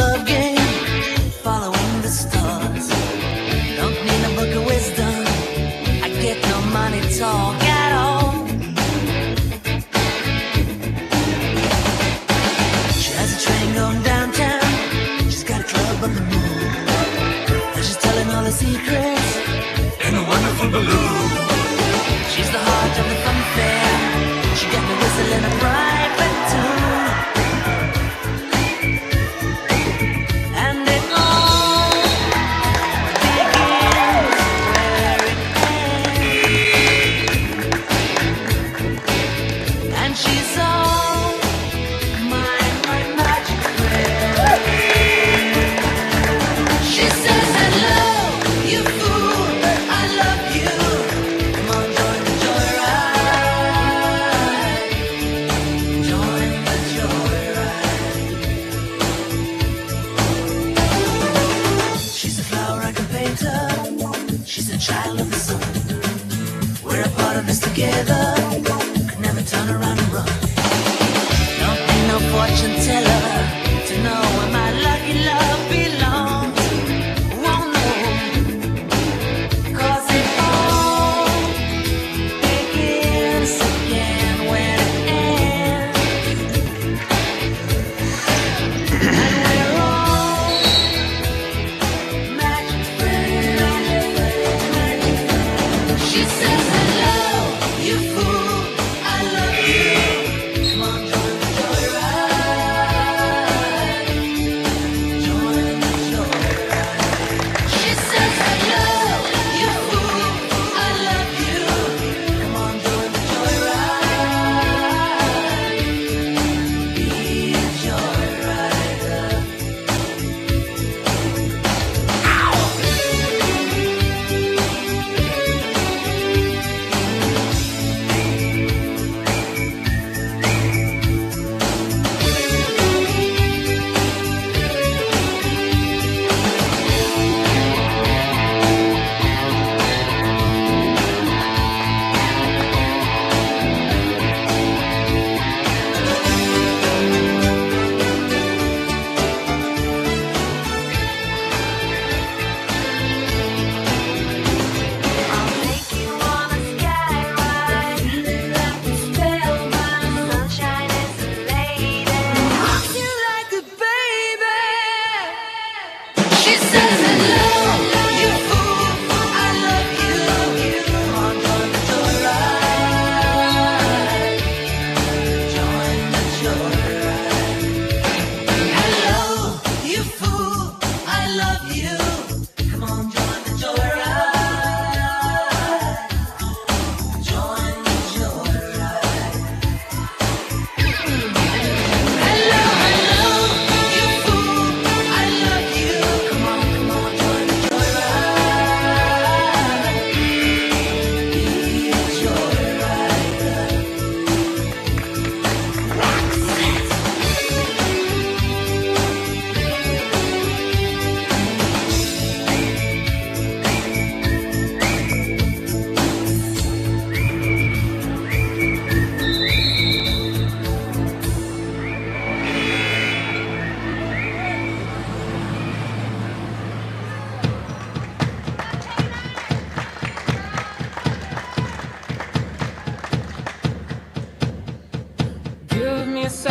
love game, following the stars. Don't need a book of wisdom, I get no money talk at all. She has a train going downtown, she's got a club on the moon, and she's telling all the secrets in a wonderful balloon. She's the heart of the fun fair, she got me whistling a private tune. Together, could never turn around and run. Don't need no fortune teller to know where my lucky love belongs. Won't know, 'cause it all begins again when it ends. And we're all magic friends. She says hello. You fool, I love you. Come on, join the joyride. Join the joyride. She says hello. You fool, I love you. Come on, join the joyride. Be a joyrider.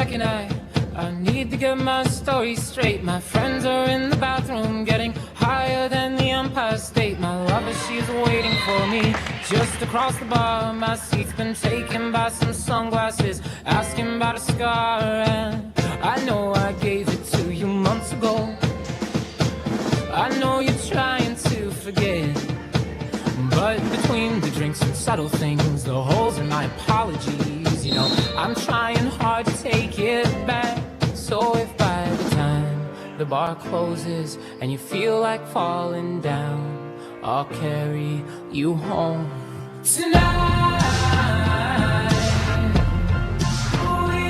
Second, I need to get my story straight. My friends are in the bathroom getting higher than the Empire State. My lover, she's waiting for me just across the bar. My seat's been taken by some sunglasses, asking about a scar. And I know I gave it to you months ago. I know you're trying to forget, but between the drinks and subtle things, the holes in my apologies, you know, I'm trying hard to take it back. So if by the time the bar closes and you feel like falling down, I'll carry you home tonight. We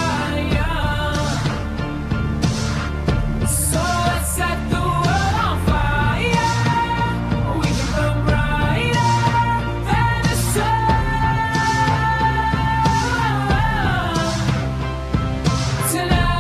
are young, so let's set the world on fire. We can burn brighter than the sun. Tonight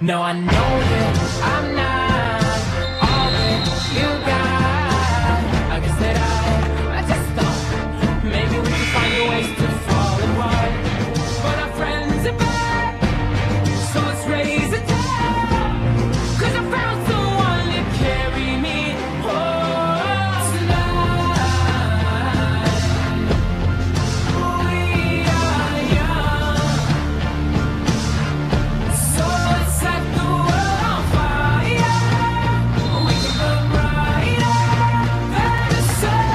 No, I know that I'm not all that you got. I guess that I just thought maybe we could find a ways to fall apart. But our friends are back, so let's raise a toast. 'Cause I found someone to carry me home tonight. We are young, so let's set the world on fire. We can burn brighter than the sun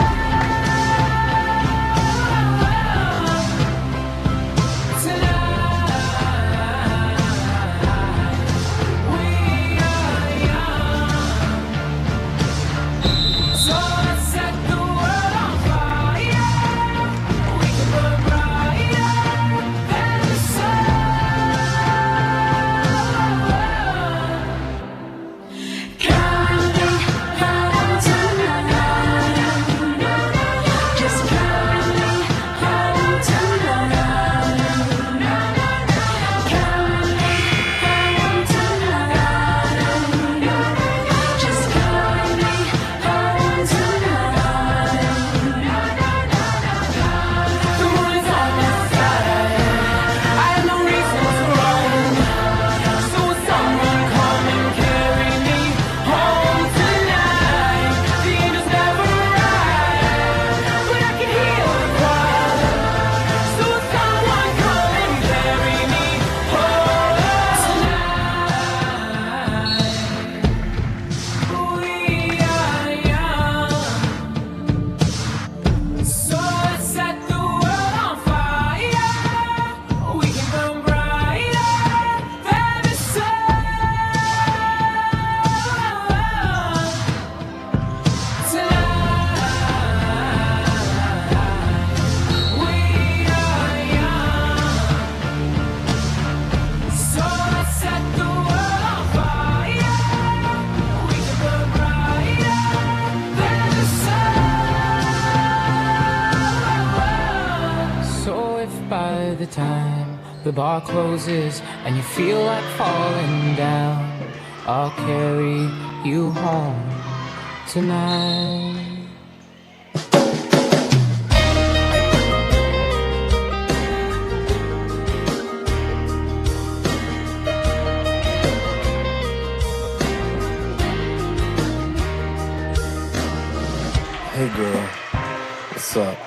tonight. We are young, so let's set the world on fire. We can burn brighter than the sun. Count me home tonight. Just count me home tonight. Count me home tonight. Just count me home tonight. The moon is on my side. I have no reason to run. So will someone come and carry me home tonight? The angels never arrive, but I can hear the choir. So will someone come and carry me home tonight? We are young, so let's set the world on fire. We can burn brighter than the sun tonight. We are young, so let's set the world on fire. We can burn brighter than the sun. So if by the time the bar closes and you feel like falling down, I'll carry you home tonight. Hey girl, what's up?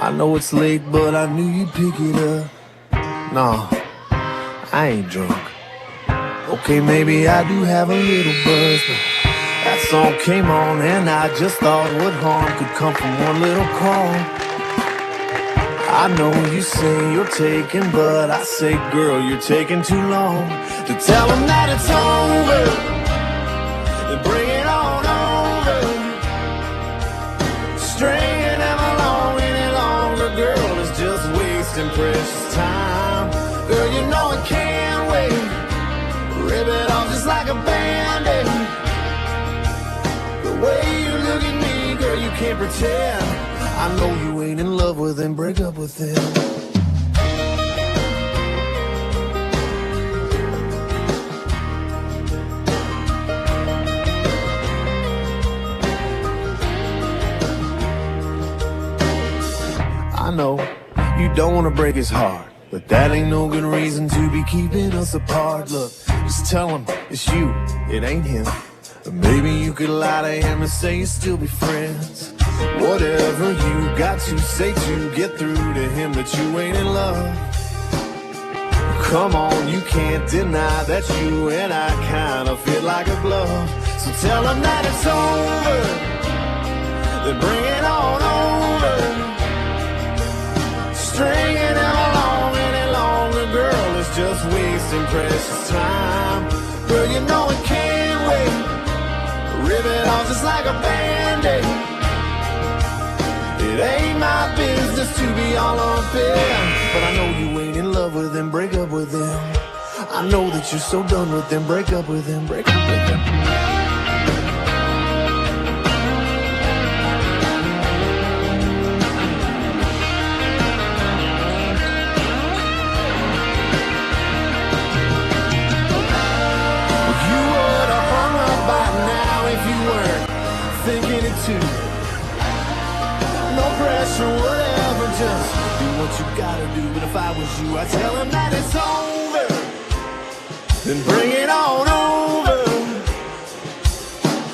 I know it's late, but I knew you'd pick it up. Nah, I ain't drunk. Okay, maybe I do have a little buzz, but that song came on and I just thought what harm could come from one little call. I know you say you're taking, but I say, girl, you're taking too long to tell them that it's over. Then bring it on over. Stringing them along any longer, girl, is just wasting precious time. Girl, you know it can't wait. Rip it off just like a band-aid. The way you look at me, girl, you can't pretend. I know you ain't in love with him, break up with him. I know you don't wanna break his heart, but that ain't no good reason to be keeping us apart. Look, just tell him it's you, it ain't him. Maybe you could lie to him and say you still be friends. Whatever you got to say to get through to him that you ain't in love. Come on, you can't deny that you and I kinda fit like a glove. So tell him that it's over, then bring it on over. Stringing him along any longer, girl, is just wasting precious time. Girl, you know it can't wait. Rip it off just like a band-aid. It ain't my business to be all up in, but I know you ain't in love with him, break up with him. I know that you're so done with him, break up with him, break up with him. too. No pressure, whatever, just do what you gotta do. But if I was you, I'd tell him that it's over, then bring it on over.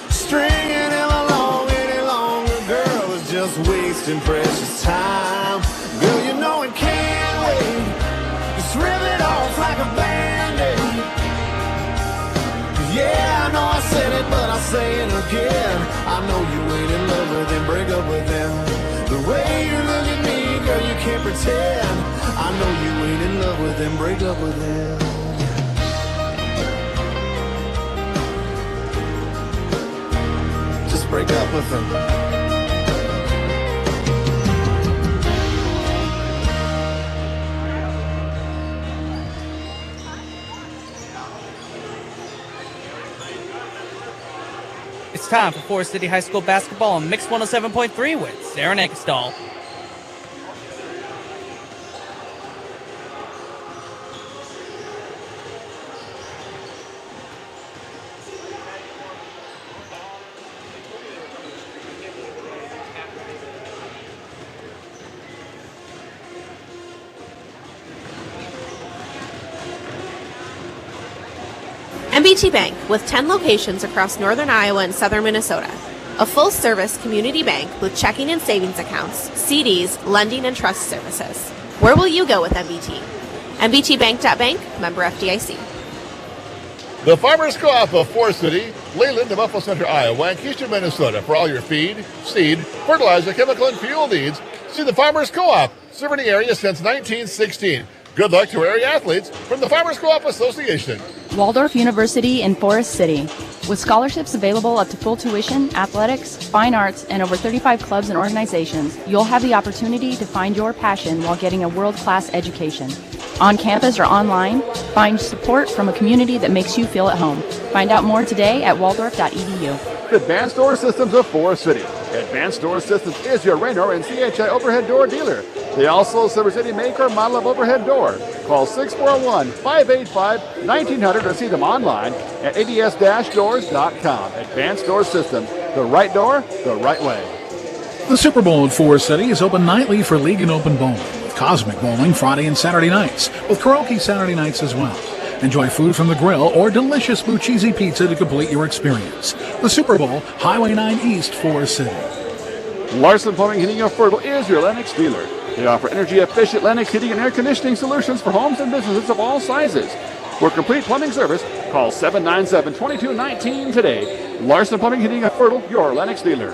Stringing him along any longer, girl, is just wasting precious time. Girl, you know it can't wait. Just rip it off like a Band-Aid. Yeah, I know I said it, but I'll say it again. I know you ain't in love with him, break up with him. The way you look at me, girl, you can't pretend. I know you ain't in love with him, break up with him. Just break up with him. It's time for Forest City High School basketball on Mix 107.3 with Sarah Neckestall. MBT Bank, with 10 locations across northern Iowa and southern Minnesota. A full-service community bank with checking and savings accounts, CDs, lending, and trust services. Where will you go with MBT? MBTBank.bank, member FDIC. The Farmers Co-op of Forest City, Leland, and Buffalo Center, Iowa, and Keystone, Minnesota. For all your feed, seed, fertilizer, chemical, and fuel needs, see the Farmers Co-op, serving the area since 1916. Good luck to our area athletes from the Farmers Co-op Association. Waldorf University in Forest City. With scholarships available up to full tuition, athletics, fine arts, and over 35 clubs and organizations, you'll have the opportunity to find your passion while getting a world-class education. On campus or online, find support from a community that makes you feel at home. Find out more today at waldorf.edu. Advanced Door Systems of Forest City. Advanced Door Systems is your Raynor and CHI overhead door dealer. They also service any make or model of overhead door. Call 641-585-1900 or see them online at ads-doors.com. Advanced Door Systems. The right door, the right way. The Super Bowl in Forest City is open nightly for league and open bowling, with Cosmic Bowling Friday and Saturday nights, with karaoke Saturday nights as well. Enjoy food from the grill or delicious blue cheesy pizza to complete your experience. The Super Bowl, Highway 9 East, Forest City. Larson Plumbing Heating of Fertile is your Lennox dealer. They offer energy-efficient Lennox heating and air conditioning solutions for homes and businesses of all sizes. For complete plumbing service, call 797-2219 today. Larson Plumbing Heating of Fertile, your Lennox dealer.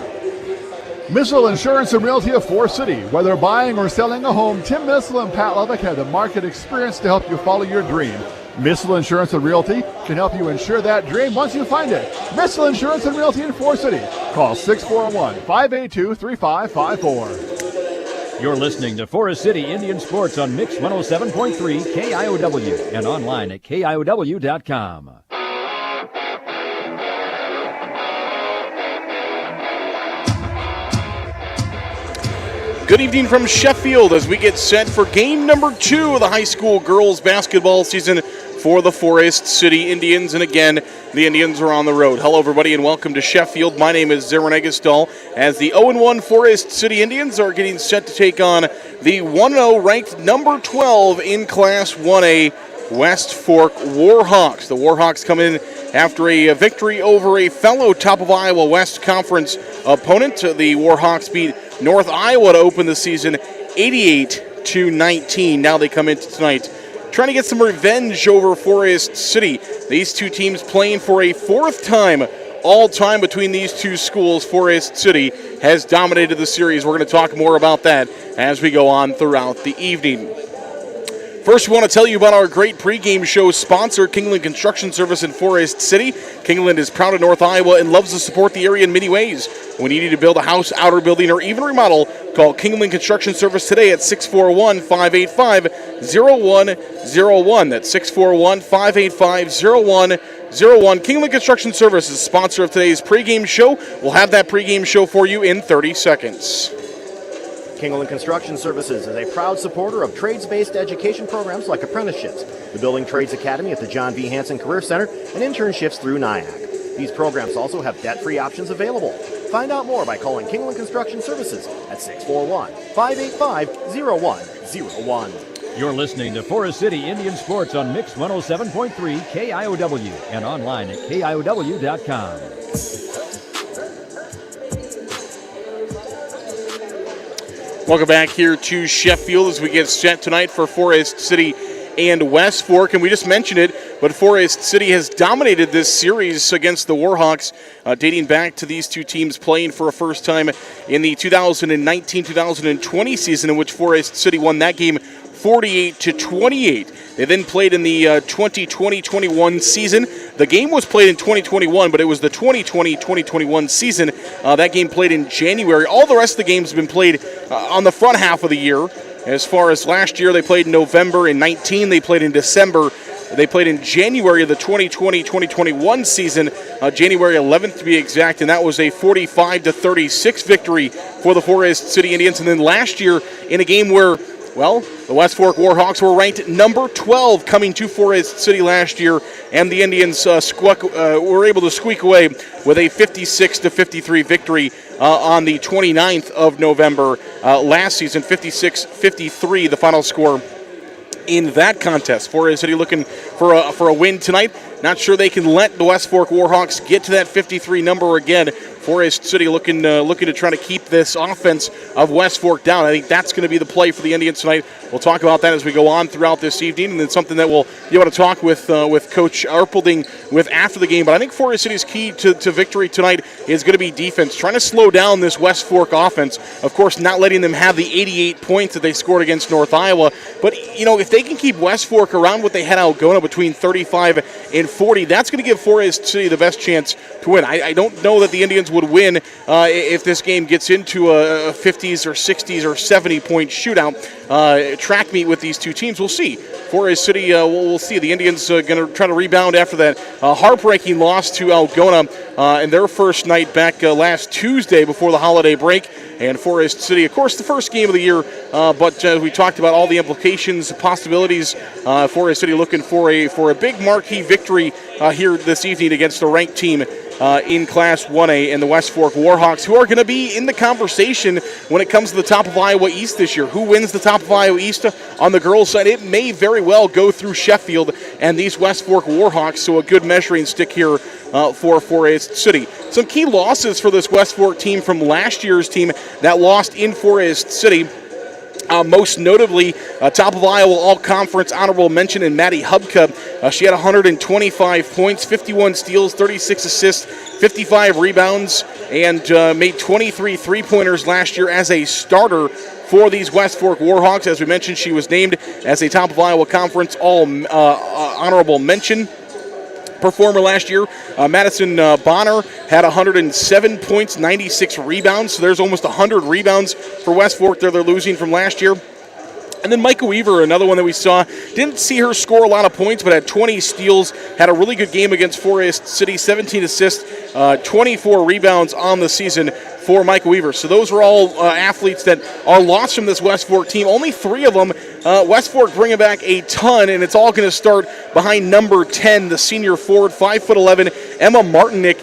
Missile Insurance and Realty of Forest City. Whether buying or selling a home, Tim Missile and Pat Lovick have the market experience to help you follow your dream. Missile Insurance and Realty can help you insure that dream once you find it. Missile Insurance and Realty in Forest City. Call 641-582-3554. You're listening to Forest City Indian Sports on Mix 107.3 KIOW and online at KIOW.com. Good evening from Sheffield as we get set for game number 2 of the high school girls basketball season for the Forest City Indians. And again, the Indians are on the road. Hello, everybody, and welcome to Sheffield. My name is Zaron Egestal as the 0-1 Forest City Indians are getting set to take on the 1-0 ranked number 12 in Class 1A West Fork Warhawks. The Warhawks come in after a victory over a fellow top of Iowa West Conference opponent. The Warhawks beat North Iowa to open the season 88-19. Now they come into tonight trying to get some revenge over Forest City. These two teams playing for a 4th time all-time between these two schools. Forest City has dominated the series. We're going to talk more about that as we go on throughout the evening. First, we want to tell you about our great pregame show sponsor, Kingland Construction Service in Forest City. Kingland is proud of North Iowa and loves to support the area in many ways. When you need to build a house, outer building, or even remodel, call Kingland Construction Service today at 641-585-0101. That's 641-585-0101. Kingland Construction Service is the sponsor of today's pregame show. We'll have that pregame show for you in 30 seconds. Kingland Construction Services is a proud supporter of trades-based education programs like apprenticeships, the Building Trades Academy at the John V. Hanson Career Center, and internships through NIAC. These programs also have debt-free options available. Find out more by calling Kingland Construction Services at 641-585-0101. You're listening to Forest City Indian Sports on Mix 107.3 KIOW and online at KIOW.com. Welcome back here to Sheffield as we get set tonight for Forest City and West Fork. And we just mentioned it, but Forest City has dominated this series against the Warhawks, dating back to these two teams playing for a first time in the 2019-2020 season, in which Forest City won that game 48-28. They then played in the 2020-21 season. The game was played in 2021, but it was the 2020-2021 season. That game played in January. All the rest of the games have been played on the front half of the year. As far as last year, they played in November. In 19, they played in December. They played in January of the 2020-2021 season, January 11th to be exact, and that was a 45-36 victory for the Forest City Indians. And then last year, in a game where, well, the West Fork Warhawks were ranked number 12 coming to Forest City last year, and the Indians were able to squeak away with a 56-53 victory on the 29th of November last season, 56-53, the final score in that contest. Forest City looking for a win tonight. Not sure they can let the West Fork Warhawks get to that 53 number again. Forest City looking to try to keep this offense of West Fork down. I think that's going to be the play for the Indians tonight. We'll talk about that as we go on throughout this evening, and it's something that we'll be able to talk with Coach Arpelding with after the game. But I think Forest City's key to victory tonight is going to be defense, trying to slow down this West Fork offense. Of course, not letting them have the 88 points that they scored against North Iowa. But, you know, if they can keep West Fork around what they had Algona between 35 and 40, that's going to give Forest City the best chance to win. I don't know that the Indians would win if this game gets into a 50s or 60s or 70-point shootout. Track meet with these two teams. We'll see. Forest City, we'll see. The Indians going to try to rebound after that heartbreaking loss to Algona in their first night back last Tuesday before the holiday break. And Forest City, of course, the first game of the year, but we talked about all the implications, the possibilities. Forest City looking for a big marquee victory here this evening against a ranked team in Class 1A and the West Fork Warhawks, who are going to be in the conversation when it comes to the top of Iowa East this year. Who wins the top of Iowa East on the girls' side? It may very well go through Sheffield and these West Fork Warhawks, so a good measuring stick here for Forest City. Some key losses for this West Fork team from last year's team that lost in Forest City. Most notably, top of Iowa All-Conference honorable mention in Maddie Hubka. She had 125 points, 51 steals, 36 assists, 55 rebounds, and made 23 three-pointers last year as a starter for these West Fork Warhawks. As we mentioned, she was named as a top of Iowa Conference honorable mention performer last year. Madison Bonner had 107 points, 96 rebounds, so there's almost 100 rebounds for West Fork they're losing from last year. And then Micah Weaver, another one that we saw, didn't see her score a lot of points, but had 20 steals, had a really good game against Forest City, 17 assists, 24 rebounds on the season for Micah Weaver. So those were all athletes that are lost from this West Fork team. Only 3 of them. West Fork bringing back a ton, and it's all going to start behind number 10, the senior forward, 5'11", Emma Martinick.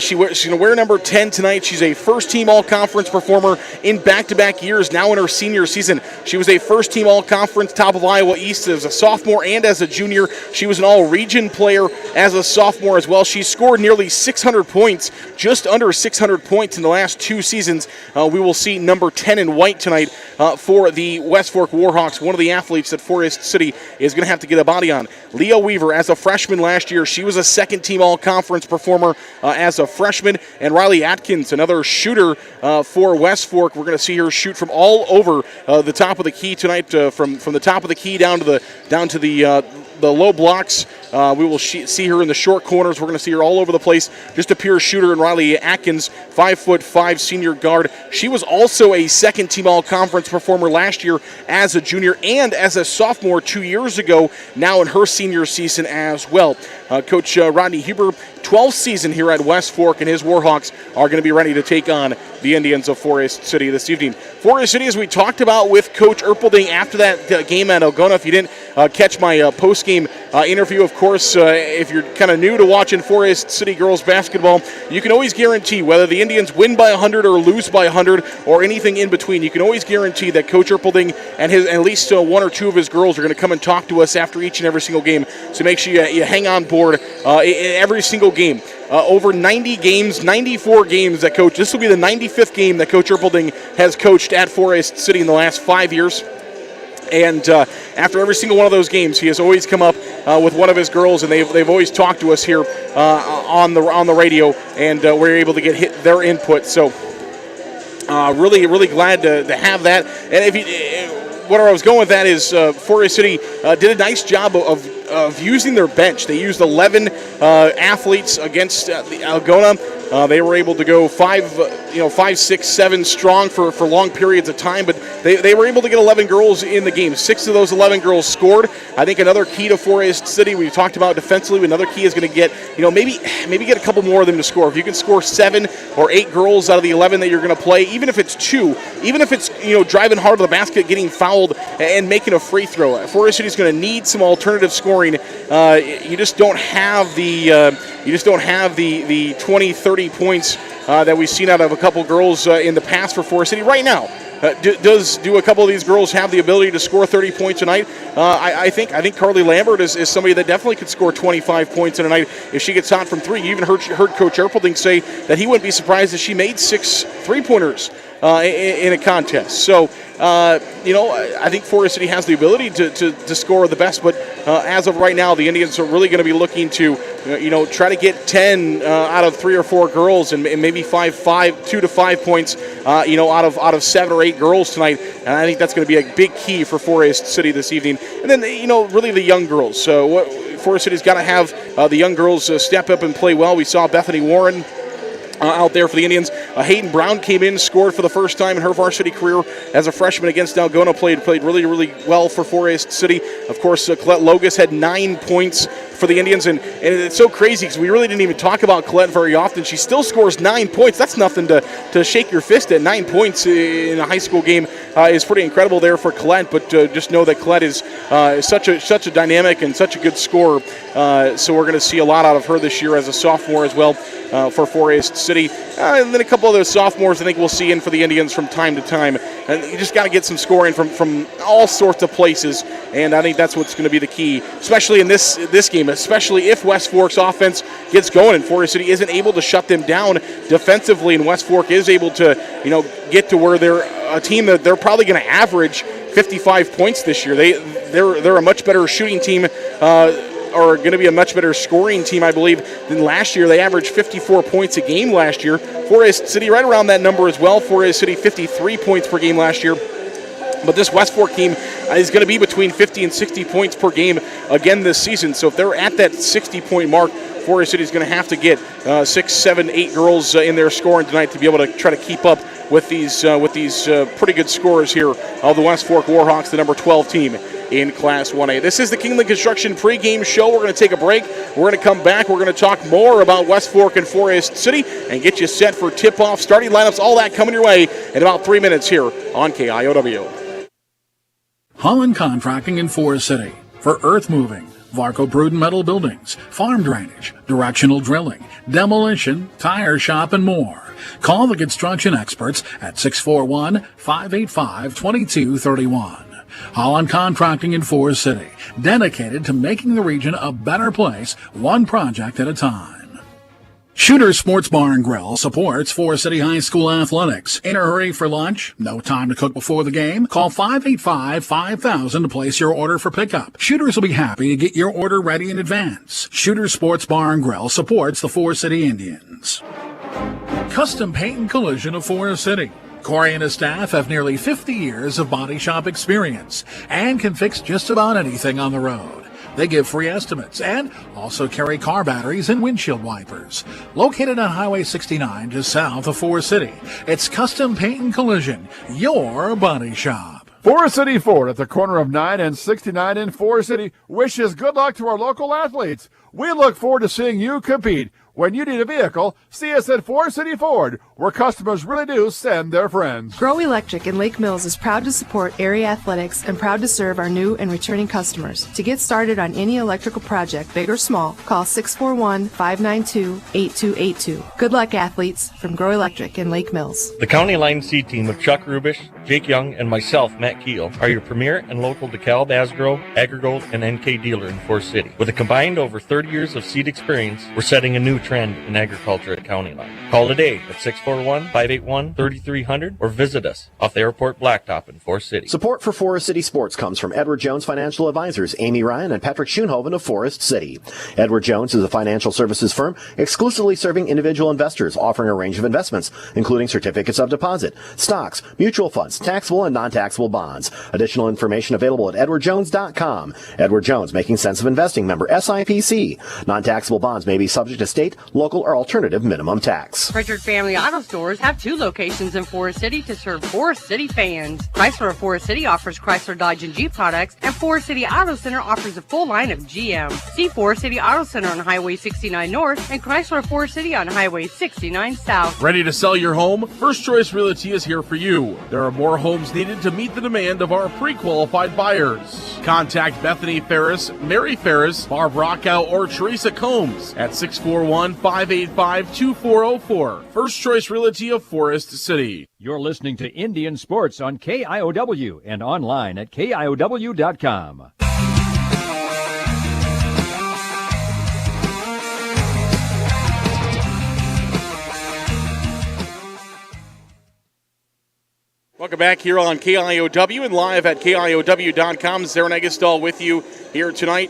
She's going to wear number 10 tonight. She's a first-team All-Conference performer in back-to-back years, now in her senior season. She was a first-team All-Conference top of Iowa East as a sophomore and as a junior. She was an All-Region player as a sophomore as well. She scored nearly 600 points, just under 600 points in the last 2 seasons. We will see number 10 in white tonight for the West Fork Warhawks, one of the athletes that Forest City is going to have to get a body on. Leah Weaver, as a freshman last year, she was a second-team All-Conference performer as a freshman. And Riley Atkins, another shooter for West Fork. We're going to see her shoot from all over the top of the key tonight, from the top of the key down to the low blocks. We will see her in the short corners. We're going to see her all over the place. Just a pure shooter. And Riley Atkins, 5'5" senior guard. She was also a second-team All-Conference performer last year as a junior and as a sophomore 2 years ago, now in her senior season as well. Coach Rodney Huber, 12th season here at West Fork, and his Warhawks are going to be ready to take on the Indians of Forest City this evening. Forest City, as we talked about with Coach Erpelding after that game at Algona. If you didn't catch my post-game interview, of course, if you're kind of new to watching Forest City girls basketball, you can always guarantee whether the Indians win by 100 or lose by 100 or anything in between, you can always guarantee that Coach Erpelding and at least one or two of his girls are going to come and talk to us after each and every single game. So make sure you hang on board in every single game. Over 90 games, 94 games that Coach, this will be the 95th game that Coach Erpelding has coached at Forest City in the last 5 years. And after every single one of those games, he has always come up with one of his girls, and they've always talked to us here on the radio, and we're able to get their input. So really, really glad to have that. And where I was going with that is Forest City did a nice job of using their bench. They used 11 athletes against the Algona. They were able to go 5, 6, 7 strong for long periods of time, but they were able to get 11 girls in the game. 6 of those 11 girls scored. I think another key to Forest City, we talked about defensively, another key is going to get, maybe get a couple more of them to score. If you can score 7 or 8 girls out of the 11 that you're going to play, even if it's 2, even if it's, driving hard to the basket, getting fouled, and making a free throw. Forest City is going to need some alternative scoring. You just don't have the 20, 30 points that we've seen out of a couple girls in the past for Forest City right now. Do a couple of these girls have the ability to score 30 points a night? I think Carly Lambert is somebody that definitely could score 25 points in a night if she gets hot from three. You even heard Coach Erpelding say that he wouldn't be surprised if she made 6 3-pointers in a contest. So, I think Forest City has the ability to score the best, but as of right now, the Indians are really going to be looking to, try to get 10 out of 3 or 4 girls and maybe 2 to 5 points, out of 7 or 8 girls tonight. And I think that's going to be a big key for Forest City this evening. And then, really the young girls. So Forest City's got to have the young girls step up and play well. We saw Bethany Warren out there for the Indians. Hayden Brown came in, scored for the first time in her varsity career as a freshman against Algona, played really, really well for Forest City. Of course, Colette Logus had 9 points for the Indians, and it's so crazy because we really didn't even talk about Colette very often. She still scores 9 points. That's nothing to shake your fist at. 9 points in a high school game is pretty incredible there for Colette, but just know that Colette is such a dynamic and such a good scorer, so we're going to see a lot out of her this year as a sophomore as well for Forest City. And then a couple of those sophomores I think we'll see in for the Indians from time to time. And you just got to get some scoring from all sorts of places, and I think that's what's going to be the key, especially in this game, especially if West Fork's offense gets going and Forest City isn't able to shut them down defensively, and West Fork is able to, get to where they're a team that they're probably going to average 55 points this year. They're a much better shooting team, or going to be a much better scoring team, I believe, than last year. They averaged 54 points a game last year. Forest City right around that number as well. Forest City 53 points per game last year. But this West Fork team is going to be between 50 and 60 points per game again this season. So if they're at that 60-point mark, Forest City is going to have to get 6, 7, 8 girls in their scoring tonight to be able to try to keep up with these pretty good scorers here of the West Fork Warhawks, the number 12 team in Class 1A. This is the Kingland Construction pregame show. We're going to take a break. We're going to come back. We're going to talk more about West Fork and Forest City and get you set for tip-off, starting lineups, all that coming your way in about 3 minutes here on KIOW. Holland Contracting in Forest City for earth moving, Varco Pruden metal buildings, farm drainage, directional drilling, demolition, tire shop, and more. Call the construction experts at 641-585-2231. Holland Contracting in Forest City, dedicated to making the region a better place, one project at a time. Shooter's Sports Bar and Grill supports Forest City High School athletics. In a hurry for lunch? No time to cook before the game? Call 585-5000 to place your order for pickup. Shooters will be happy to get your order ready in advance. Shooter's Sports Bar and Grill supports the Forest City Indians. Custom Paint and Collision of Forest City. Corey and his staff have nearly 50 years of body shop experience and can fix just about anything on the road. They give free estimates and also carry car batteries and windshield wipers. Located on Highway 69 just south of Forest City, it's Custom Paint and Collision, your body shop. Forest City Ford at the corner of 9 and 69 in Forest City wishes good luck to our local athletes. We look forward to seeing you compete. When you need a vehicle, see us at Forest City Ford, where customers really do send their friends. Grow Electric in Lake Mills is proud to support area athletics and proud to serve our new and returning customers. To get started on any electrical project, big or small, call 641-592-8282. Good luck, athletes, from Grow Electric in Lake Mills. The County Line C team of Chuck Rubish, Jake Young, and myself, Matt Keel, are your premier and local DeKalb, Asgrow, AgriGold, and NK dealer in Forest City. With a combined over 30 years of seed experience, we're setting a new trend in agriculture at County Line. Call today at 641-581-3300 or visit us off the Airport Blacktop in Forest City. Support for Forest City Sports comes from Edward Jones Financial Advisors, Amy Ryan and Patrick Schoenhoven of Forest City. Edward Jones is a financial services firm exclusively serving individual investors, offering a range of investments, including certificates of deposit, stocks, mutual funds, taxable and non-taxable bonds. Additional information available at edwardjones.com. Edward Jones, making sense of investing, member SIPC. Non-taxable bonds may be subject to state, local, or alternative minimum tax. Pritchard Family Auto Stores have 2 locations in Forest City to serve Forest City fans. Chrysler of Forest City offers Chrysler, Dodge, and Jeep products, and Forest City Auto Center offers a full line of GM. See Forest City Auto Center on Highway 69 North and Chrysler of Forest City on Highway 69 South. Ready to sell your home? First Choice Realty is here for you. There are more homes needed to meet the demand of our pre-qualified buyers. Contact Bethany Ferris, Mary Ferris, Barb Rockow, or Teresa Combs at 641-585-2404. First Choice Realty of Forest City. You're listening to Indian Sports on KIOW and online at KIOW.com. Welcome back here on KIOW and live at KIOW.com. Zarin Egestal with you here tonight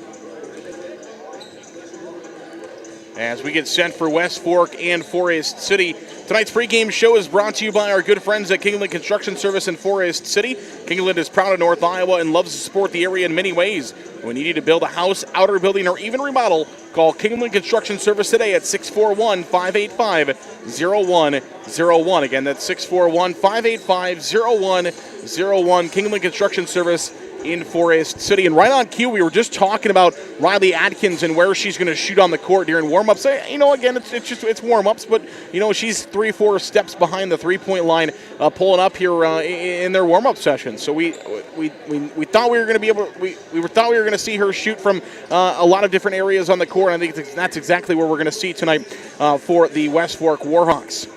as we get set for West Fork and Forest City. Tonight's pregame show is brought to you by our good friends at Kingland Construction Service in Forest City. Kingland is proud of North Iowa and loves to support the area in many ways. When you need to build a house, outer building, or even remodel, call Kingland Construction Service today at 641-585-0101. Again, that's 641-585-0101. Kingland Construction Service in Forest City. And right on cue, we were just talking about Riley Atkins and where she's going to shoot on the court during warm-ups. You know, again, it's warm-ups, but, you know, she's 3-4 steps behind the three-point line pulling up here in their warm-up session. So we thought we were going to be able we thought we were going to see her shoot from a lot of different areas on the court. And I think that's exactly what we're going to see tonight for the West Fork Warhawks.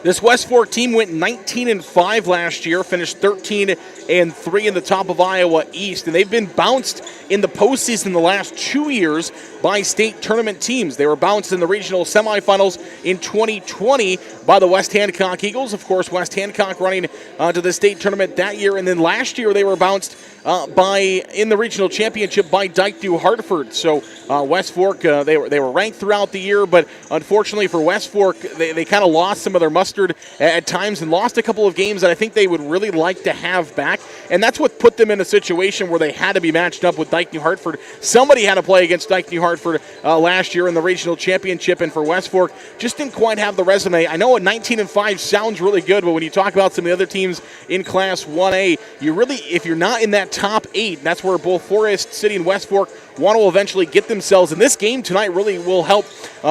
This West Fork team went 19-5 last year, finished 13-3 in the top of Iowa East, and they've been bounced in the postseason the last 2 years by state tournament teams. They were bounced in the regional semifinals in 2020 by the West Hancock Eagles. Of course, West Hancock running to the state tournament that year, and then last year they were bounced in the regional championship by Dyke New Hartford. So West Fork, they were ranked throughout the year, but unfortunately for West Fork, they kind of lost some of their mustard at times and lost a couple of games that I think they would really like to have back. And that's what put them in a situation where they had to be matched up with Dyke New Hartford. Somebody had to play against Dyke New Hartford last year in the regional championship, and for West Fork, just didn't quite have the resume. I know a 19-5 sounds really good, but when you talk about some of the other teams in Class 1A, you really, if you're not in that top 8, that's where both Forest City and West Fork want to eventually get themselves. And this game tonight really will help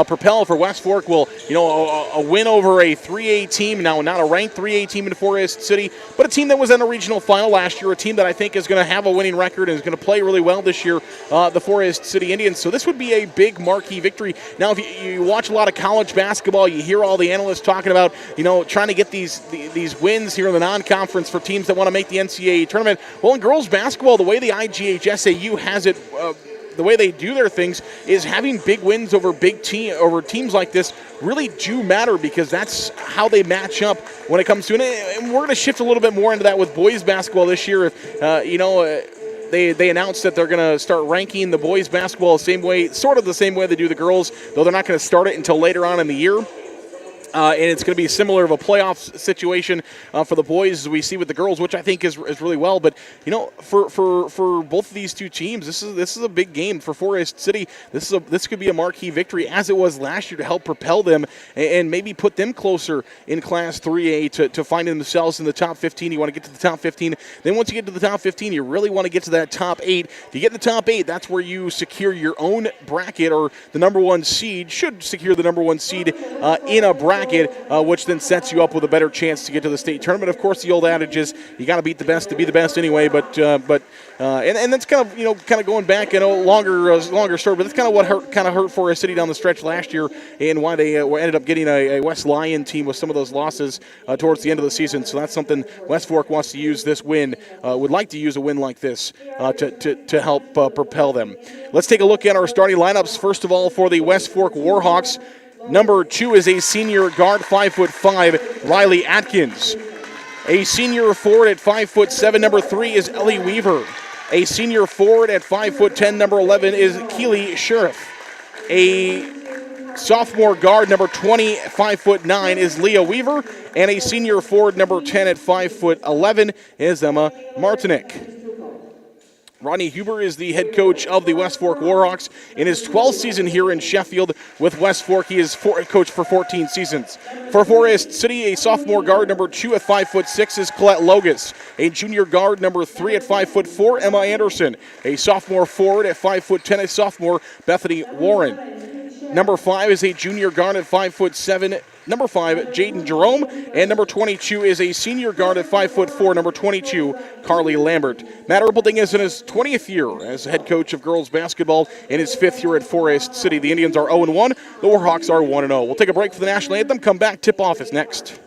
propel for West Fork. Will, you know, a win over a 3A team, now not a ranked 3A team in Forest City, but a team that was in a regional final last year, a team that I think is going to have a winning record and is going to play really well this year, the Forest City Indians. So this would be a big marquee victory. Now, if you watch a lot of college basketball, you hear all the analysts talking about, you know, trying to get these wins here in the non-conference for teams that want to make the NCAA tournament. Well, in girls basketball, the way the IGHSAU has it, the way they do their things is having big wins over teams like this really do matter, because that's how they match up when it comes to it. And we're going to shift a little bit more into that with boys basketball this year. They announced that they're going to start ranking the boys basketball sort of the same way they do the girls, though they're not going to start it until later on in the year. And it's going to be similar of a playoff situation for the boys as we see with the girls, which I think is really well. But for both of these two teams, this is a big game for Forest City. This could be a marquee victory, as it was last year, to help propel them and maybe put them closer in Class 3A to finding themselves in the top 15. You want to get to the top 15. Then once you get to the top 15, you really want to get to that top 8. If you get in the top 8, that's where you secure your own bracket, or the number 1 seed should secure the number 1 seed in a bracket. Which then sets you up with a better chance to get to the state tournament. Of course, the old adage is you got to beat the best to be the best anyway. But that's kind of going back in a longer story. But that's kind of what hurt Forest City down the stretch last year, and why they ended up getting a West Lyon team with some of those losses towards the end of the season. So that's something West Fork wants to use this win. Would like to use a win like this to help propel them. Let's take a look at our starting lineups. First of all, for the West Fork Warhawks. Number 2 is a senior guard, 5'5", Riley Atkins. A senior forward at 5'7", number 3 is Ellie Weaver. A senior forward at 5'10", number 11 is Keely Sheriff. A sophomore guard, number 20, 5'9", is Leah Weaver. And a senior forward, number 10 at 5'11", is Emma Martinick. Ronnie Huber is the head coach of the West Fork Warhawks. In his 12th season here in Sheffield with West Fork, he is coached for 14 seasons. For Forest City, a sophomore guard, number 2 at 5'6", is Colette Logus. A junior guard, number 3 at 5'4", Emma Anderson. A sophomore forward at 5'10", a sophomore, Bethany Warren. Number 5 is a junior guard at 5'7", number 5, Jaden Jerome. And number 22 is a senior guard at 5'4", number 22, Carly Lambert. Matt Erpelding is in his 20th year as head coach of girls basketball, in his 5th year at Forest City. The Indians are 0-1. The Warhawks are 1-0. We'll take a break for the national anthem. Come back. Tip-off is next.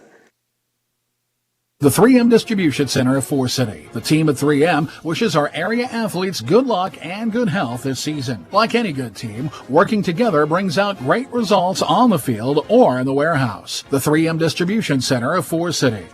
The 3M Distribution Center of Forest City. The team at 3M wishes our area athletes good luck and good health this season. Like any good team, working together brings out great results on the field or in the warehouse. The 3M Distribution Center of Forest City.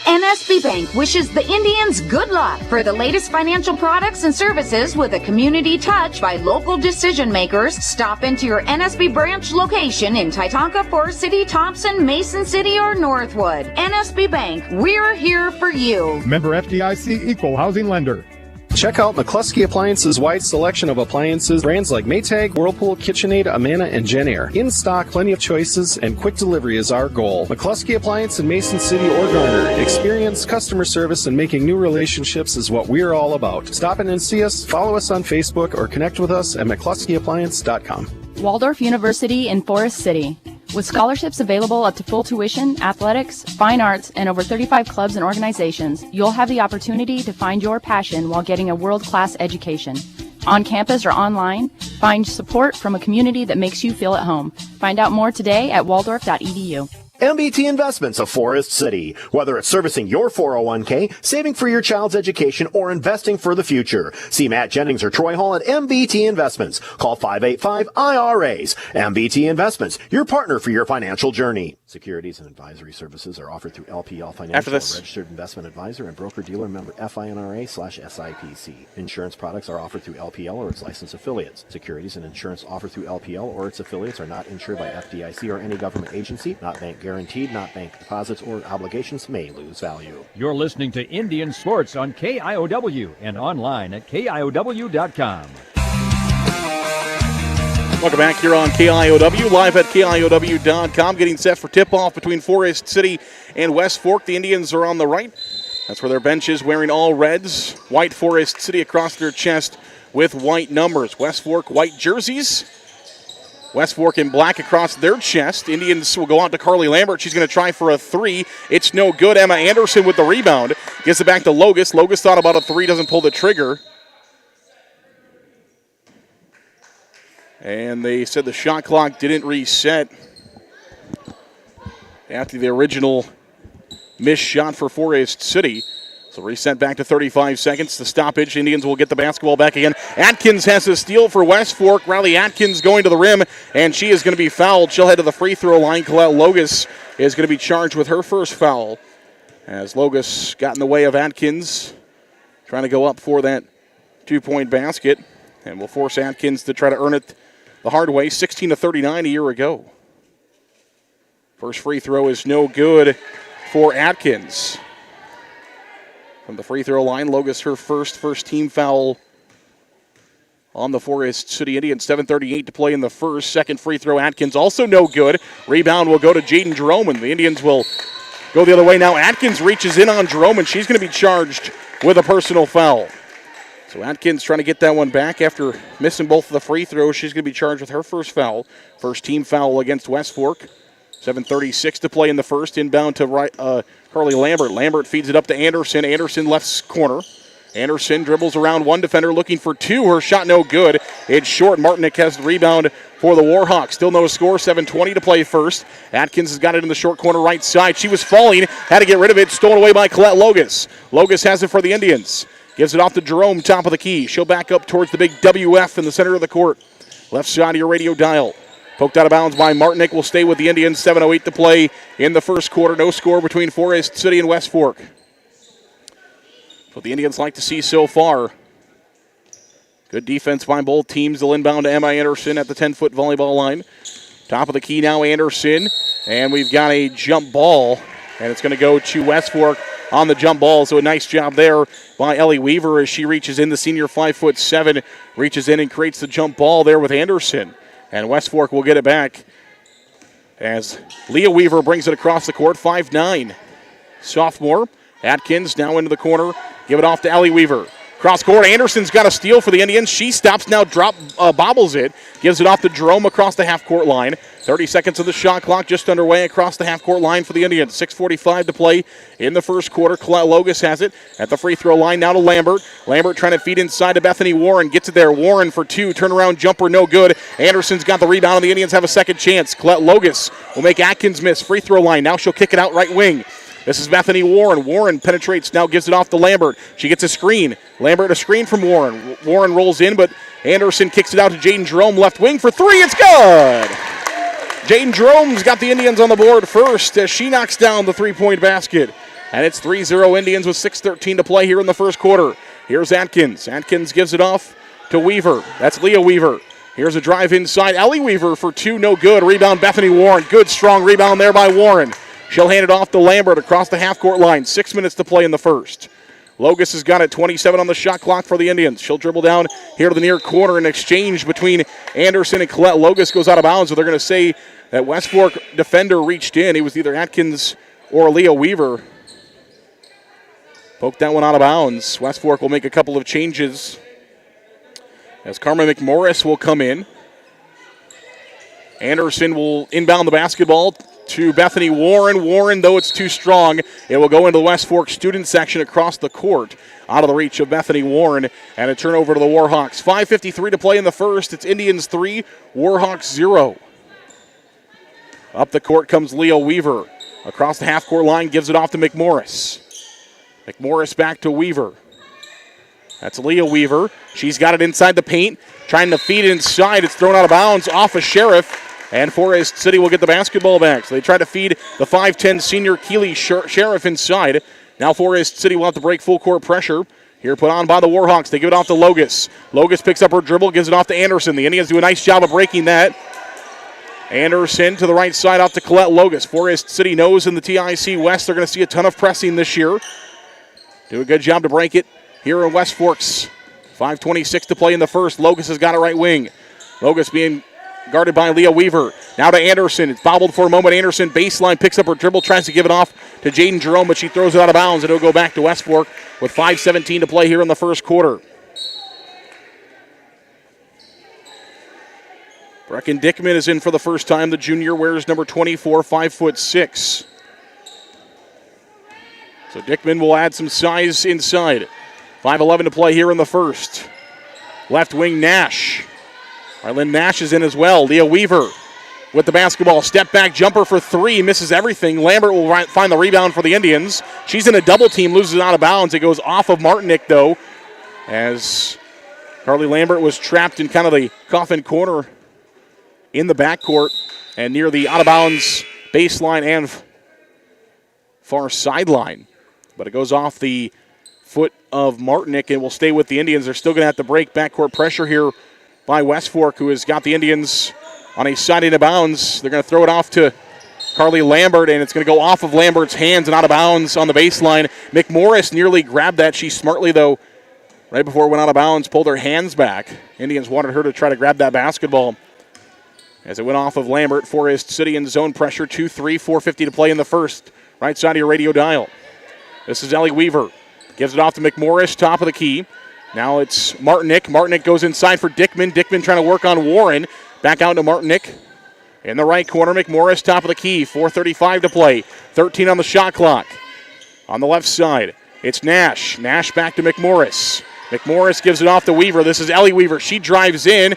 NSB Bank wishes the Indians good luck. For the latest financial products and services with a community touch by local decision makers, stop into your NSB branch location in Titanca, Forest City, Thompson, Mason City, or Northwood. NSB Bank, we're here for you. Member FDIC, equal housing lender. Check out McCluskey Appliances' wide selection of appliances, brands like Maytag, Whirlpool, KitchenAid, Amana, and JennAir. In stock, plenty of choices, and quick delivery is our goal. McCluskey Appliance in Mason City or Garner. Experience, customer service, and making new relationships is what we're all about. Stop in and see us, follow us on Facebook, or connect with us at McCluskeyAppliance.com. Waldorf University in Forest City. With scholarships available up to full tuition, athletics, fine arts, and over 35 clubs and organizations, you'll have the opportunity to find your passion while getting a world-class education. On campus or online, find support from a community that makes you feel at home. Find out more today at waldorf.edu. MBT Investments of Forest City. Whether it's servicing your 401k, saving for your child's education, or investing for the future. See Matt Jennings or Troy Hall at MBT Investments. Call 585-IRAs. MBT Investments, your partner for your financial journey. Securities and advisory services are offered through LPL Financial, a registered investment advisor and broker-dealer member FINRA/SIPC. Insurance products are offered through LPL or its licensed affiliates. Securities and insurance offered through LPL or its affiliates are not insured by FDIC or any government agency, not bank guaranteed, not bank deposits or obligations may lose value. You're listening to Indian Sports on KIOW and online at KIOW.com. Welcome back here on KIOW, live at KIOW.com, getting set for tip-off between Forest City and West Fork. The Indians are on the right. That's where their bench is, wearing all reds. White Forest City across their chest with white numbers. West Fork, white jerseys. West Fork in black across their chest. Indians will go out to Carly Lambert. She's going to try for a three. It's no good. Emma Anderson with the rebound. Gets it back to Logus. Logus thought about a three, doesn't pull the trigger. And they said the shot clock didn't reset after the original missed shot for Forest City. So reset back to 35 seconds. The stoppage. Indians will get the basketball back again. Atkins has a steal for West Fork. Riley Atkins going to the rim, and she is going to be fouled. She'll head to the free throw line. Colette Logus is going to be charged with her first foul, as Logus got in the way of Atkins, trying to go up for that two-point basket, and will force Atkins to try to earn it the hard way, 16-39 a year ago. First free throw is no good for Atkins. From the free throw line, Logus her first team foul on the Forest City Indians. 7:38 to play in the first. Second free throw, Atkins also no good. Rebound will go to Jaden Jerome, and the Indians will go the other way now. Atkins reaches in on Jerome, and she's going to be charged with a personal foul. So Atkins trying to get that one back after missing both of the free throws. She's going to be charged with her first foul. First team foul against West Fork. 7:36 to play in the first. Inbound to Carly Lambert. Lambert feeds it up to Anderson. Anderson left corner. Anderson dribbles around one defender looking for two. Her shot no good. It's short. Martinick has the rebound for the Warhawks. Still no score. 7:20 to play first. Atkins has got it in the short corner right side. She was falling. Had to get rid of it. Stolen away by Colette Logus. Logus has it for the Indians. Gives it off to Jerome, top of the key. She'll back up towards the big WF in the center of the court. Left side of your radio dial. Poked out of bounds by Martinick. Will stay with the Indians. 7:08 to play in the first quarter. No score between Forest City and West Fork. What the Indians like to see so far. Good defense by both teams. They'll inbound to Emma Anderson at the 10-foot volleyball line. Top of the key now, Anderson. And we've got a jump ball. And it's going to go to West Fork on the jump ball. So a nice job there by Ellie Weaver as she reaches in. The senior 5'7", reaches in and creates the jump ball there with Anderson. And West Fork will get it back as Leah Weaver brings it across the court. 5'9", sophomore. Atkins now into the corner. Give it off to Ellie Weaver. Cross court. Anderson's got a steal for the Indians. She stops now, bobbles it. Gives it off to Jerome across the half-court line. 30 seconds of the shot clock just underway across the half-court line for the Indians. 6:45 to play in the first quarter. Colette Logus has it at the free throw line now to Lambert. Lambert trying to feed inside to Bethany Warren. Gets it there. Warren for two. Turnaround jumper, no good. Anderson's got the rebound, and the Indians have a second chance. Colette Logus will make Atkins miss. Free throw line. Now she'll kick it out right wing. This is Bethany Warren. Warren penetrates, now gives it off to Lambert. She gets a screen. Lambert a screen from Warren. Warren rolls in, but Anderson kicks it out to Jaden Jerome. Left wing for three. It's good! Jaden Jerome's got the Indians on the board first as she knocks down the three-point basket. And it's 3-0 Indians with 6:13 to play here in the first quarter. Here's Atkins. Atkins gives it off to Weaver. That's Leah Weaver. Here's a drive inside. Ellie Weaver for two, no good. Rebound Bethany Warren. Good, strong rebound there by Warren. She'll hand it off to Lambert across the half-court line. 6 minutes to play in the first. Logus has got it, 27 on the shot clock for the Indians. She'll dribble down here to the near corner. An exchange between Anderson and Colette. Logus goes out of bounds, so they're going to say that West Fork defender reached in. It was either Atkins or Leah Weaver. Poked that one out of bounds. West Fork will make a couple of changes as Karma McMorris will come in. Anderson will inbound the basketball to Bethany Warren. Warren, though it's too strong, it will go into the West Fork student section across the court. Out of the reach of Bethany Warren, and a turnover to the Warhawks. 5:53 to play in the first. It's Indians 3, Warhawks 0. Up the court comes Leah Weaver. Across the half-court line, gives it off to McMorris. McMorris back to Weaver. That's Leah Weaver. She's got it inside the paint, trying to feed it inside. It's thrown out of bounds off of Sheriff. And Forest City will get the basketball back. So they try to feed the 5'10 senior Keeley Sheriff inside. Now Forest City will have to break full court pressure. Here put on by the Warhawks. They give it off to Logus. Logus picks up her dribble, gives it off to Anderson. The Indians do a nice job of breaking that. Anderson to the right side out to Colette Logus. Forest City knows in the TIC West they're going to see a ton of pressing this year. Do a good job to break it here in West Forks. 5:26 to play in the first. Logus has got it right wing. Logus being guarded by Leah Weaver. Now to Anderson. It's bobbled for a moment. Anderson baseline picks up her dribble, tries to give it off to Jaden Jerome, but she throws it out of bounds. It'll go back to West Fork with 5:17 to play here in the first quarter. Brecken Dickman is in for the first time. The junior wears number 24, 5'6". So Dickman will add some size inside. 5:11 to play here in the first. Left wing Nash. Arlen Nash is in as well. Leah Weaver with the basketball. Step back jumper for three. Misses everything. Lambert will find the rebound for the Indians. She's in a double team. Loses it out of bounds. It goes off of Martinick, though, as Carly Lambert was trapped in kind of the coffin corner in the backcourt and near the out-of-bounds baseline and far sideline. But it goes off the foot of Martinick and will stay with the Indians. They're still going to have to break backcourt pressure here by West Fork, who has got the Indians on a side into bounds. They're going to throw it off to Carly Lambert, and it's going to go off of Lambert's hands and out of bounds on the baseline. McMorris nearly grabbed that. She smartly, though, right before it went out of bounds, pulled her hands back. Indians wanted her to try to grab that basketball. As it went off of Lambert, Forest City in zone pressure, 2-3, 4:50 to play in the first. Right side of your radio dial. This is Ellie Weaver. Gives it off to McMorris, top of the key. Now it's Martinick. Martinick goes inside for Dickman. Dickman trying to work on Warren. Back out to Martinick. In the right corner, McMorris, top of the key. 4:35 to play. 13 on the shot clock. On the left side, it's Nash. Nash back to McMorris. McMorris gives it off to Weaver. This is Ellie Weaver. She drives in,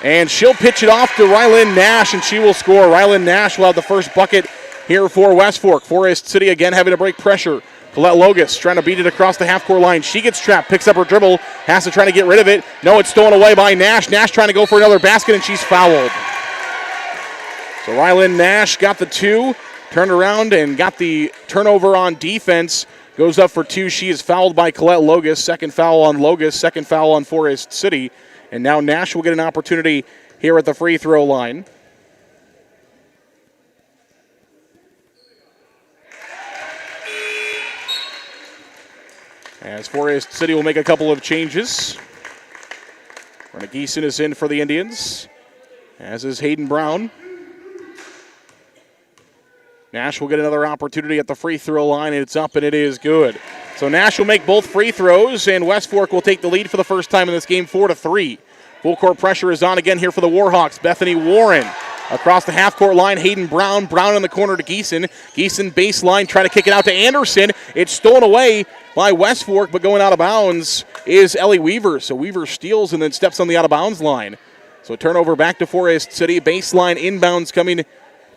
and she'll pitch it off to Ryland Nash, and she will score. Ryland Nash will have the first bucket here for West Fork. Forest City again having to break pressure. Colette Logus trying to beat it across the half-court line. She gets trapped, picks up her dribble, has to try to get rid of it. No, it's stolen away by Nash. Nash trying to go for another basket, and she's fouled. So Ryland Nash got the two, turned around and got the turnover on defense. Goes up for two. She is fouled by Colette Logus. Second foul on Logus, second foul on Forest City. And now Nash will get an opportunity here at the free throw line. As Forest City will make a couple of changes. Brenna Geeson is in for the Indians, as is Hayden Brown. Nash will get another opportunity at the free throw line, and it's up, and it is good. So Nash will make both free throws, and West Fork will take the lead for the first time in this game, 4-3. Full court pressure is on again here for the Warhawks. Bethany Warren across the half-court line. Hayden Brown. Brown in the corner to Geeson. Geeson baseline, try to kick it out to Anderson. It's stolen away by West Fork, but going out of bounds is Ellie Weaver. So Weaver steals and then steps on the out-of-bounds line. So turnover back to Forest City. Baseline inbounds coming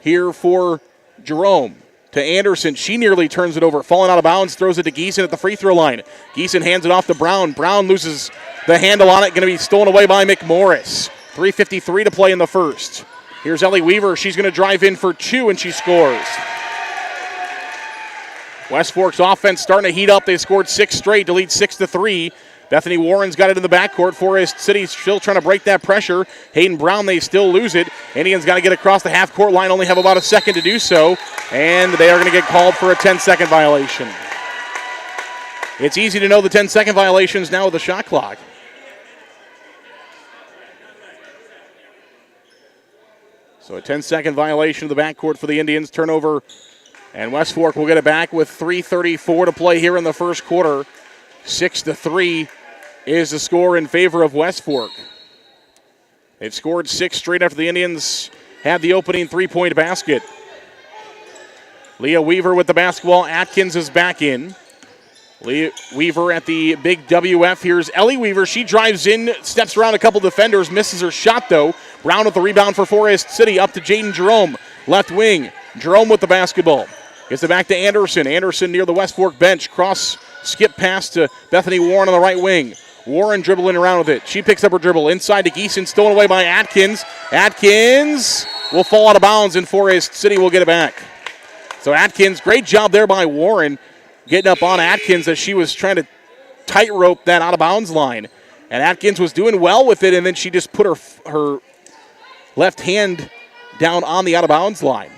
here for Jerome. To Anderson. She nearly turns it over. Falling out of bounds, throws it to Geeson at the free throw line. Geeson hands it off to Brown. Brown loses the handle on it. Going to be stolen away by McMorris. 3:53 to play in the first. Here's Ellie Weaver. She's going to drive in for two, and she scores. West Fork's offense starting to heat up. They scored 6 straight to lead 6-3. Bethany Warren's got it in the backcourt. Forest City's still trying to break that pressure. Hayden Brown, they still lose it. Indians got to get across the half-court line. Only have about a second to do so. And they are going to get called for a 10-second violation. It's easy to know the 10-second violations now with the shot clock. So a 10-second violation of the backcourt for the Indians. Turnover, and West Fork will get it back with 3:34 to play here in the first quarter. 6-3 is the score in favor of West Fork. They've scored 6 straight after the Indians had the opening three-point basket. Leah Weaver with the basketball. Atkins is back in. Leah Weaver at the big WF. Here's Ellie Weaver. She drives in, steps around a couple defenders, misses her shot though. Brown with the rebound for Forest City. Up to Jaden Jerome, left wing. Jerome with the basketball. Gets it back to Anderson. Anderson near the West Fork bench. Cross skip pass to Bethany Warren on the right wing. Warren dribbling around with it. She picks up her dribble. Inside to Geeson. Stolen away by Atkins. Atkins will fall out of bounds, and Forest City will get it back. So Atkins, great job there by Warren, getting up on Atkins as she was trying to tightrope that out of bounds line. And Atkins was doing well with it, and then she just put her left hand down on the out of bounds line.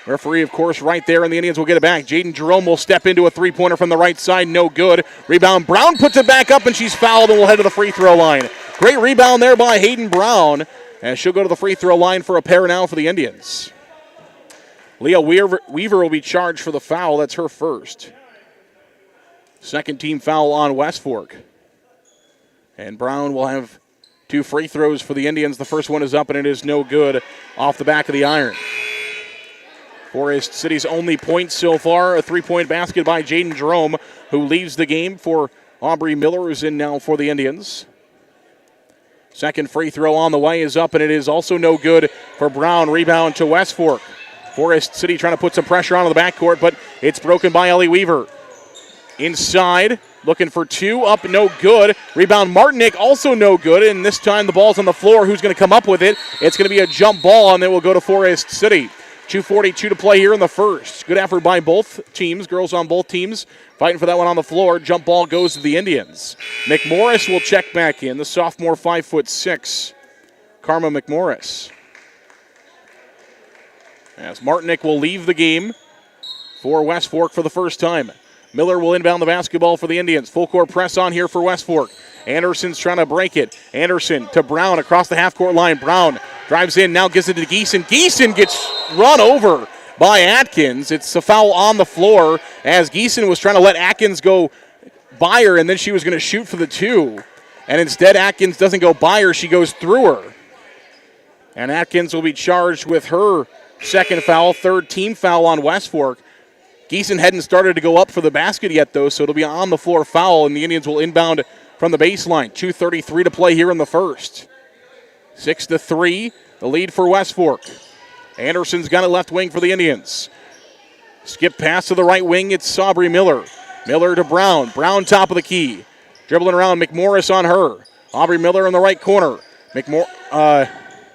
Referee, of course, right there, and the Indians will get it back. Jaden Jerome will step into a three-pointer from the right side. No good. Rebound. Brown puts it back up, and she's fouled and will head to the free throw line. Great rebound there by Hayden Brown, and she'll go to the free throw line for a pair now for the Indians. Leah Weaver will be charged for the foul. That's her first. Second team foul on West Fork. And Brown will have 2 free throws for the Indians. The first one is up, and it is no good off the back of the iron. Forest City's only point so far, a 3-point basket by Jaden Jerome, who leaves the game for Aubrey Miller, who's in now for the Indians. Second free throw on the way is up, and it is also no good for Brown. Rebound to West Fork. Forest City trying to put some pressure onto the backcourt, but it's broken by Ellie Weaver. Inside, looking for 2, up, no good. Rebound Martinick, also no good, and this time the ball's on the floor. Who's going to come up with it? It's going to be a jump ball, and it will go to Forest City. 2:42 to play here in the first. Good effort by both teams, girls on both teams, fighting for that one on the floor. Jump ball goes to the Indians. McMorris will check back in, the sophomore 5'6", Karma McMorris. as Martinick will leave the game for West Fork for the first time. Miller will inbound the basketball for the Indians. Full court press on here for West Fork. Anderson's trying to break it. Anderson to Brown across the half-court line. Brown drives in, now gives it to Geeson. Geeson gets run over by Atkins. It's a foul on the floor as Geeson was trying to let Atkins go by her, and then she was going to shoot for the two. And instead, Atkins doesn't go by her, she goes through her. And Atkins will be charged with her second foul, third team foul on West Fork. Geeson hadn't started to go up for the basket yet, though, so it'll be on the floor foul, and the Indians will inbound from the baseline. 2:33 to play here in the first. 6-3, the lead for West Fork. Anderson's got it left wing for the Indians. Skip pass to the right wing, it's Aubrey Miller. Miller to Brown. Brown top of the key. Dribbling around, McMorris on her. Aubrey Miller in the right corner.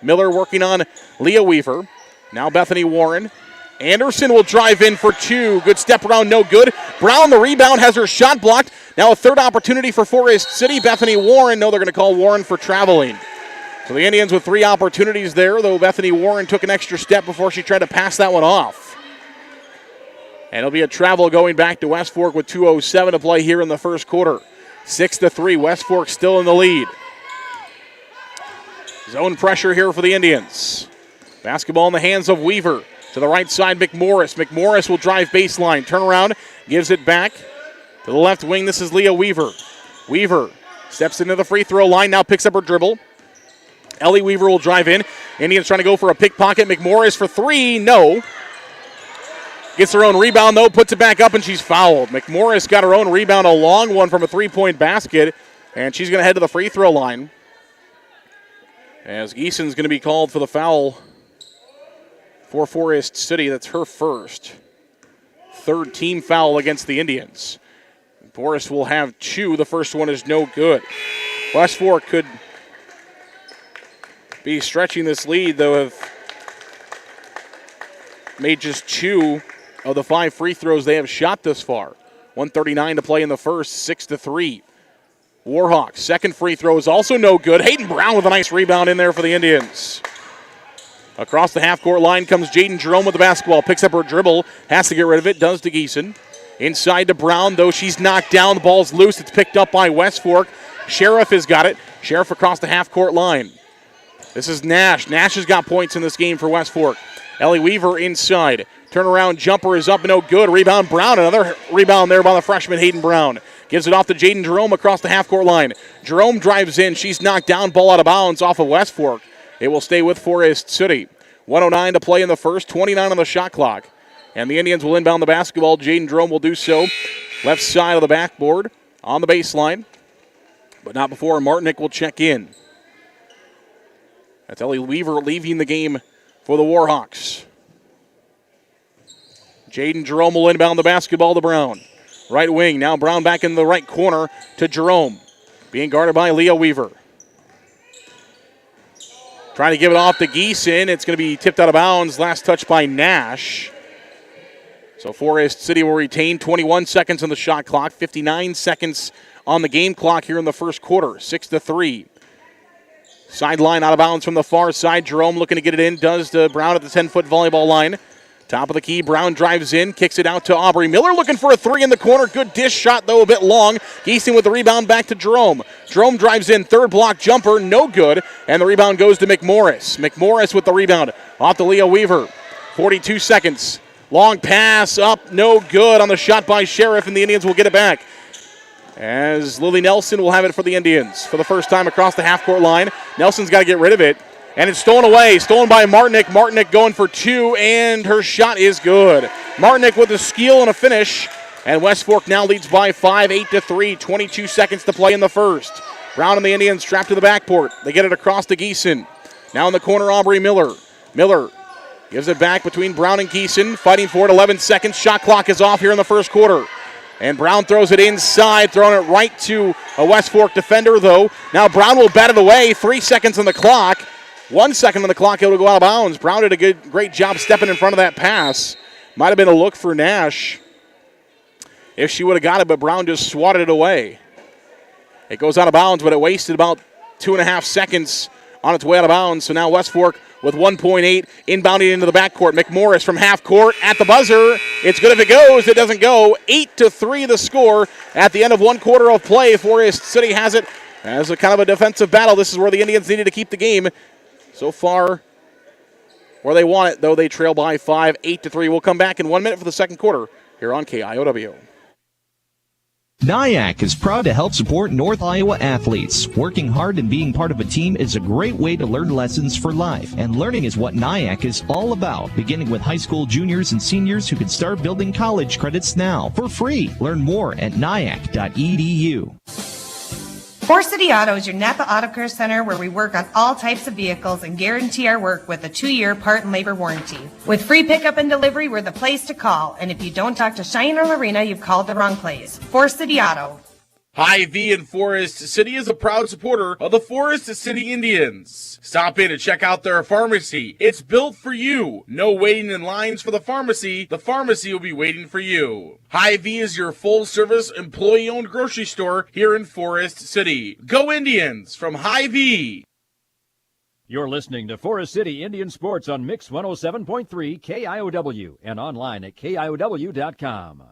Miller working on Leah Weaver. Now Bethany Warren. Anderson will drive in for two. Good step around, no good. Brown, the rebound, has her shot blocked. Now a third opportunity for Forest City. Bethany Warren. No, they're going to call Warren for traveling. So the Indians with three opportunities there, though Bethany Warren took an extra step before she tried to pass that one off. And it'll be a travel going back to West Fork with 2:07 to play here in the first quarter. 6-3, West Fork still in the lead. Zone pressure here for the Indians. Basketball in the hands of Weaver. To the right side, McMorris. McMorris will drive baseline. Turn around, gives it back to the left wing. This is Leah Weaver. Weaver steps into the free throw line, now picks up her dribble. Ellie Weaver will drive in. Indians trying to go for a pickpocket. McMorris for three, no. Gets her own rebound, though, puts it back up, and she's fouled. McMorris got her own rebound, a long one from a three-point basket, and she's going to head to the free throw line. As Geeson's going to be called for the foul for Forest City. That's her first. Third team foul against the Indians. Forest will have two. The first one is no good. West Fork could be stretching this lead, though, have made just two of the 5 free throws they have shot this far. 1:39 to play in the first, 6-3. Warhawks, second free throw is also no good. Hayden Brown with a nice rebound in there for the Indians. Across the half-court line comes Jaden Jerome with the basketball. Picks up her dribble, has to get rid of it, does to Geeson. Inside to Brown, though she's knocked down. The ball's loose. It's picked up by West Fork. Sheriff has got it. Sheriff across the half-court line. This is Nash. Nash has got points in this game for West Fork. Ellie Weaver inside. Turnaround jumper is up, no good. Rebound Brown. Another rebound there by the freshman Hayden Brown. Gives it off to Jaden Jerome across the half-court line. Jerome drives in. She's knocked down. Ball out of bounds off of West Fork. It will stay with Forest City. 1:09 to play in the first. 29 on the shot clock. And the Indians will inbound the basketball. Jaden Jerome will do so. Left side of the backboard on the baseline. But not before Martinick will check in. That's Ellie Weaver leaving the game for the Warhawks. Jaden Jerome will inbound the basketball to Brown. Right wing, now Brown back in the right corner to Jerome. Being guarded by Leah Weaver. Trying to give it off to Geeson. It's going to be tipped out of bounds. Last touch by Nash. So Forest City will retain 21 seconds on the shot clock. 59 seconds on the game clock here in the first quarter. 6-3. Sideline out of bounds from the far side. Jerome looking to get it in. Does to Brown at the 10-foot volleyball line. Top of the key. Brown drives in. Kicks it out to Aubrey Miller. Looking for a three in the corner. Good dish shot, though, a bit long. Geeson with the rebound back to Jerome. Jerome drives in. Third block jumper. No good. And the rebound goes to McMorris. McMorris with the rebound. Off to Leah Weaver. 42 seconds. Long pass up. No good on the shot by Sheriff, and the Indians will get it back. As Lily Nelson will have it for the Indians for the first time across the half-court line. Nelson's got to get rid of it. And it's stolen away. Stolen by Martinick. Martinick going for two, and her shot is good. Martinick with a steal and a finish. And West Fork now leads by 5, 8-3. 22 seconds to play in the first. Brown and the Indians trapped to the backcourt. They get it across to Geeson. Now in the corner, Aubrey Miller. Miller gives it back between Brown and Geeson. Fighting for it, 11 seconds. Shot clock is off here in the first quarter. And Brown throws it inside, throwing it right to a West Fork defender, though. Now Brown will bat it away. 3 seconds on the clock. 1 second on the clock, it'll go out of bounds. Brown did a great job stepping in front of that pass. Might have been a look for Nash if she would have got it, but Brown just swatted it away. It goes out of bounds, but it wasted about 2.5 seconds on its way out of bounds. So now West Fork with 1.8 inbounding into the backcourt. McMorris from half court at the buzzer. It's good if it goes. It doesn't go. 8-3 the score at the end of one quarter of play. Forest City has it as a kind of a defensive battle. This is where the Indians needed to keep the game. So far, where they want it, though, they trail by 5, 8-3. We'll come back in 1 minute for the second quarter here on KIOW. NIAC is proud to help support North Iowa athletes. Working hard and being part of a team is a great way to learn lessons for life, and learning is what NIAC is all about, beginning with high school juniors and seniors who can start building college credits now for free. Learn more at niac.edu. Forest City Auto is your Napa Auto Care Center where we work on all types of vehicles and guarantee our work with a 2-year part and labor warranty. With free pickup and delivery, we're the place to call. And if you don't talk to Cheyenne or Lorena, you've called the wrong place. Forest City Auto. Hy-Vee in Forest City is a proud supporter of the Forest City Indians. Stop in and check out their pharmacy. It's built for you. No waiting in lines for the pharmacy. The pharmacy will be waiting for you. Hy-Vee is your full-service, employee-owned grocery store here in Forest City. Go Indians from Hy-Vee. You're listening to Forest City Indian Sports on Mix 107.3 KIOW and online at KIOW.com.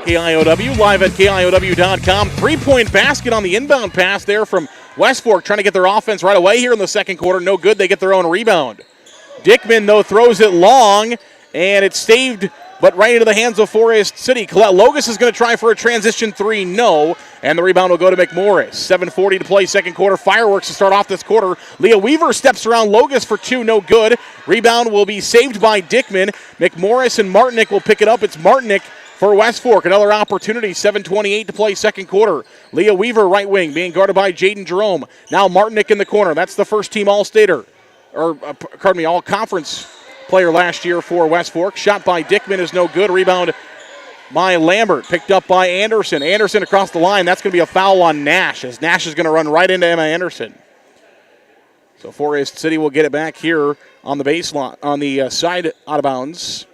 KIOW, live at KIOW.com. 3-point basket on the inbound pass there from West Fork, trying to get their offense right away here in the second quarter. No good. They get their own rebound. Dickman, though, throws it long, and it's saved, but right into the hands of Forest City. Colette Logus is going to try for a transition three. No. And the rebound will go to McMorris. 7:40 to play second quarter. Fireworks to start off this quarter. Leah Weaver steps around Logus for two. No good. Rebound will be saved by Dickman. McMorris and Martinick will pick it up. It's Martinick for West Fork. Another opportunity. 7:28 to play second quarter. Leah Weaver, right wing, being guarded by Jaden Jerome. Now Martinick in the corner. That's the first team All-Stater. All-Conference player last year for West Fork. Shot by Dickman is no good. Rebound by Lambert. Picked up by Anderson. Anderson across the line. That's going to be a foul on Nash, as Nash is going to run right into Emma Anderson. So Forest City will get it back here on the baseline, on the side out of bounds,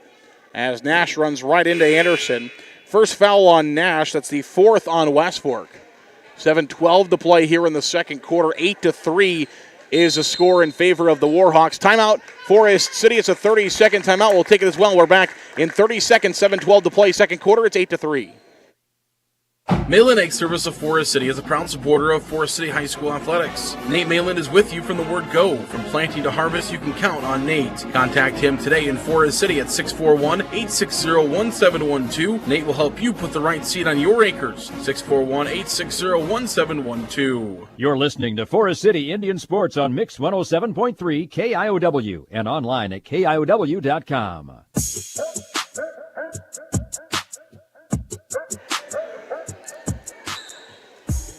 as Nash runs right into Anderson. First foul on Nash. That's the fourth on West Fork. 7:12 to play here in the second quarter. 8-3 is a score in favor of the Warhawks. Timeout, Forest City. It's a 30-second timeout. We'll take it as well. We're back in 30 seconds. 7:12 to play second quarter. It's 8-3. Malin Egg Service of Forest City is a proud supporter of Forest City High School athletics. Nate Malin is with you from the word go. From planting to harvest, you can count on Nate. Contact him today in Forest City at 641-860-1712. Nate will help you put the right seed on your acres. 641-860-1712. You're listening to Forest City Indian Sports on Mix 107.3 KIOW and online at KIOW.com.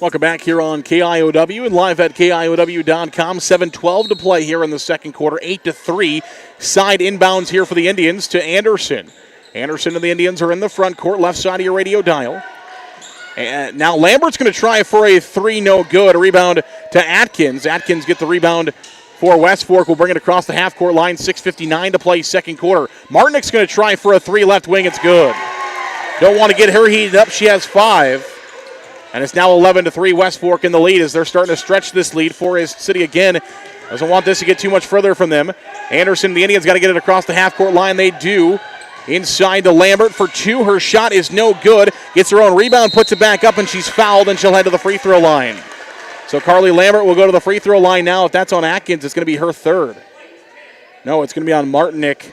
Welcome back here on KIOW and live at KIOW.com. 7:12 to play here in the second quarter. 8-3. Side inbounds here for the Indians to Anderson. Anderson and the Indians are in the front court, left side of your radio dial. And now Lambert's going to try for a three, no good. A rebound to Atkins. Atkins get the rebound for West Fork. Will bring it across the half-court line. 6:59 to play second quarter. Martinick's going to try for a three, left wing. It's good. Don't want to get her heated up. She has 5. And it's now 11-3, West Fork in the lead as they're starting to stretch this lead. Forest City again doesn't want this to get too much further from them. Anderson, the Indians got to get it across the half-court line. They do. Inside to Lambert for 2. Her shot is no good. Gets her own rebound, puts it back up, and she's fouled, and she'll head to the free throw line. So Carly Lambert will go to the free throw line now. If that's on Atkins, it's going to be her third. No, it's going to be on Martinick.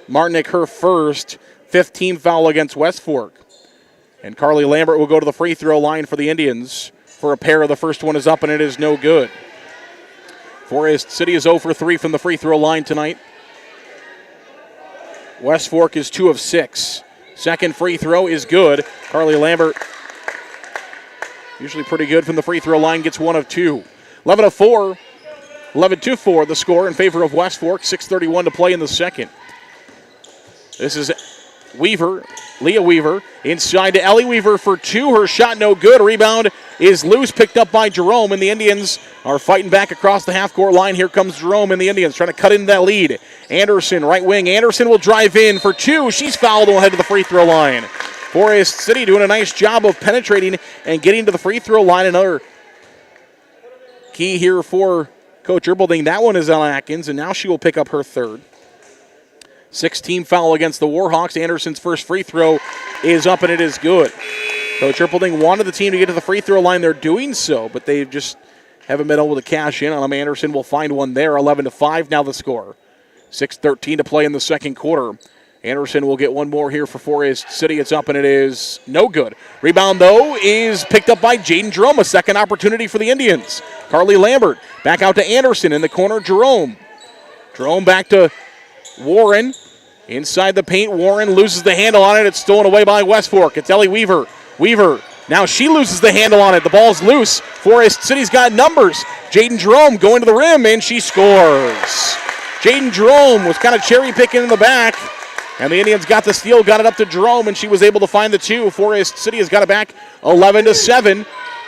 Martinick, her first. 5th team foul against West Fork. And Carly Lambert will go to the free throw line for the Indians for a pair. The first one is up, and it is no good. Forest City is 0 for 3 from the free throw line tonight. West Fork is 2 of 6. Second free throw is good. Carly Lambert, usually pretty good from the free throw line, gets 1 of 2. 11-4 the score in favor of West Fork. 6:31 to play in the second. This is Weaver, Leah Weaver, inside to Ellie Weaver for 2. Her shot no good. Rebound is loose, picked up by Jerome, and the Indians are fighting back across the half-court line. Here comes Jerome and the Indians trying to cut into that lead. Anderson, right wing. Anderson will drive in for two. She's fouled and will head to the free throw line. Forest City doing a nice job of penetrating and getting to the free throw line. Another key here for Coach Erbelding. That one is on Atkins, and now she will pick up her third. 6-team foul against the Warhawks. Anderson's first free throw is up, and it is good. Coach Erbelding wanted the team to get to the free throw line. They're doing so, but they just haven't been able to cash in on them. Anderson will find one there. 11-5 now the score. 6:13 to play in the second quarter. Anderson will get one more here for Forest City. It's up, and it is no good. Rebound, though, is picked up by Jaden Jerome. A second opportunity for the Indians. Carly Lambert back out to Anderson in the corner. Jerome back to Warren. Inside the paint, Warren loses the handle on it. It's stolen away by West Fork. It's Ellie Weaver. Now she loses the handle on it. The ball's loose. Forest City's got numbers. Jaden Jerome going to the rim, and she scores. Jaden Jerome was kind of cherry picking in the back. And the Indians got the steal, got it up to Jerome, and she was able to find the two. Forest City has got it back 11-7.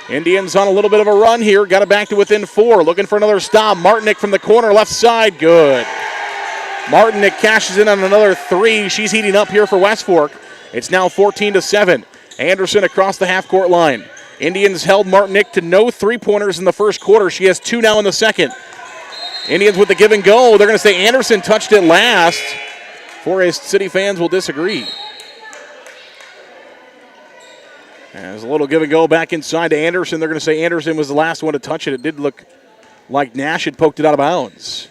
Indians on a little bit of a run here. Got it back to within 4. Looking for another stop. Martinick from the corner, left side. Good. Martinick cashes in on another 3. She's heating up here for West Fork. It's now 14-7. Anderson across the half-court line. Indians held Martinick to no three-pointers in the first quarter. She has 2 now in the second. Indians with the give and go. They're going to say Anderson touched it last. Forest City fans will disagree. There's a little give and go back inside to Anderson. They're going to say Anderson was the last one to touch it. It did look like Nash had poked it out of bounds.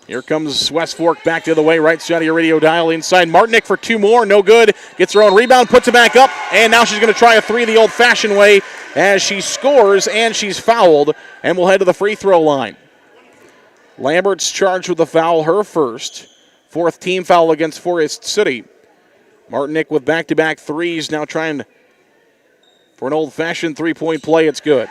Here comes West Fork back the other way, right side of your radio dial. Inside Martinick for 2 more, no good. Gets her own rebound, puts it back up, and now she's going to try a 3 the old-fashioned way as she scores, and she's fouled, and will head to the free throw line. Lambert's charged with a foul, her first. 4th team foul against Forest City. Martinick with back-to-back 3s, now trying for an old-fashioned 3-point play. It's good.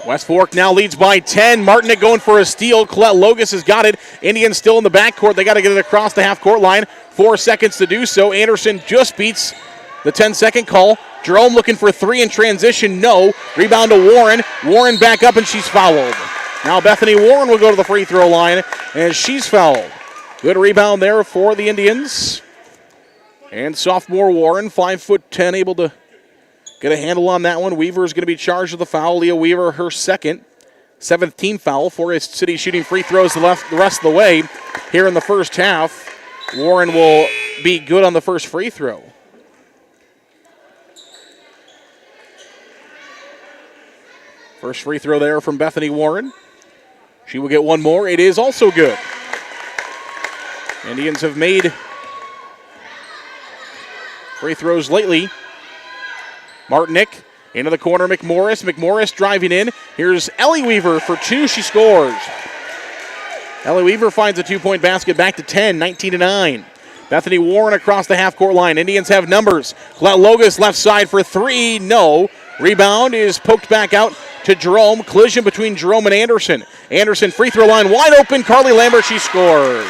West Fork now leads by 10. Martinick going for a steal. Colette Logus has got it. Indians still in the backcourt. They got to get it across the half-court line. 4 seconds to do so. Anderson just beats the 10-second call. Jerome looking for 3 in transition. No. Rebound to Warren. Warren back up, and she's fouled. Now Bethany Warren will go to the free throw line, and she's fouled. Good rebound there for the Indians. And sophomore Warren, 5'10", able to get a handle on that one. Weaver is going to be charged with the foul. Leah Weaver, her second. 7th team foul. Forest City shooting free throws the rest of the way here in the first half. Warren will be good on the first free throw. First free throw there from Bethany Warren. She will get one more. It is also good. Indians have made free throws lately. Martinick into the corner, McMorris. McMorris driving in. Here's Ellie Weaver for 2. She scores. Ellie Weaver finds a 2-point basket, back to 10, 19-9. Bethany Warren across the half-court line. Indians have numbers. Colette Logus left side for 3. No. Rebound is poked back out to Jerome. Collision between Jerome and Anderson. Anderson free throw line wide open. Carly Lambert, she scores.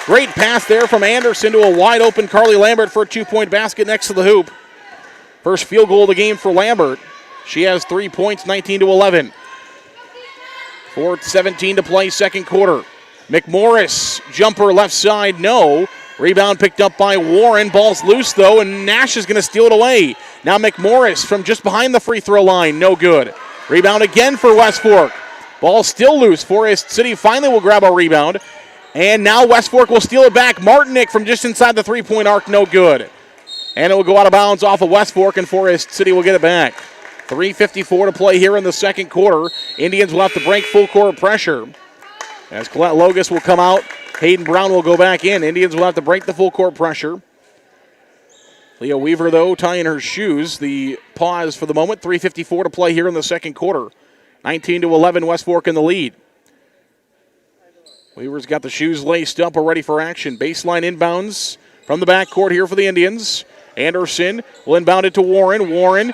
Great pass there from Anderson to a wide open Carly Lambert for a 2-point basket next to the hoop. First field goal of the game for Lambert. She has 3 points, 19-11. 4:17 to play, second quarter. McMorris, jumper left side, no. Rebound picked up by Warren. Ball's loose, though, and Nash is going to steal it away. Now McMorris from just behind the free throw line, no good. Rebound again for West Fork. Ball still loose. Forest City finally will grab a rebound. And now West Fork will steal it back. Martinick from just inside the 3-point arc, no good. And it will go out of bounds off of West Fork, and Forest City will get it back. 3:54 to play here in the second quarter. Indians will have to break full court pressure. As Colette Logus will come out, Hayden Brown will go back in. Indians will have to break the full court pressure. Leah Weaver, though, tying her shoes. The pause for the moment. 3:54 to play here in the second quarter. 19-11, West Fork in the lead. Weaver's got the shoes laced up, are ready for action. Baseline inbounds from the backcourt here for the Indians. Anderson will inbound it to Warren. Warren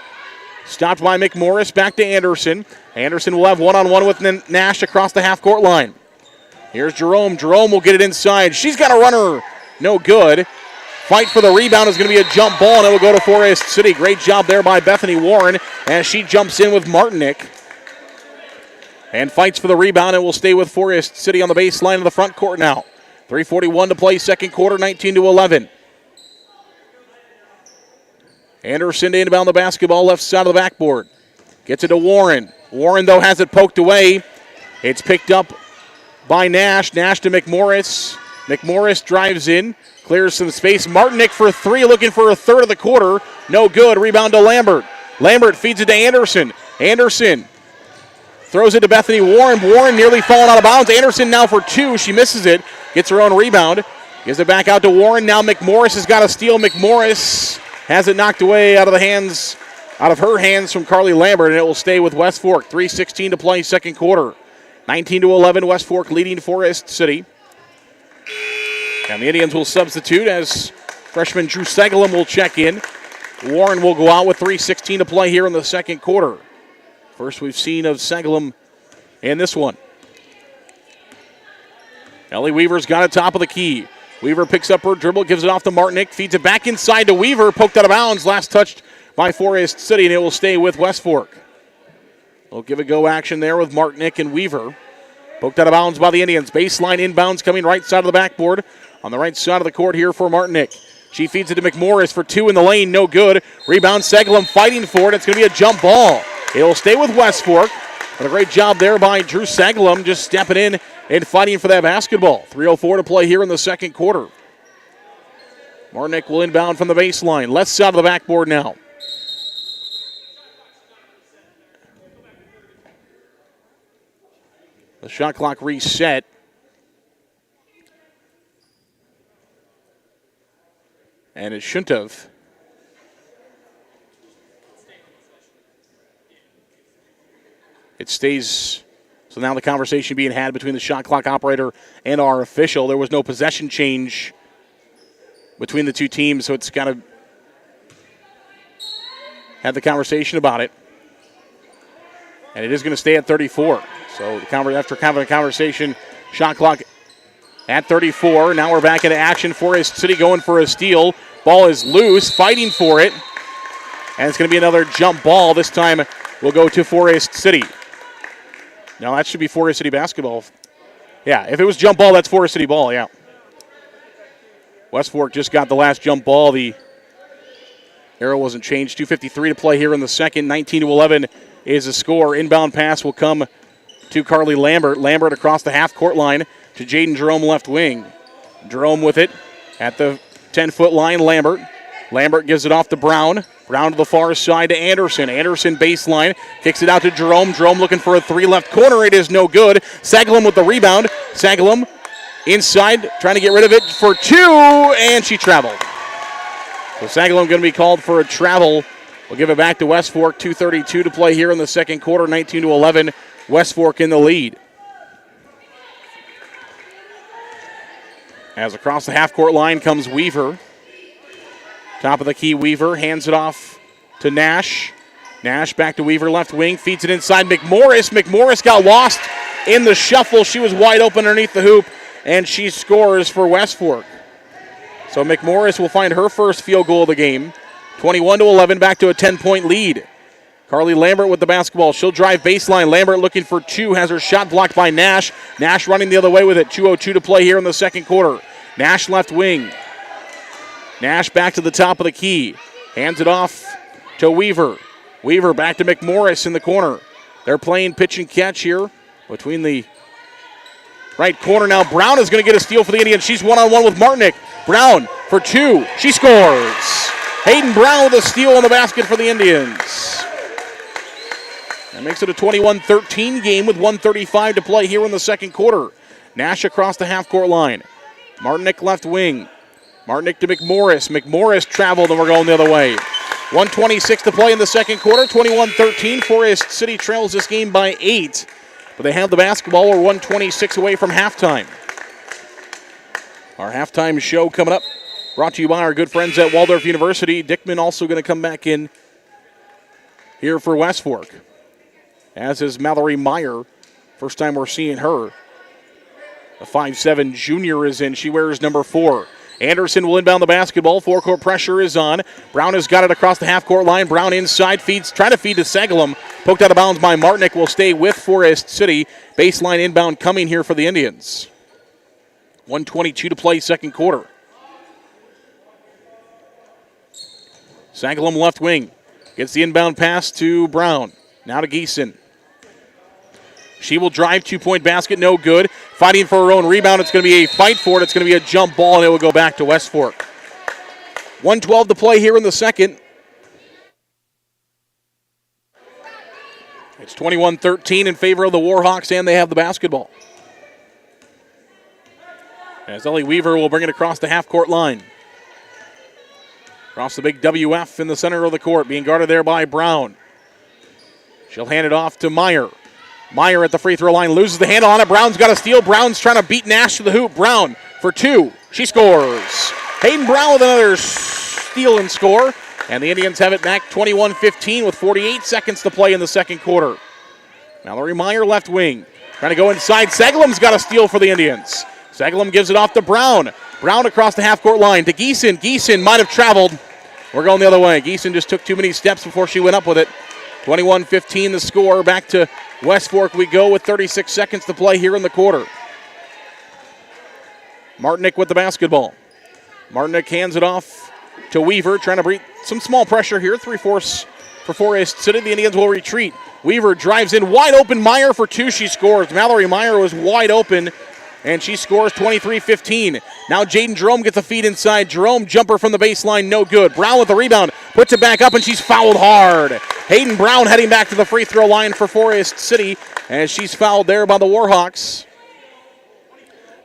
stopped by McMorris, back to Anderson. Anderson will have one-on-one with Nash across the half-court line. Here's Jerome. Jerome will get it inside. She's got a runner. No good. Fight for the rebound is going to be a jump ball, and it will go to Forest City. Great job there by Bethany Warren as she jumps in with Martinick. And fights for the rebound, and will stay with Forest City on the baseline of the front court now. 3:41 to play, second quarter, 19-11. Anderson to inbound the basketball, left side of the backboard. Gets it to Warren. Warren, though, has it poked away. It's picked up by Nash. Nash to McMorris. McMorris drives in, clears some space. Martinick for three, looking for a third of the quarter. No good. Rebound to Lambert. Lambert feeds it to Anderson. Anderson throws it to Bethany Warren. Warren nearly falling out of bounds. Anderson now for two. She misses it. Gets her own rebound. Gives it back out to Warren. Now McMorris has got a steal. McMorris has it knocked away out of her hands from Carly Lambert, and it will stay with West Fork. 3:16 to play, second quarter. 19-11, West Fork leading Forest City. And the Indians will substitute as freshman Drew Segelum will check in. Warren will go out with 3:16 to play here in the second quarter. First we've seen of Segelum in this one. Ellie Weaver's got it top of the key. Weaver picks up her dribble, gives it off to Martinick, feeds it back inside to Weaver, poked out of bounds, last touched by Forest City, and it will stay with West Fork. We'll give it go action there with Martinick and Weaver. Poked out of bounds by the Indians. Baseline inbounds coming right side of the backboard. On the right side of the court here for Martinick. She feeds it to McMorris for two in the lane, no good. Rebound, Segelum fighting for it. It's going to be a jump ball. It will stay with West Fork. But a great job there by Drew Segelum, just stepping in and fighting for that basketball. 3:04 to play here in the second quarter. Martinick will inbound from the baseline. Left side of the backboard now. The shot clock reset. And it shouldn't have. It stays. So now the conversation being had between the shot clock operator and our official. There was no possession change between the two teams, so it's got to have the conversation about it. And it is going to stay at 34. So after having a conversation, shot clock at 34. Now we're back into action. Forest City going for a steal. Ball is loose, fighting for it. And it's going to be another jump ball. This time will go to Forest City. Now that should be Forest City basketball. Yeah, if it was jump ball, that's Forest City ball, yeah. West Fork just got the last jump ball. The arrow wasn't changed. 2:53 to play here in the second. 19-11 is the score. Inbound pass will come to Carly Lambert. Lambert across the half-court line to Jaden Jerome left wing. Jerome with it at the 10-foot line. Lambert gives it off to Brown. Brown to the far side to Anderson. Anderson baseline. Kicks it out to Jerome. Jerome looking for a three left corner. It is no good. Segelum with the rebound. Segelum inside trying to get rid of it for two, and she traveled. So Segelum going to be called for a travel. We'll give it back to West Fork. 2:32 to play here in the second quarter. 19-11. West Fork in the lead. As across the half-court line comes Weaver. Top of the key, Weaver hands it off to Nash. Nash back to Weaver, left wing, feeds it inside McMorris. McMorris got lost in the shuffle. She was wide open underneath the hoop, and she scores for West Fork. So McMorris will find her first field goal of the game. 21-11, back to a 10-point lead. Carly Lambert with the basketball. She'll drive baseline. Lambert looking for two, has her shot blocked by Nash. Nash running the other way with it. 2:02 to play here in the second quarter. Nash left wing. Nash back to the top of the key. Hands it off to Weaver. Weaver back to McMorris in the corner. They're playing pitch and catch here between the right corner. Now Brown is going to get a steal for the Indians. She's one-on-one with Martinick. Brown for two. She scores. Hayden Brown with a steal on the basket for the Indians. That makes it a 21-13 game with 1:35 to play here in the second quarter. Nash across the half-court line. Martinick left wing. Martinick to McMorris. McMorris traveled, and we're going the other way. 1:26 to play in the second quarter. 21-13. Forest City trails this game by 8. But they have the basketball. We're 1:26 away from halftime. Our halftime show coming up. Brought to you by our good friends at Waldorf University. Dickman also going to come back in here for West Fork. As is Mallory Meyer. First time we're seeing her. The 5'7 junior is in. She wears number 4. Anderson will inbound the basketball. Forecourt pressure is on. Brown has got it across the half-court line. Brown inside feeds, trying to feed to Segalum. Poked out of bounds by Martinick. Will stay with Forest City. Baseline inbound coming here for the Indians. 1:22 to play, second quarter. Segalum left wing. Gets the inbound pass to Brown. Now to Geeson. She will drive, 2-point basket, no good. Fighting for her own rebound. It's going to be a fight for it. It's going to be a jump ball, and it will go back to West Fork. 1:12 to play here in the second. It's 21-13 in favor of the Warhawks, and they have the basketball. As Ellie Weaver will bring it across the half-court line. Across the big WF in the center of the court, being guarded there by Brown. She'll hand it off to Meyer. Meyer at the free throw line loses the handle on it. Brown's got a steal. Brown's trying to beat Nash to the hoop. Brown for two. She scores. Hayden Brown with another steal and score. And the Indians have it back 21-15 with 48 seconds to play in the second quarter. Mallory Meyer left wing. Trying to go inside. Segalum's got a steal for the Indians. Segalum gives it off to Brown. Brown across the half-court line to Geeson. Geeson might have traveled. We're going the other way. Geeson just took too many steps before she went up with it. 21-15 the score. Back to West Fork we go with 36 seconds to play here in the quarter. Martinick with the basketball. Martinick hands it off to Weaver, trying to break some small pressure here. 3/4 for Forest City. The Indians will retreat. Weaver drives in wide open. Meyer for two. She scores. Mallory Meyer was wide open, and she scores 23-15. Now Jaden Jerome gets a feed inside. Jerome jumper from the baseline, no good. Brown with the rebound, puts it back up, and she's fouled hard. Hayden Brown heading back to the free throw line for Forest City, as she's fouled there by the Warhawks.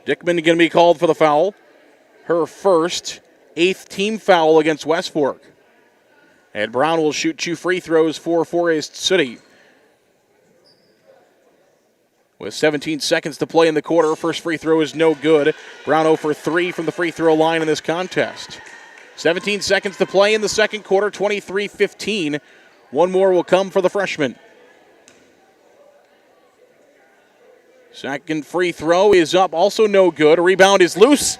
Dickman going to be called for the foul. Her first, 8th team foul against West Fork. And Brown will shoot 2 free throws for Forest City. With 17 seconds to play in the quarter, first free throw is no good. Brown 0 for 3 from the free throw line in this contest. 17 seconds to play in the second quarter, 23-15. One more will come for the freshman. Second free throw is up, also no good. A rebound is loose.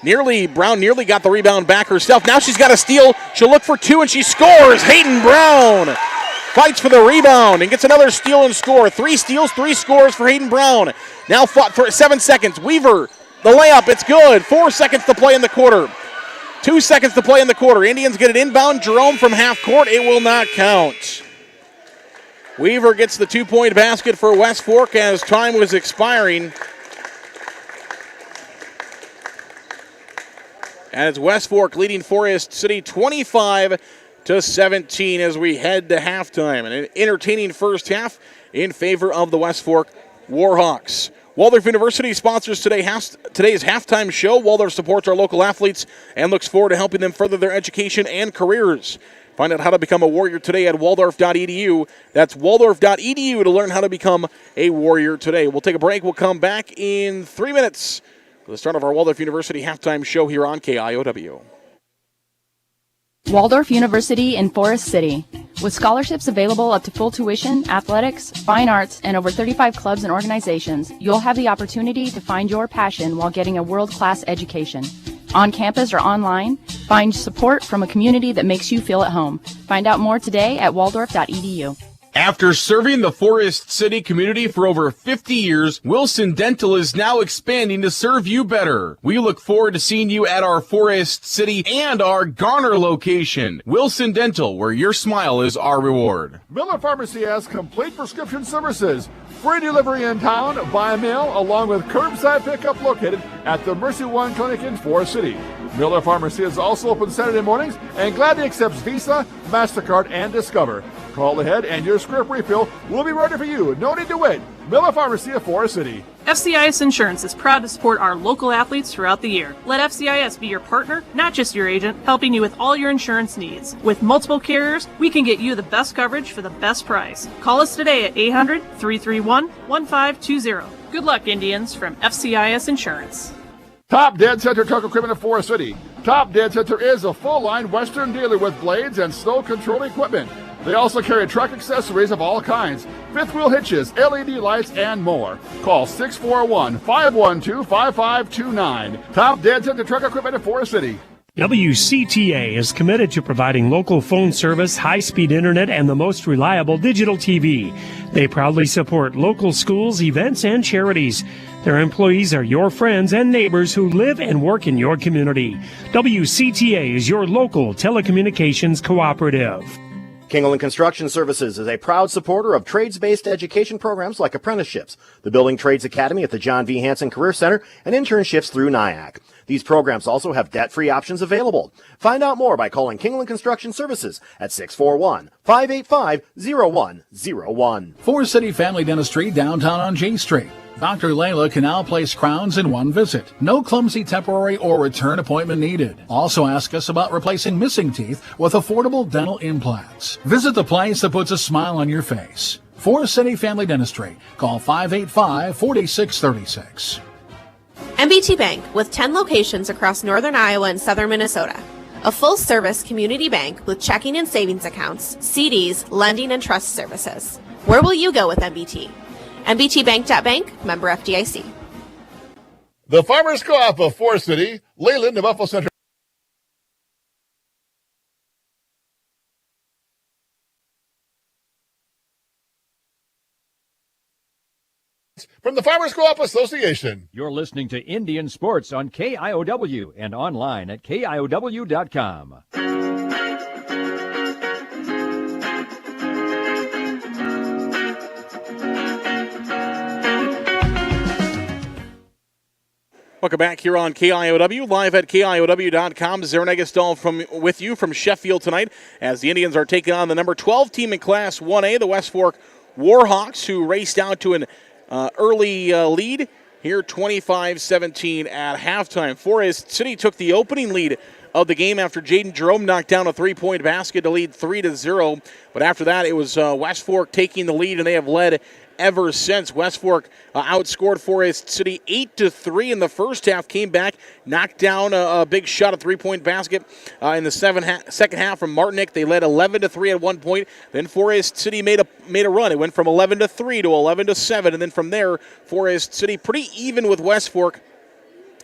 Brown nearly got the rebound back herself. Now she's got a steal. She'll look for 2, and she scores. Hayden Brown fights for the rebound and gets another steal and score. 3 steals, 3 scores for Hayden Brown. Now fought for 7 seconds. Weaver, the layup, it's good. 4 seconds to play in the quarter. 2 seconds to play in the quarter. Indians get it inbound. Jerome from half court. It will not count. Weaver gets the 2-point basket for West Fork as time was expiring. And it's West Fork leading Forest City 25-17 as we head to halftime. And an entertaining first half in favor of the West Fork Warhawks. Waldorf University sponsors today's halftime show. Waldorf supports our local athletes and looks forward to helping them further their education and careers. Find out how to become a Warrior today at waldorf.edu. That's waldorf.edu to learn how to become a Warrior today. We'll take a break. We'll come back in 3 minutes for the start of our Waldorf University halftime show here on KIOW. Waldorf University in Forest City. With scholarships available up to full tuition, athletics, fine arts, and over 35 clubs and organizations, you'll have the opportunity to find your passion while getting a world-class education. On campus or online, find support from a community that makes you feel at home. Find out more today at waldorf.edu. After serving the Forest City community for over 50 years, Wilson Dental is now expanding to serve you better. We look forward to seeing you at our Forest City and our Garner location. Wilson Dental, where your smile is our reward. Miller Pharmacy has complete prescription services. Free delivery in town, by mail, along with curbside pickup located at the Mercy One Clinic in Forest City. Miller Pharmacy is also open Saturday mornings and gladly accepts Visa, MasterCard, and Discover. Call ahead and your script refill will be ready for you. No need to wait. Miller Pharmacy of Forest City. FCIS Insurance is proud to support our local athletes throughout the year. Let FCIS be your partner, not just your agent, helping you with all your insurance needs. With multiple carriers, we can get you the best coverage for the best price. Call us today at 800-331-1520. Good luck, Indians, from FCIS Insurance. Top Dead Center Truck Equipment of Forest City. Top Dead Center is a full-line Western dealer with blades and snow control equipment. They also carry truck accessories of all kinds, fifth wheel hitches, LED lights, and more. Call 641-512-5529. Top dead center truck equipment in Forest City. WCTA is committed to providing local phone service, high-speed internet, and the most reliable digital TV. They proudly support local schools, events, and charities. Their employees are your friends and neighbors who live and work in your community. WCTA is your local telecommunications cooperative. Kingland Construction Services is a proud supporter of trades-based education programs like apprenticeships, the Building Trades Academy at the John V. Hansen Career Center, and internships through NIAC. These programs also have debt-free options available. Find out more by calling Kingland Construction Services at 641-585-0101. Forest City Family Dentistry, downtown on J Street. Dr. Layla can now place crowns in one visit. No clumsy temporary or return appointment needed. Also ask us about replacing missing teeth with affordable dental implants. Visit the place that puts a smile on your face. Forest City Family Dentistry. Call 585-4636. MBT Bank, with 10 locations across northern Iowa and southern Minnesota. A full-service community bank with checking and savings accounts, CDs, lending, and trust services. Where will you go with MBT? MBTBank.bank, member FDIC. The Farmers Co-op of Forest City, Leyland, and Buffalo Center. From the Farmers Co-op Association. You're listening to Indian Sports on KIOW and online at KIOW.com. Welcome back here on KIOW, live at KIOW.com. Zarin Egestal with you from Sheffield tonight as the Indians are taking on the number 12 team in Class 1A, the West Fork Warhawks, who raced out to an early lead here, 25-17 at halftime. Forest City took the opening lead of the game after Jaden Jerome knocked down a three-point basket to lead 3-0. But after that, it was West Fork taking the lead, and they have led ever since. West Fork outscored Forest City 8-3 in the first half, came back, knocked down a big shot, a three-point basket in the second half from Martinick. They led 11-3 at one point. Then Forest City made a run. It went from 11-3 to 11-7, and then from there, Forest City pretty even with West Fork.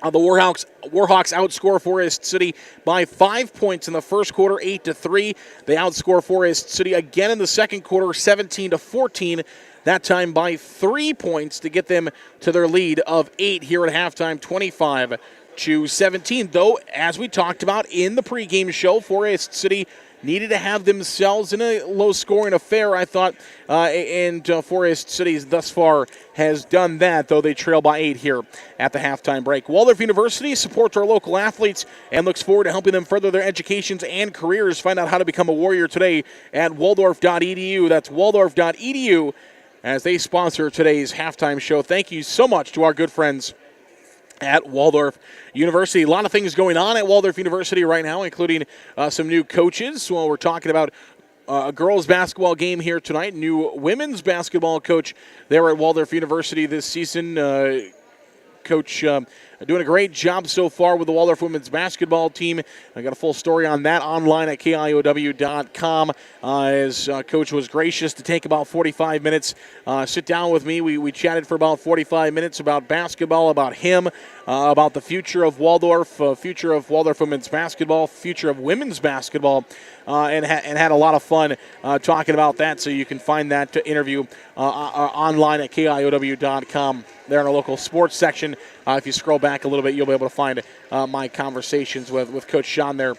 The Warhawks outscore Forest City by 5 points in the first quarter, 8-3. They outscore Forest City again in the second quarter, 17-14. That time by 3 points to get them to their lead of 8 here at halftime, 25-17. Though, as we talked about in the pregame show, Forest City needed to have themselves in a low-scoring affair, I thought, and Forest City thus far has done that, though they trail by 8 here at the halftime break. Waldorf University supports our local athletes and looks forward to helping them further their educations and careers. Find out how to become a Warrior today at waldorf.edu. That's waldorf.edu as they sponsor today's halftime show. Thank you so much to our good friends at Waldorf University. A lot of things going on at Waldorf University right now, including some new coaches. Well, we're talking about a girls basketball game here tonight. New women's basketball coach there at Waldorf University this season. Coach doing a great job so far with the Waldorf women's basketball team. I got a full story on that online at KIOW.com. As Coach was gracious to take about 45 minutes, sit down with me. We chatted for about 45 minutes about basketball, about him, about the future of Waldorf, future of Waldorf women's basketball, future of women's basketball, and had a lot of fun talking about that. So you can find that interview online at KIOW.com. There in our local sports section. If you scroll back a little bit, you'll be able to find my conversations with Coach Sean there,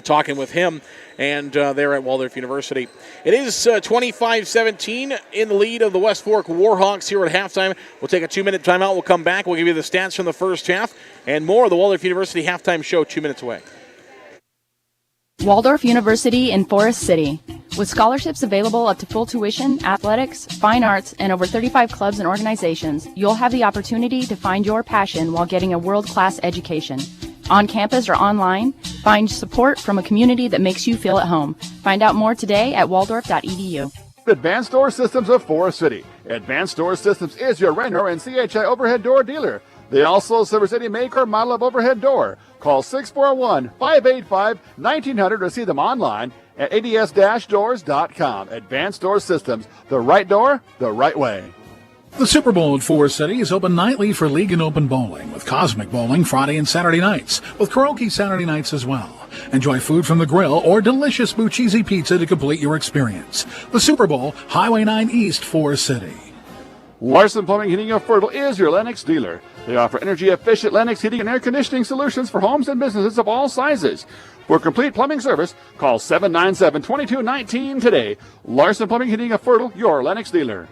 talking with him, and there at Waldorf University. It is 25-17 in the lead of the West Fork Warhawks here at halftime. We'll take a 2-minute timeout. We'll come back. We'll give you the stats from the first half and more of the Waldorf University halftime show 2 minutes away. Waldorf University in Forest City. With scholarships available up to full tuition, athletics, fine arts, and over 35 clubs and organizations, you'll have the opportunity to find your passion while getting a world-class education. On campus or online, find support from a community that makes you feel at home. Find out more today at waldorf.edu. Advanced Door Systems of Forest City. Advanced Door Systems is your Renner and CHI overhead door dealer. They also service any make or model of overhead door. Call 641-585-1900 to see them online at ads-doors.com. Advanced Door Systems, the right door, the right way. The Super Bowl at Forest City is open nightly for league and open bowling, with Cosmic Bowling Friday and Saturday nights, with karaoke Saturday nights as well. Enjoy food from the grill or delicious Bucchese pizza to complete your experience. The Super Bowl, Highway 9 East, Forest City. Larson Plumbing, Heating of Fertile is your Lennox dealer. They offer energy-efficient Lennox heating and air conditioning solutions for homes and businesses of all sizes. For complete plumbing service, call 797-2219 today. Larson Plumbing, Heating of Fertile, your Lennox dealer.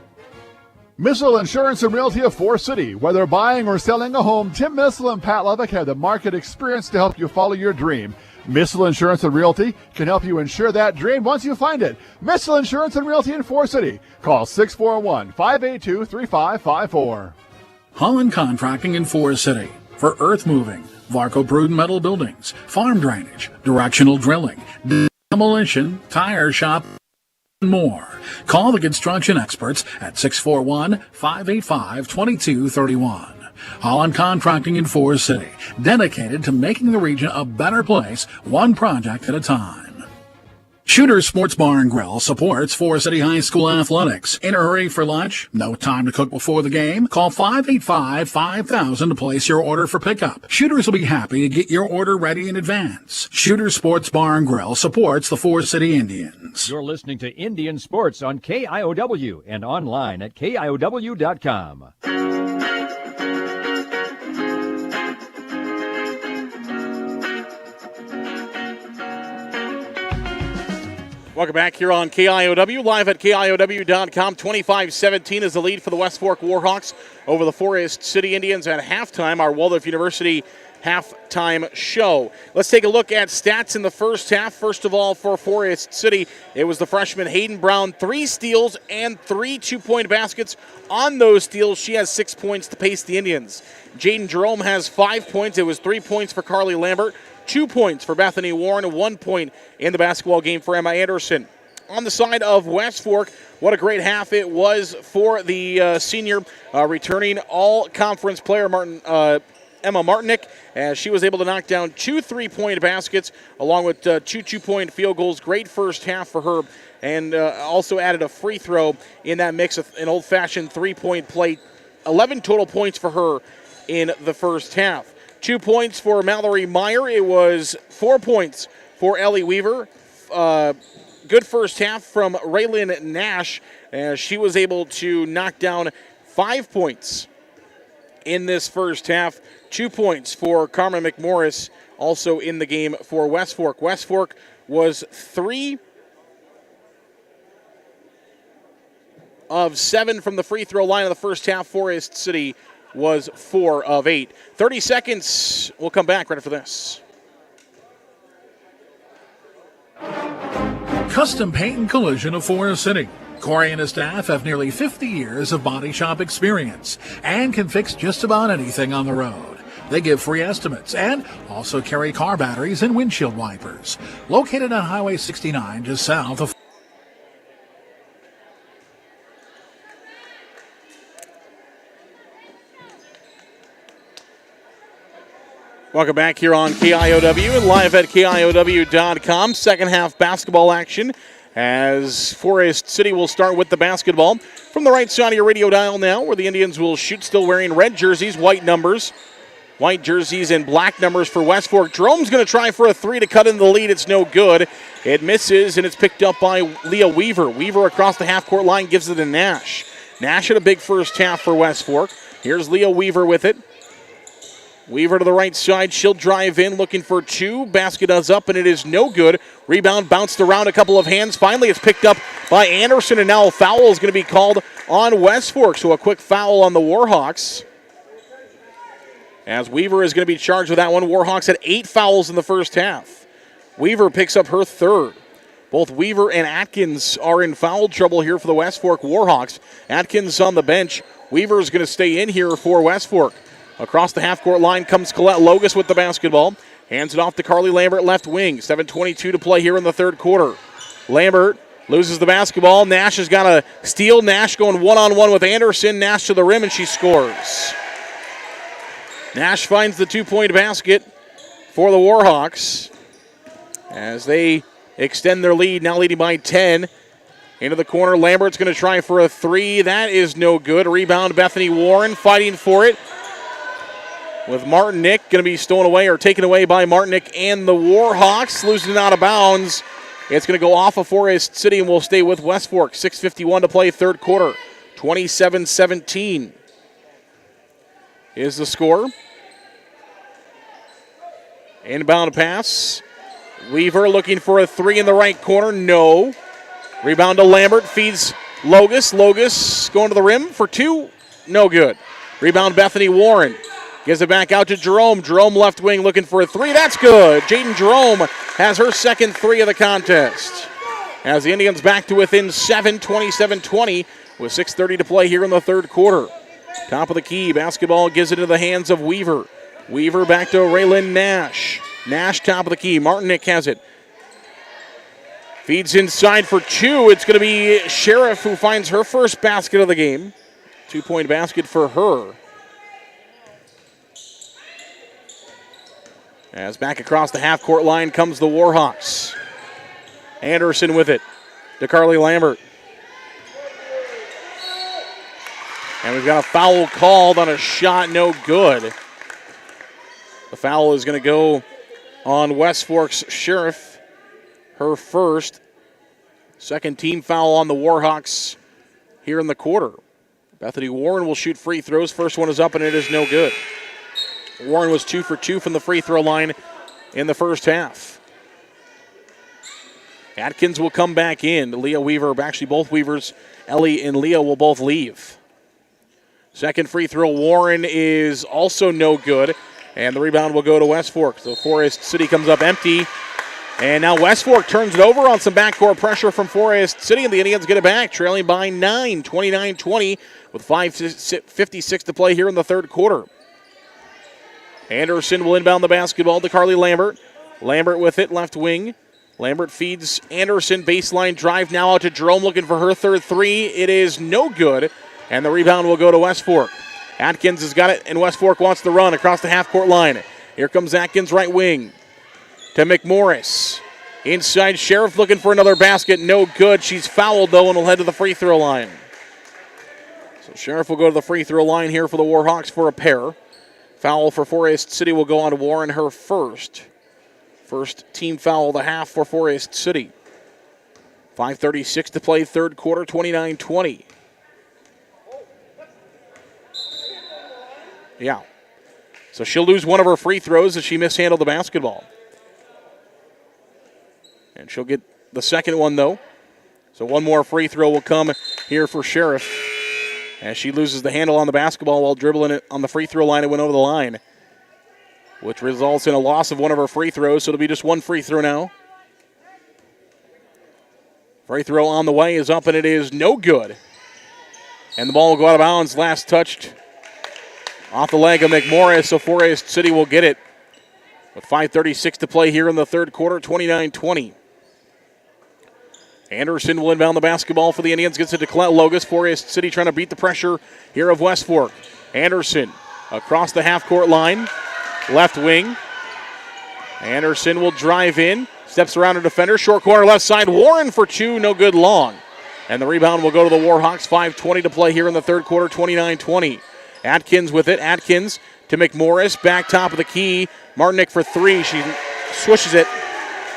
Missile Insurance and Realty of Forest City. Whether buying or selling a home, Tim Missile and Pat Levick have the market experience to help you follow your dream. Missile Insurance and Realty can help you insure that dream once you find it. Missile Insurance and Realty in Forest City. Call 641-582-3554. Holland Contracting in Forest City. For earth moving, Varco Pruden metal buildings, farm drainage, directional drilling, demolition, tire shop, and more. Call the construction experts at 641-585-2231. Holland Contracting in Forest City, dedicated to making the region a better place, one project at a time. Shooter's Sports Bar and Grill supports Forest City High School athletics. In a hurry for lunch? No time to cook before the game? Call 585-5000 to place your order for pickup. Shooter's will be happy to get your order ready in advance. Shooter's Sports Bar and Grill supports the Forest City Indians. You're listening to Indian Sports on KIOW and online at KIOW.com. Welcome back here on KIOW, live at KIOW.com. 25-17 is the lead for the West Fork Warhawks over the Forest City Indians at halftime, our Waldorf University halftime show. Let's take a look at stats in the first half. First of all, for Forest City, it was the freshman Hayden Brown, 3 steals and 3 2-point baskets. On those steals, she has 6 points to pace the Indians. Jaden Jerome has 5 points. It was 3 points for Carly Lambert, 2 points for Bethany Warren, 1 point in the basketball game for Emma Anderson. On the side of West Fork, what a great half it was for the senior returning all-conference player Emma Martinick, as she was able to knock down 2 3-point baskets along with 2 2-point field goals. Great first half for her, and also added a free throw in that mix of an old-fashioned 3-point play. 11 total points for her in the first half. 2 points for Mallory Meyer. It was 4 points for Ellie Weaver. Good first half from Raylyn Nash, as she was able to knock down 5 points in this first half. 2 points for Carmen McMorris, also in the game for West Fork. West Fork was 3 of 7 from the free throw line in the first half. Forest City was 4 of 8. 30 seconds. We'll come back right after this. Custom Paint and Collision of Forest City. Corey and his staff have nearly 50 years of body shop experience and can fix just about anything on the road. They give free estimates and also carry car batteries and windshield wipers. Located on Highway 69 just south of Welcome back here on KIOW and live at KIOW.com. Second half basketball action, as Forest City will start with the basketball from the right side of your radio dial now, where the Indians will shoot, still wearing red jerseys, white numbers. White jerseys and black numbers for West Fork. Jerome's going to try for a 3 to cut into the lead. It's no good. It misses, and it's picked up by Leah Weaver. Weaver across the half-court line gives it to Nash. Nash had a big first half for West Fork. Here's Leah Weaver with it. Weaver to the right side. She'll drive in, looking for 2. Basket is up, and it is no good. Rebound bounced around a couple of hands. Finally, it's picked up by Anderson, and now a foul is going to be called on West Fork. So a quick foul on the Warhawks, as Weaver is going to be charged with that one. Warhawks had 8 fouls in the first half. Weaver picks up her 3rd. Both Weaver and Atkins are in foul trouble here for the West Fork Warhawks. Atkins on the bench. Weaver is going to stay in here for West Fork. Across the half-court line comes Colette Logus with the basketball. Hands it off to Carly Lambert, left wing. 7:22 to play here in the third quarter. Lambert loses the basketball. Nash has got a steal. Nash going one-on-one with Anderson. Nash to the rim, and she scores. Nash finds the 2-point basket for the Warhawks, as they extend their lead, now leading by 10. Into the corner, Lambert's going to try for a three. That is no good. Rebound, Bethany Warren fighting for it. With Martinique going to be stolen away or taken away by Martinique and the Warhawks. Losing it out of bounds. It's going to go off of Forest City and will stay with West Fork. 6:51 to play, third quarter. 27-17 is the score. Inbound pass. Weaver looking for a three in the right corner. No. Rebound to Lambert. Feeds Logus. Logus going to the rim for two. No good. Rebound Bethany Warren. Gives it back out to Jerome. Jerome left wing looking for a three. That's good. Jaden Jerome has her second three of the contest. As the Indians back to within 7, 27-20 with 6:30 to play here in the third quarter. Top of the key. Basketball gives it into the hands of Weaver. Weaver back to Raylan Nash. Nash top of the key. Martinique has it. Feeds inside for two. It's going to be Sheriff who finds her first basket of the game. 2-point basket for her. As back across the half-court line comes the Warhawks. Anderson with it to Carly Lambert. And we've got a foul called on a shot, no good. The foul is going to go on West Fork's Sheriff. Her first. Second team foul on the Warhawks here in the quarter. Bethany Warren will shoot free throws. First one is up and it is no good. Warren was 2 for 2 from the free throw line in the first half. Atkins will come back in. Leah Weaver, actually both Weavers, Ellie and Leah will both leave. Second free throw, Warren is also no good. And the rebound will go to West Fork. So Forest City comes up empty. And now West Fork turns it over on some backcourt pressure from Forest City, and the Indians get it back, trailing by 9, 29-20, with 5:56 to play here in the third quarter. Anderson will inbound the basketball to Carly Lambert. Lambert with it, left wing. Lambert feeds Anderson, baseline drive now out to Jerome, looking for her third three. It is no good, and the rebound will go to West Fork. Atkins has got it, and West Fork wants to run across the half-court line. Here comes Atkins, right wing. To McMorris. Inside, Sheriff looking for another basket. No good. She's fouled, though, and will head to the free throw line. So Sheriff will go to the free throw line here for the Warhawks for a pair. Foul for Forest City will go on to Warren, her first. First team foul of the half for Forest City. 5:36 to play, third quarter, 29-20. Yeah. So she'll lose one of her free throws as she mishandled the basketball. And she'll get the second one, though. So one more free throw will come here for Sheriff as she loses the handle on the basketball while dribbling it on the free throw line and went over the line, which results in a loss of one of her free throws. So it'll be just one free throw now. Free throw on the way is up, and it is no good. And the ball will go out of bounds. Last touched off the leg of McMorris, so Forest City will get it. With 5:36 to play here in the third quarter, 29-20. Anderson will inbound the basketball for the Indians. Gets it to Colette Logus. Forest City trying to beat the pressure here of West Fork. Anderson across the half-court line. Left wing. Anderson will drive in. Steps around a defender. Short corner left side. Warren for two. No good long. And the rebound will go to the Warhawks. 5:20 to play here in the third quarter. 29-20. Atkins with it. Atkins to McMorris. Back top of the key. Martinique for three. She swishes it.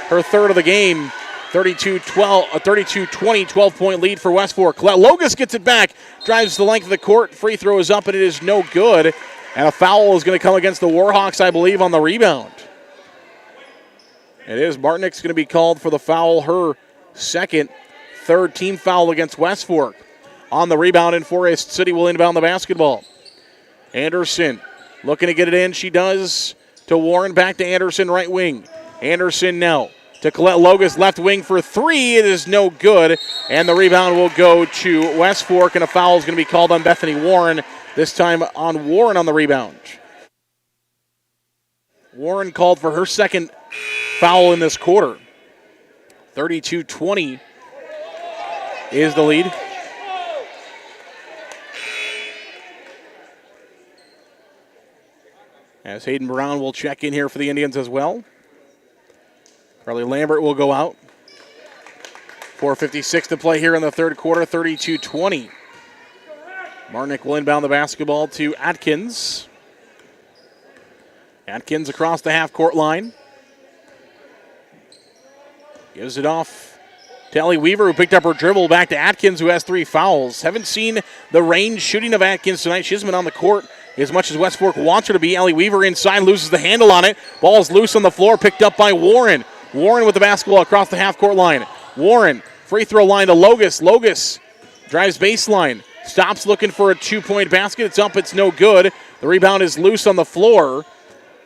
Her third of the game. 32-20, 12-point lead for West Fork. Logus gets it back. Drives the length of the court. Free throw is up, and it is no good. And a foul is going to come against the Warhawks, I believe, on the rebound. It is. Martinique's going to be called for the foul. Her second, third team foul against West Fork. On the rebound, and Forest City will inbound the basketball. Anderson looking to get it in. She does to Warren. Back to Anderson, right wing. Anderson now to Colette Logus, left wing for three. It is no good. And the rebound will go to West Fork, and a foul is going to be called on Bethany Warren. This time on Warren on the rebound. Warren called for her second foul in this quarter. 32-20 is the lead. As Hayden Brown will check in here for the Indians as well. Carly Lambert will go out. 4:56 to play here in the third quarter, 32-20. Martinick will inbound the basketball to Atkins. Atkins across the half-court line. Gives it off to Ellie Weaver, who picked up her dribble, back to Atkins, who has 3 fouls. Haven't seen the range shooting of Atkins tonight. She hasn't been on the court as much as West Fork wants her to be. Ellie Weaver inside, loses the handle on it. Ball's loose on the floor, picked up by Warren. Warren with the basketball across the half-court line. Warren, free throw line to Logus. Logus drives baseline. Stops looking for a 2-point basket. It's up, it's no good. The rebound is loose on the floor.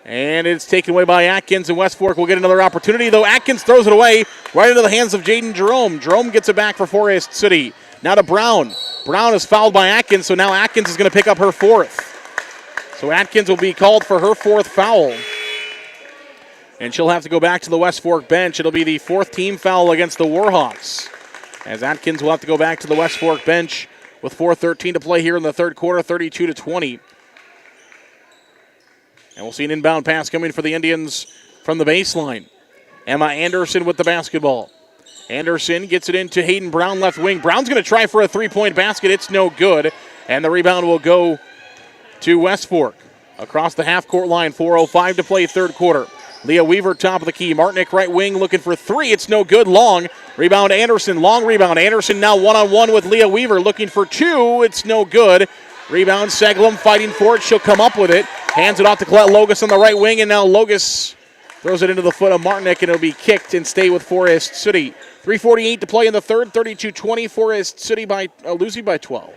And it's taken away by Atkins, and West Fork will get another opportunity, though Atkins throws it away right into the hands of Jaden Jerome. Jerome gets it back for Forest City. Now to Brown. Brown is fouled by Atkins, so now Atkins is going to pick up her 4th. So Atkins will be called for her 4th foul. And she'll have to go back to the West Fork bench. It'll be the 4th team foul against the Warhawks, as Atkins will have to go back to the West Fork bench with 4:13 to play here in the third quarter, 32-20. And we'll see an inbound pass coming for the Indians from the baseline. Emma Anderson with the basketball. Anderson gets it into Hayden Brown, left wing. Brown's going to try for a 3-point basket. It's no good. And the rebound will go to West Fork. Across the half-court line, 4:05 to play third quarter. Leah Weaver, top of the key. Martinick, right wing, looking for 3. It's no good. Long. Rebound Anderson. Long rebound. Anderson now one-on-one with Leah Weaver, looking for 2. It's no good. Rebound, Seglum fighting for it. She'll come up with it. Hands it off to Colette Logus on the right wing, and now Logus throws it into the foot of Martinick, and it'll be kicked and stay with Forest City. 3:48 to play in the third, 32-20. Forest City losing by 12.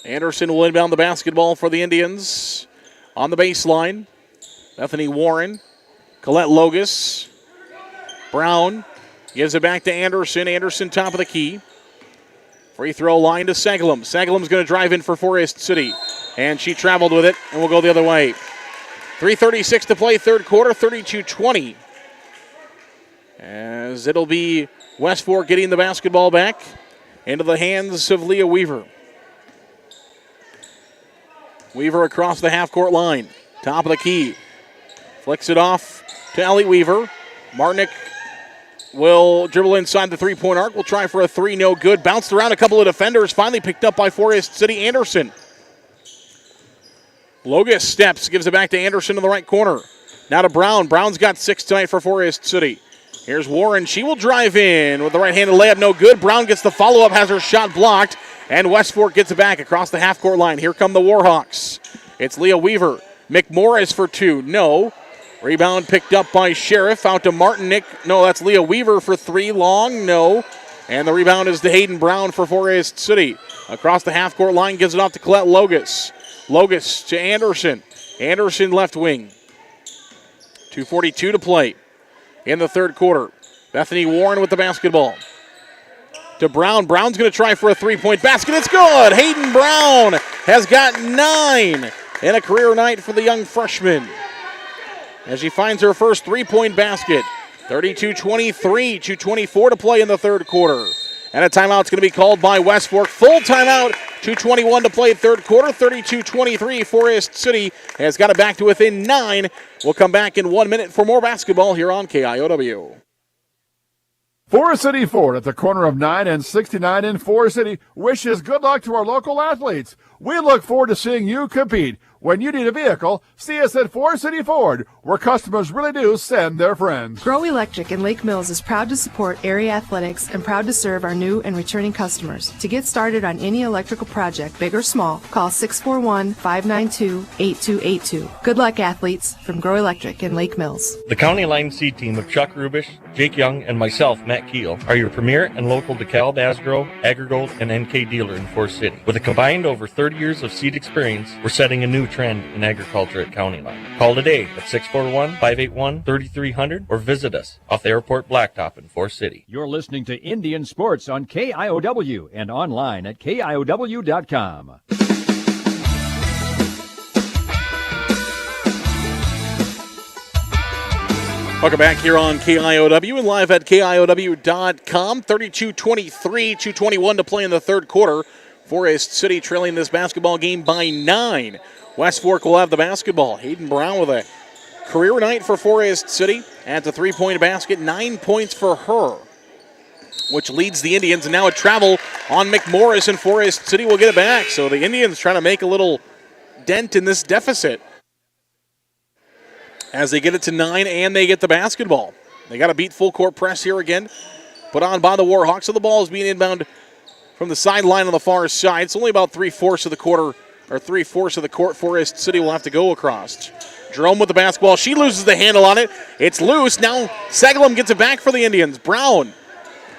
Anderson will inbound the basketball for the Indians on the baseline. Bethany Warren, Colette Logus, Brown gives it back to Anderson. Anderson top of the key. Free throw line to Seglum. Seglum's going to drive in for Forest City. And she traveled with it and will go the other way. 3:36 to play third quarter, 32-20. As it'll be West Fork getting the basketball back into the hands of Leah Weaver. Weaver across the half-court line. Top of the key. Flicks it off to Ellie Weaver. Martinick will dribble inside the 3-point arc. Will try for a 3, no good. Bounced around a couple of defenders. Finally picked up by Forest City. Anderson. Logus steps, gives it back to Anderson in the right corner. Now to Brown. Brown's got 6 tonight for Forest City. Here's Warren. She will drive in with the right-handed layup. No good. Brown gets the follow-up, has her shot blocked. And West Fork gets it back across the half-court line. Here come the Warhawks. It's Leah Weaver. McMorris for 2. No. Rebound picked up by Sheriff. Out to Martinick. No, that's Leah Weaver for 3. Long. No. And the rebound is to Hayden Brown for Forest City. Across the half-court line, gives it off to Colette Logus. Logus to Anderson. Anderson left wing. 2:42 to play in the third quarter. Bethany Warren with the basketball. To Brown. Brown's going to try for a 3-point basket. It's good. Hayden Brown has got 9 in a career night for the young freshman, as she finds her first 3-point basket. 32-23, 2:24 to play in the third quarter. And a timeout's going to be called by West Fork. Full timeout, 2:21 to play third quarter, 32-23. Forest City has got it back to within 9. We'll come back in 1 minute for more basketball here on KIOW. Forest City Ford at the corner of 9 and 69 in Forest City wishes good luck to our local athletes. We look forward to seeing you compete. When you need a vehicle, see us at Forest City Ford, where customers really do send their friends. Grow Electric in Lake Mills is proud to support area athletics and proud to serve our new and returning customers. To get started on any electrical project, big or small, call 641-592-8282. Good luck, athletes, from Grow Electric in Lake Mills. The County Line C team of Chuck Rubish, Jake Young, and myself, Matt Keel, are your premier and local DeKalb, Asgrow, AgriGold, and NK dealer in Forest City. With a combined over 30 years of seed experience, we're setting a new trend in agriculture at County Line. Call today at 641-581-3300 or visit us off the Airport Blacktop in Forest City. You're listening to Indian Sports on KIOW and online at KIOW.com. Welcome back here on KIOW and live at KIOW.com. 32-23, 2:21 to play in the third quarter. Forest City trailing this basketball game by 9. West Fork will have the basketball. Hayden Brown with a career night for Forest City at the three-point basket. 9 points for her, which leads the Indians. And now a travel on McMorris, and Forest City will get it back. So the Indians trying to make a little dent in this deficit as they get it to 9 and they get the basketball. They got to beat full court press here again, put on by the Warhawks. So the ball is being inbound from the sideline on the far side. It's only about 3/4 of the quarter, or 3/4 of the court Forest City will have to go across. Jerome with the basketball. She loses the handle on it. It's loose. Now Segalum gets it back for the Indians. Brown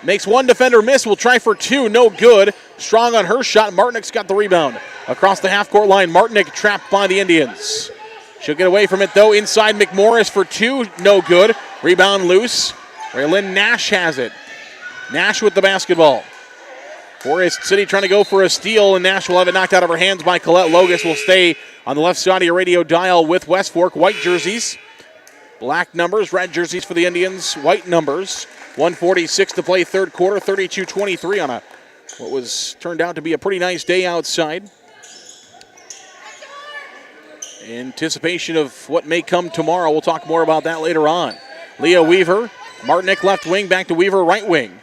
makes one defender miss. Will try for two. No good. Strong on her shot. Martinick's got the rebound. Across the half-court line, Martinick trapped by the Indians. She'll get away from it, though. Inside McMorris for two. No good. Rebound loose. Raylyn Nash has it. Nash with the basketball. Forest City trying to go for a steal, and Nash will have it knocked out of her hands by Colette Logus. Will stay on the left side of your radio dial with West Fork. White jerseys, black numbers, red jerseys for the Indians, white numbers. 1:46 to play third quarter, 32-23 on what was turned out to be a pretty nice day outside. Anticipation of what may come tomorrow. We'll talk more about that later on. Leah Weaver, Martinick left wing, back to Weaver right wing.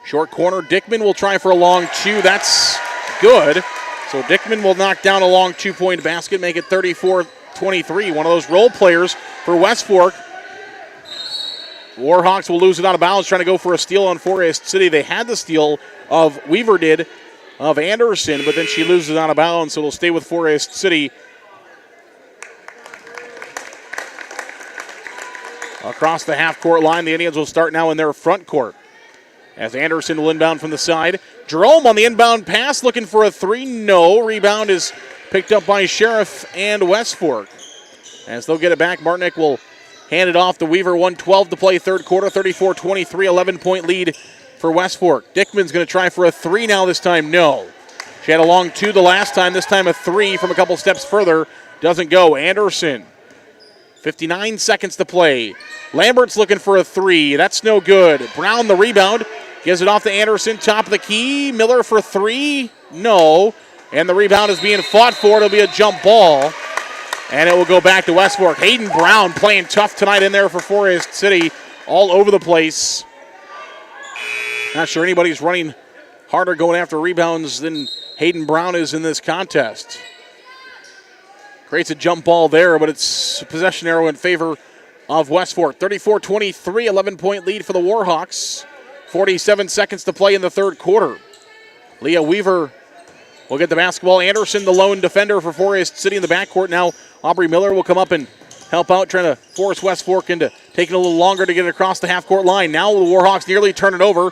Short corner, Dickman will try for a long two. That's good. So Dickman will knock down a long two-point basket, make it 34-23. One of those role players for West Fork. Warhawks will lose it out of bounds, trying to go for a steal on Forest City. They had the steal of Weaver did of Anderson, but then she loses it out of bounds, so it'll stay with Forest City. Across the half-court line, the Indians will start now in their front court. As Anderson will inbound from the side. Jerome on the inbound pass, looking for a three. No. Rebound is picked up by Sheriff and West Fork. As they'll get it back, Martinick will hand it off to Weaver. 1:12 to play third quarter. 34-23, 11-point lead for West Fork. Dickman's going to try for a three now this time. No. She had a long two the last time. This time a three from a couple steps further. Doesn't go. Anderson. 59 seconds to play. Lambert's looking for a three. That's no good. Brown the rebound. Gives it off to Anderson. Top of the key. Miller for three. No. And the rebound is being fought for. It'll be a jump ball. And it will go back to West Fork. Hayden Brown playing tough tonight in there for Forest City. All over the place. Not sure anybody's running harder going after rebounds than Hayden Brown is in this contest. Creates a jump ball there, but it's a possession arrow in favor of West Fork. 34-23, 11-point lead for the Warhawks. 47 seconds to play in the third quarter. Leah Weaver will get the basketball. Anderson, the lone defender for Forest City in the backcourt. Now Aubrey Miller will come up and help out, trying to force West Fork into taking a little longer to get it across the half-court line. Now the Warhawks nearly turn it over.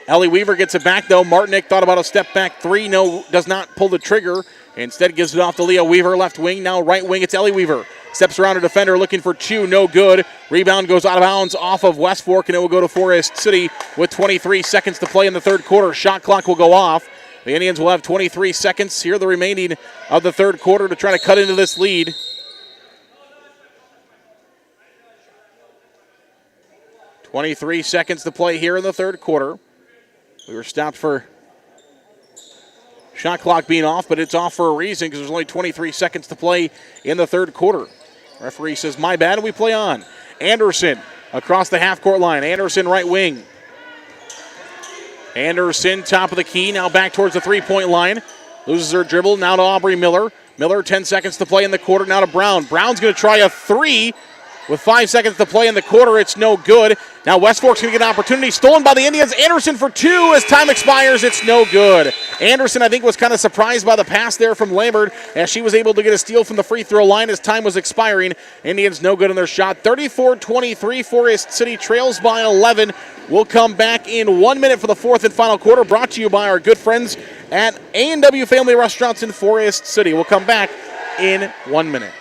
Ellie Weaver gets it back, though. Martinick thought about a step-back three. No, does not pull the trigger. Instead gives it off to Leah Weaver, left wing. Now right wing, it's Ellie Weaver. Steps around a defender looking for two, no good. Rebound goes out of bounds off of West Fork, and it will go to Forest City with 23 seconds to play in the third quarter. Shot clock will go off. The Indians will have 23 seconds here, the remaining of the third quarter, to try to cut into this lead. .23 seconds to play here in the third quarter. We were stopped for shot clock being off, but it's off for a reason because there's only 23 seconds to play in the third quarter. Referee says, my bad, and we play on. Anderson across the half-court line. Anderson right wing. Anderson top of the key, now back towards the three-point line. Loses her dribble, now to Aubrey Miller. Miller, 10 seconds to play in the quarter, now to Brown. Brown's going to try a three. With 5 seconds to play in the quarter, it's no good. Now West Fork's going to get an opportunity. Stolen by the Indians. Anderson for two. As time expires, it's no good. Anderson, I think, was kind of surprised by the pass there from Lambert as she was able to get a steal from the free throw line as time was expiring. Indians no good on their shot. 34-23. Forest City trails by 11. We'll come back in 1 minute for the fourth and final quarter, brought to you by our good friends at A&W Family Restaurants in Forest City. We'll come back in 1 minute.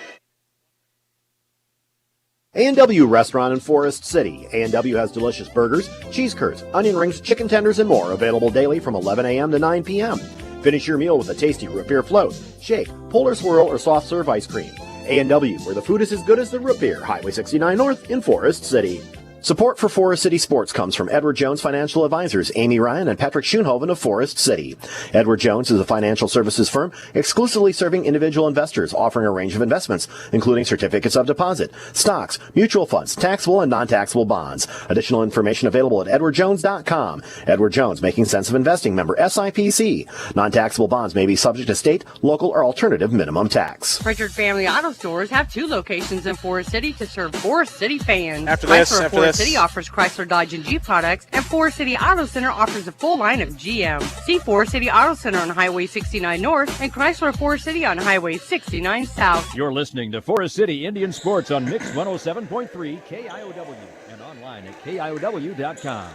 A&W Restaurant in Forest City. A&W has delicious burgers, cheese curds, onion rings, chicken tenders, and more, available daily from 11 a.m. to 9 p.m. Finish your meal with a tasty root beer float, shake, polar swirl, or soft serve ice cream. A&W, where the food is as good as the root beer. Highway 69 North in Forest City. Support for Forest City Sports comes from Edward Jones Financial Advisors, Amy Ryan and Patrick Schoenhoven of Forest City. Edward Jones is a financial services firm exclusively serving individual investors, offering a range of investments, including certificates of deposit, stocks, mutual funds, taxable and non-taxable bonds. Additional information available at edwardjones.com. Edward Jones, making sense of investing, member SIPC. Non-taxable bonds may be subject to state, local, or alternative minimum tax. Pritchard Family Auto Stores have 2 locations in Forest City to serve Forest City fans. After this, Forest City offers Chrysler, Dodge, and Jeep products, and Forest City Auto Center offers a full line of GM. See Forest City Auto Center on Highway 69 North and Chrysler Forest City on Highway 69 South. You're listening to Forest City Indian Sports on Mix 107.3 KIOW and online at KIOW.com.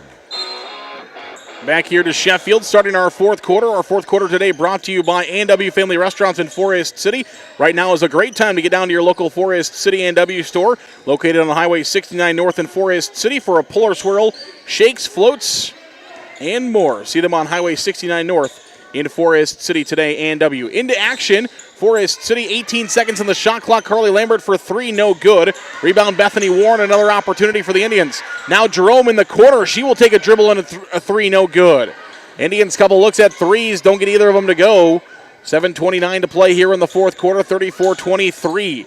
Back here to Sheffield, starting our fourth quarter. Our fourth quarter today brought to you by A&W Family Restaurants in Forest City. Right now is a great time to get down to your local Forest City A&W store, located on Highway 69 North in Forest City, for a pull or swirl, shakes, floats, and more. See them on Highway 69 North in Forest City today. A&W into action. Forest City, 18 seconds on the shot clock. Carly Lambert for 3, no good. Rebound Bethany Warren, another opportunity for the Indians. Now Jerome in the corner. She will take a dribble and a 3, no good. Indians couple looks at threes, don't get either of them to go. 7:29 to play here in the fourth quarter, 34-23.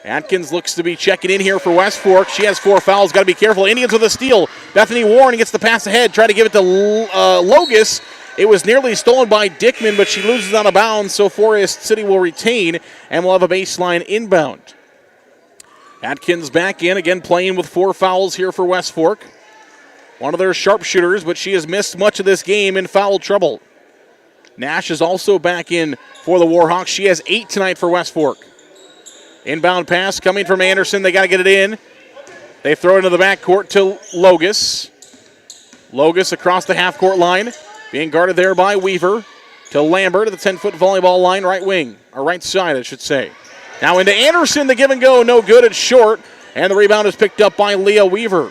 Atkins looks to be checking in here for West Fork. She has 4 fouls, got to be careful. Indians with a steal. Bethany Warren gets the pass ahead, try to give it to Logus. It was nearly stolen by Dickman, but she loses out of bounds, so Forest City will retain and will have a baseline inbound. Atkins back in, again playing with 4 fouls here for West Fork. One of their sharpshooters, but she has missed much of this game in foul trouble. Nash is also back in for the Warhawks. She has 8 tonight for West Fork. Inbound pass coming from Anderson. They got to get it in. They throw it into the backcourt to Logus. Logus across the half-court line. Being guarded there by Weaver to Lambert at the 10-foot volleyball line, right wing, or right side, I should say. Now into Anderson, the give and go, no good, it's short, and the rebound is picked up by Leah Weaver.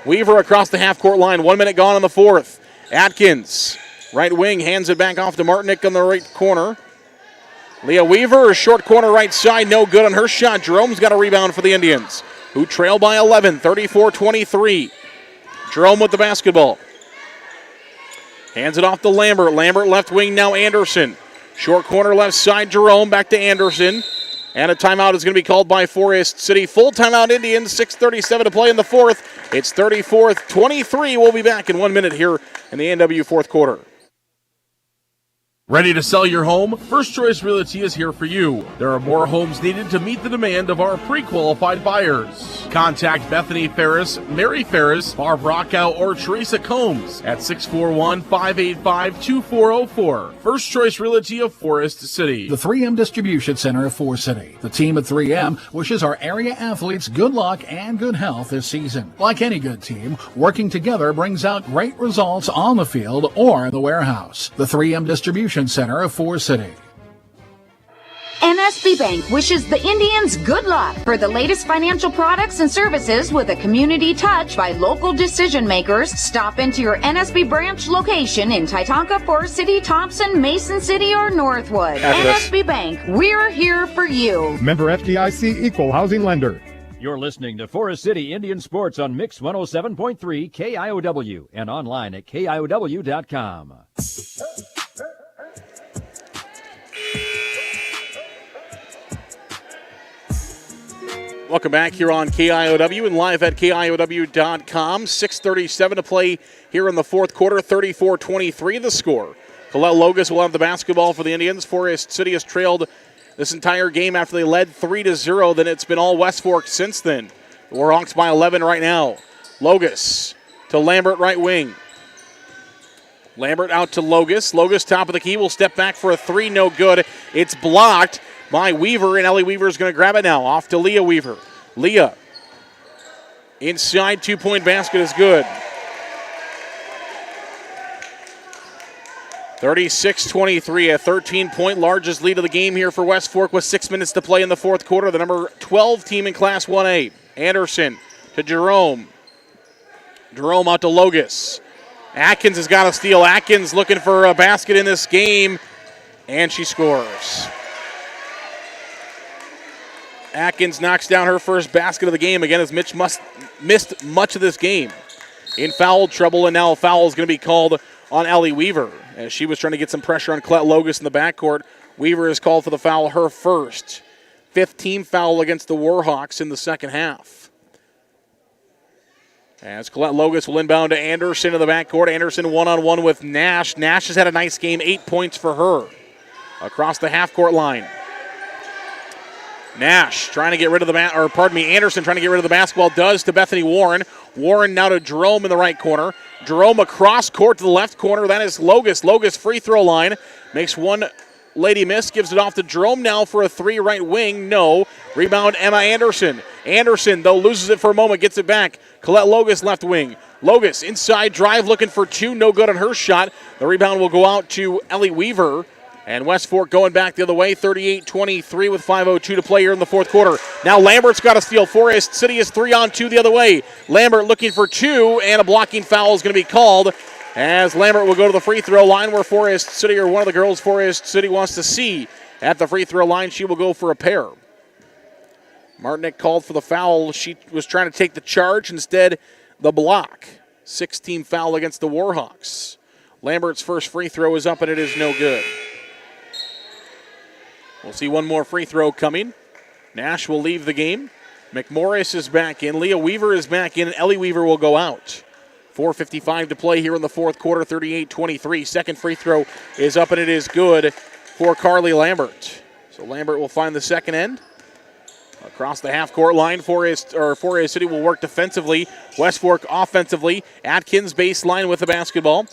Weaver across the half-court line, 1 minute gone in the fourth. Atkins, right wing, hands it back off to Martinick on the right corner. Leah Weaver, short corner right side, no good on her shot. Jerome's got a rebound for the Indians, who trail by 11, 34-23. Jerome with the basketball. Hands it off to Lambert. Lambert left wing, now Anderson. Short corner left side, Jerome back to Anderson. And a timeout is going to be called by Forest City. Full timeout Indians, 6:37 to play in the fourth. It's 34-23. We'll be back in 1 minute here in the A&W fourth quarter. Ready to sell your home? First Choice Realty is here for you. There are more homes needed to meet the demand of our pre-qualified buyers. Contact Bethany Ferris, Mary Ferris, Barb Rockow, or Teresa Combs at 641-585-2404. First Choice Realty of Forest City. The 3M Distribution Center of Forest City. The team at 3M wishes our area athletes good luck and good health this season. Like any good team, working together brings out great results on the field or in the warehouse. The 3M Distribution Center of Forest City. NSB Bank wishes the Indians good luck for the latest financial products and services with a community touch by local decision makers. Stop into your NSB branch location in Titonka, Forest City, Thompson, Mason City, or Northwood. NSB Bank, we're here for you. Member FDIC equal housing lender. You're listening to Forest City Indian Sports on Mix 107.3 KIOW and online at KIOW.com. Welcome back here on KIOW and live at KIOW.com. 6:37 to play here in the fourth quarter, 34-23 the score. Colette Logus will have the basketball for the Indians. Forest City has trailed this entire game after they led 3-0. Then it's been all West Fork since then. The Warhawks by 11 right now. Logus to Lambert, right wing. Lambert out to Logus. Logus top of the key, will step back for a 3, no good. It's blocked by Weaver, and Ellie Weaver is going to grab it now. Off to Leah Weaver. Leah inside, 2-point basket is good. 36-23, a 13-point largest lead of the game here for West Fork with 6 minutes to play in the fourth quarter. The number 12 team in Class 1A. Anderson to Jerome. Jerome out to Logus. Atkins has got a steal. Atkins looking for a basket in this game, and she scores. Atkins knocks down her first basket of the game again as Mitch missed much of this game. In foul trouble, and now a foul is going to be called on Ellie Weaver. As she was trying to get some pressure on Colette Logus in the backcourt, Weaver is called for the foul, her first. 5th team foul against the Warhawks in the second half. As Colette Logus will inbound to Anderson in the backcourt. Anderson one-on-one with Nash. Nash has had a nice game, 8 points for her. Across the half-court line. Nash trying to get rid of Anderson trying to get rid of the basketball, does to Bethany Warren. Warren now to Jerome in the right corner. Jerome across court to the left corner. That is Logus. Logus free throw line. Makes one lady miss, gives it off to Jerome now for a 3 right wing. No. Rebound Emma Anderson. Anderson, though, loses it for a moment, gets it back. Colette Logus left wing. Logus inside drive looking for 2. No good on her shot. The rebound will go out to Ellie Weaver. And West Fork going back the other way, 38-23 with 5:02 to play here in the fourth quarter. Now Lambert's got a steal. Forest City is 3-on-2 the other way. Lambert looking for 2, and a blocking foul is going to be called as Lambert will go to the free throw line where Forest City, or one of the girls Forest City wants to see at the free throw line. She will go for a pair. Martinick called for the foul. She was trying to take the charge, instead the block. 6-team foul against the Warhawks. Lambert's first free throw is up, and it is no good. We'll see one more free throw coming. Nash will leave the game. McMorris is back in. Leah Weaver is back in. Ellie Weaver will go out. 4:55 to play here in the fourth quarter, 38-23. Second free throw is up, and it is good for Carly Lambert. So Lambert will find the second end. Across the half-court line, Forest City will work defensively. West Fork offensively. Atkins baseline with the basketball.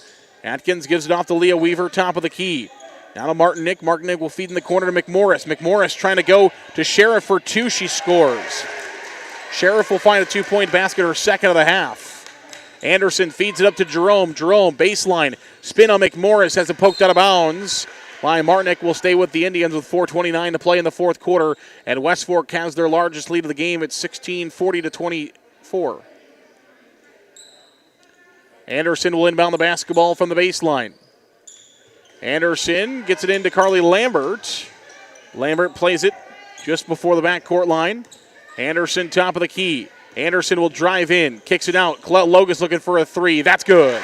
Atkins gives it off to Leah Weaver, top of the key. Now to Martinick. Martinick will feed in the corner to McMorris. McMorris trying to go to Sheriff for 2. She scores. Sheriff will find a 2-point basket, her second of the half. Anderson feeds it up to Jerome. Jerome baseline. Spin on McMorris, has it poked out of bounds. Martinick will stay with the Indians with 4:29 to play in the fourth quarter. And West Fork has their largest lead of the game at 16-40-24. Anderson will inbound the basketball from the baseline. Anderson gets it into Carly Lambert. Lambert plays it just before the backcourt line. Anderson top of the key. Anderson will drive in, kicks it out. Colette Logus looking for a 3. That's good.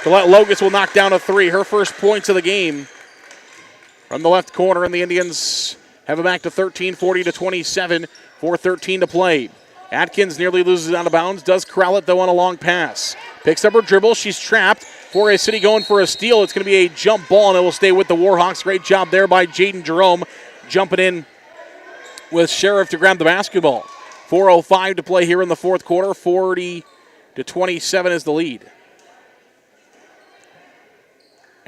Colette Logus will knock down a 3. Her first points of the game from the left corner, and the Indians have it back to 13-40-27. 4:13 to play. Atkins nearly loses it out of bounds. Does corral it, though, on a long pass. Picks up her dribble. She's trapped. Forest City going for a steal. It's going to be a jump ball, and it will stay with the Warhawks. Great job there by Jaden Jerome, jumping in with Sheriff to grab the basketball. 4:05 to play here in the fourth quarter. 40-27 is the lead.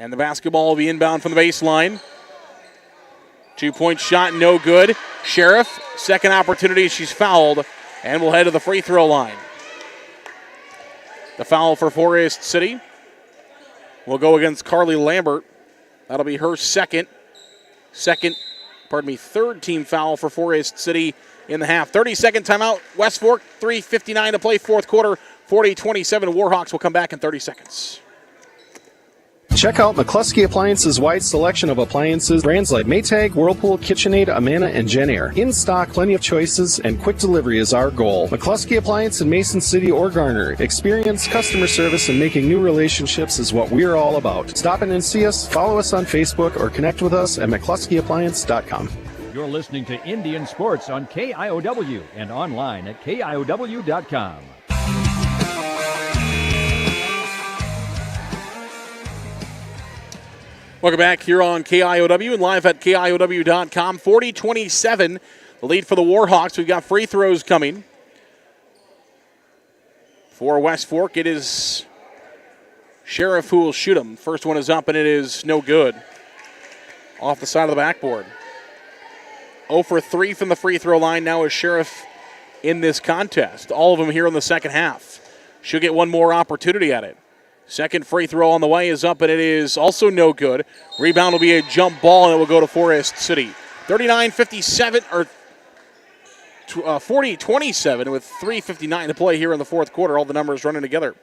And the basketball will be inbound from the baseline. 2-point shot, no good. Sheriff, second opportunity. She's fouled and will head to the free throw line. The foul for Forest City will go against Carly Lambert. That'll be her third team foul for Forest City in the half. 30-second timeout. West Fork, 3:59 to play, fourth quarter, 40-27. Warhawks will come back in 30 seconds. Check out McCluskey Appliances' wide selection of appliances, brands like Maytag, Whirlpool, KitchenAid, Amana, and Genair. In stock, plenty of choices, and quick delivery is our goal. McCluskey Appliance in Mason City or Garner. Experience, customer service, and making new relationships is what we're all about. Stop in and see us, follow us on Facebook, or connect with us at McCluskeyAppliance.com. You're listening to Indian Sports on KIOW and online at KIOW.com. Welcome back here on KIOW and live at KIOW.com. 40-27, the lead for the Warhawks. We've got free throws coming. For West Fork, it is Sheriff who will shoot them. First one is up, and it is no good. Off the side of the backboard. 0 for 3 from the free throw line now is Sheriff in this contest. All of them here in the second half. She'll get one more opportunity at it. Second free throw on the way is up, and it is also no good. Rebound will be a jump ball, and it will go to Forest City. 39-57, or 40-27 with 3:59 to play here in the fourth quarter. All the numbers running together.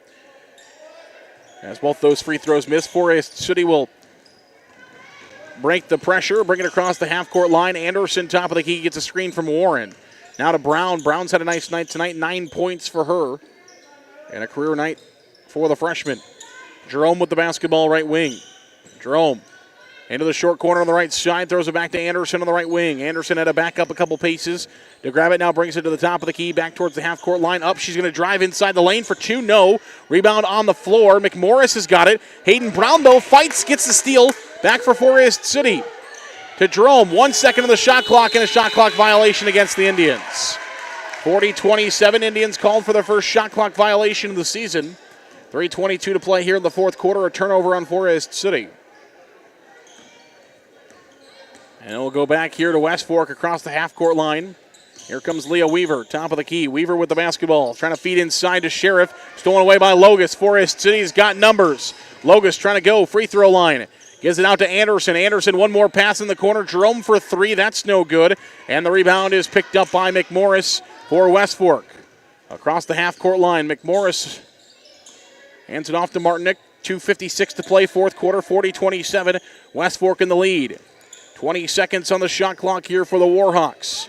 As both those free throws miss, Forest City will break the pressure, bring it across the half-court line. Anderson, top of the key, gets a screen from Warren. Now to Brown. Brown's had a nice night tonight, 9 points for her. And a career night for the freshman. Jerome with the basketball, right wing. Jerome into the short corner on the right side, throws it back to Anderson on the right wing. Anderson had to back up a couple paces to grab it, now brings it to the top of the key, back towards the half-court line. Up, she's going to drive inside the lane for two, no. Rebound on the floor, McMorris has got it. Hayden Brown, though, fights, gets the steal, back for Forest City. To Jerome, 1 second on the shot clock, and a shot clock violation against the Indians. 40-27, Indians called for their first shot clock violation of the season. 3:22 to play here in the fourth quarter, a turnover on Forest City. And we'll go back here to West Fork across the half-court line. Here comes Leah Weaver, top of the key. Weaver with the basketball, trying to feed inside to Sheriff. Stolen away by Logus. Forest City's got numbers. Logus trying to go, free throw line. Gives it out to Anderson. Anderson, one more pass in the corner. Jerome for three, that's no good. And the rebound is picked up by McMorris for West Fork. Across the half-court line, McMorris hands it off to Martinick. 2:56 to play, fourth quarter, 40-27. West Fork in the lead. 20 seconds on the shot clock here for the Warhawks.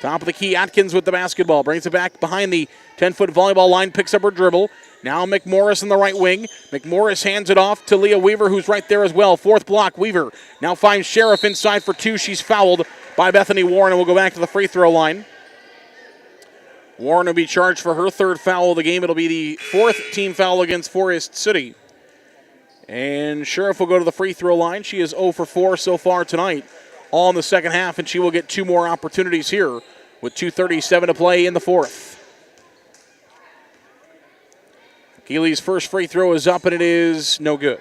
Top of the key, Atkins with the basketball. Brings it back behind the 10-foot volleyball line, picks up her dribble. Now McMorris in the right wing. McMorris hands it off to Leah Weaver, who's right there as well. Fourth block, Weaver now finds Sheriff inside for two. She's fouled by Bethany Warren, and we'll go back to the free throw line. Warren will be charged for her third foul of the game. It'll be the fourth team foul against Forest City. And Sheriff will go to the free throw line. She is 0 for 4 so far tonight, all in the second half, and she will get two more opportunities here with 2:37 to play in the fourth. Keeley's first free throw is up, and it is no good.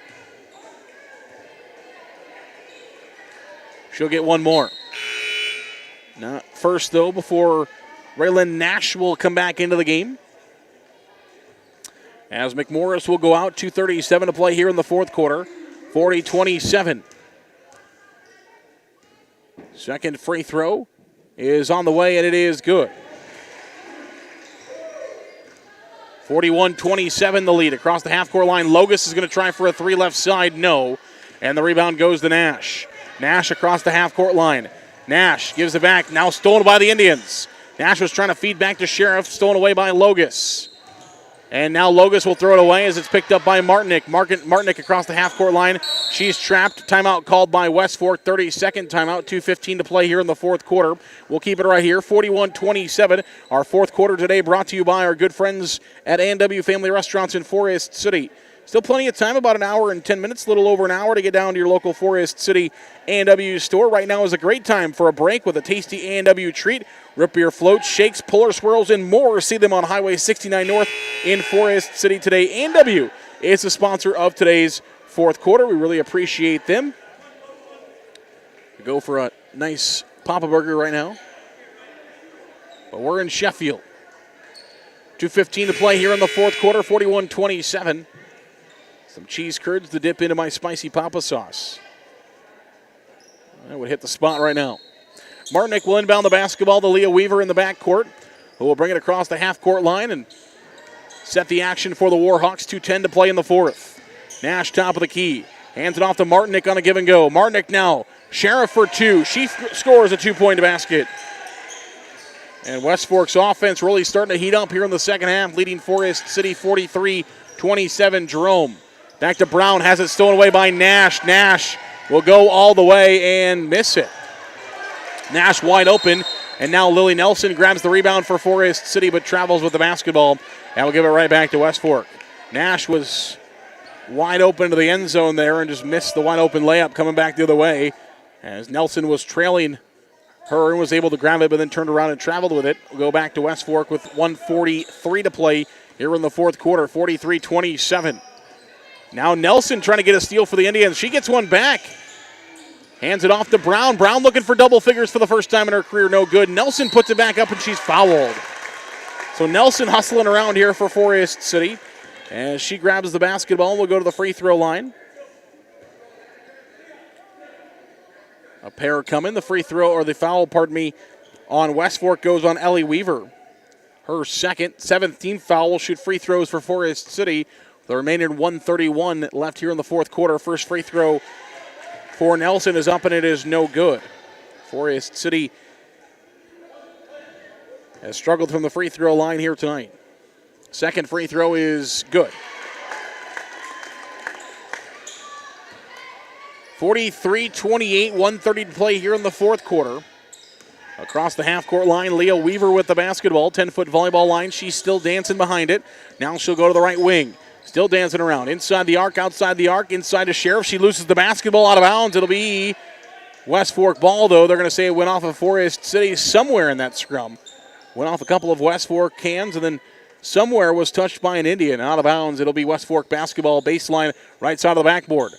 She'll get one more. Not first, though, before Raylan Nash will come back into the game. As McMorris will go out, 2:37 to play here in the fourth quarter, 40-27. Second free throw is on the way, and it is good. 41-27 the lead. Across the half-court line, Logus is going to try for a three left side, no. And the rebound goes to Nash. Nash across the half-court line. Nash gives it back, now stolen by the Indians. Nash was trying to feed back to Sheriff, stolen away by Logus. And now Logus will throw it away as it's picked up by Martinick. Martinick across the half-court line. She's trapped. Timeout called by West Fork. 32nd timeout. 2:15 to play here in the fourth quarter. We'll keep it right here. 41-27. Our fourth quarter today brought to you by our good friends at A&W Family Restaurants in Forest City. Still plenty of time, about an hour and 10 minutes, a little over an hour to get down to your local Forest City A&W store. Right now is a great time for a break with a tasty A&W treat. Root beer floats, shakes, puller swirls, and more. See them on Highway 69 North in Forest City today. A&W is the sponsor of today's fourth quarter. We really appreciate them. We go for a nice Papa Burger right now. But we're in Sheffield. 2:15 to play here in the fourth quarter, 41-27. Some cheese curds to dip into my spicy Papa sauce. That would hit the spot right now. Martinick will inbound the basketball to Leah Weaver in the backcourt, who will bring it across the half-court line and set the action for the Warhawks. 2:10 to play in the fourth. Nash top of the key. Hands it off to Martinick on a give and go. Martinick now. Sheriff for two. She scores a two-point basket. And West Fork's offense really starting to heat up here in the second half, leading Forest City 43-27. Jerome back to Brown, has it stolen away by Nash. Nash will go all the way and miss it. Nash wide open, and now Lily Nelson grabs the rebound for Forest City but travels with the basketball, and will give it right back to West Fork. Nash was wide open to the end zone there and just missed the wide open layup coming back the other way as Nelson was trailing her and was able to grab it but then turned around and traveled with it. We'll go back to West Fork with 1:43 to play here in the fourth quarter, 43-27. Now Nelson trying to get a steal for the Indians. She gets one back. Hands it off to Brown. Brown looking for double figures for the first time in her career. No good. Nelson puts it back up and she's fouled. So Nelson hustling around here for Forest City. As she grabs the basketball, we'll go to the free throw line. A pair coming. The free throw, or the foul, on West Fork goes on Ellie Weaver. Her second, 17th foul, will shoot free throws for Forest City. The remaining 1:31 left here in the fourth quarter. First free throw for Nelson is up, and it is no good. Forest City has struggled from the free throw line here tonight. Second free throw is good. 43-28, 1:30 to play here in the fourth quarter. Across the half-court line, Leah Weaver with the basketball. 10-foot volleyball line. She's still dancing behind it. Now she'll go to the right wing. Still dancing around. Inside the arc, outside the arc, inside to Sheriff. She loses the basketball out of bounds. It'll be West Fork ball, though. They're going to say it went off of Forest City somewhere in that scrum. Went off a couple of West Fork hands, and then somewhere was touched by an Indian. Out of bounds. It'll be West Fork basketball baseline, right side of the backboard.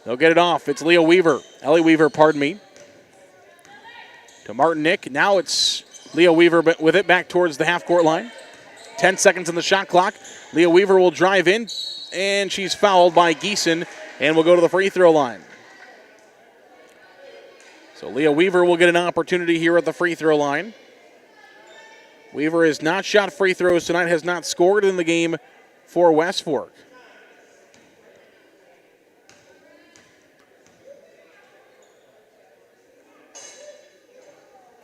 They'll get it off. It's Ellie Weaver, to Martin Nick. Now it's Leah Weaver with it back towards the half-court line. 10 seconds on the shot clock. Leah Weaver will drive in, and she's fouled by Geeson and will go to the free throw line. So Leah Weaver will get an opportunity here at the free throw line. Weaver has not shot free throws tonight, has not scored in the game for West Fork.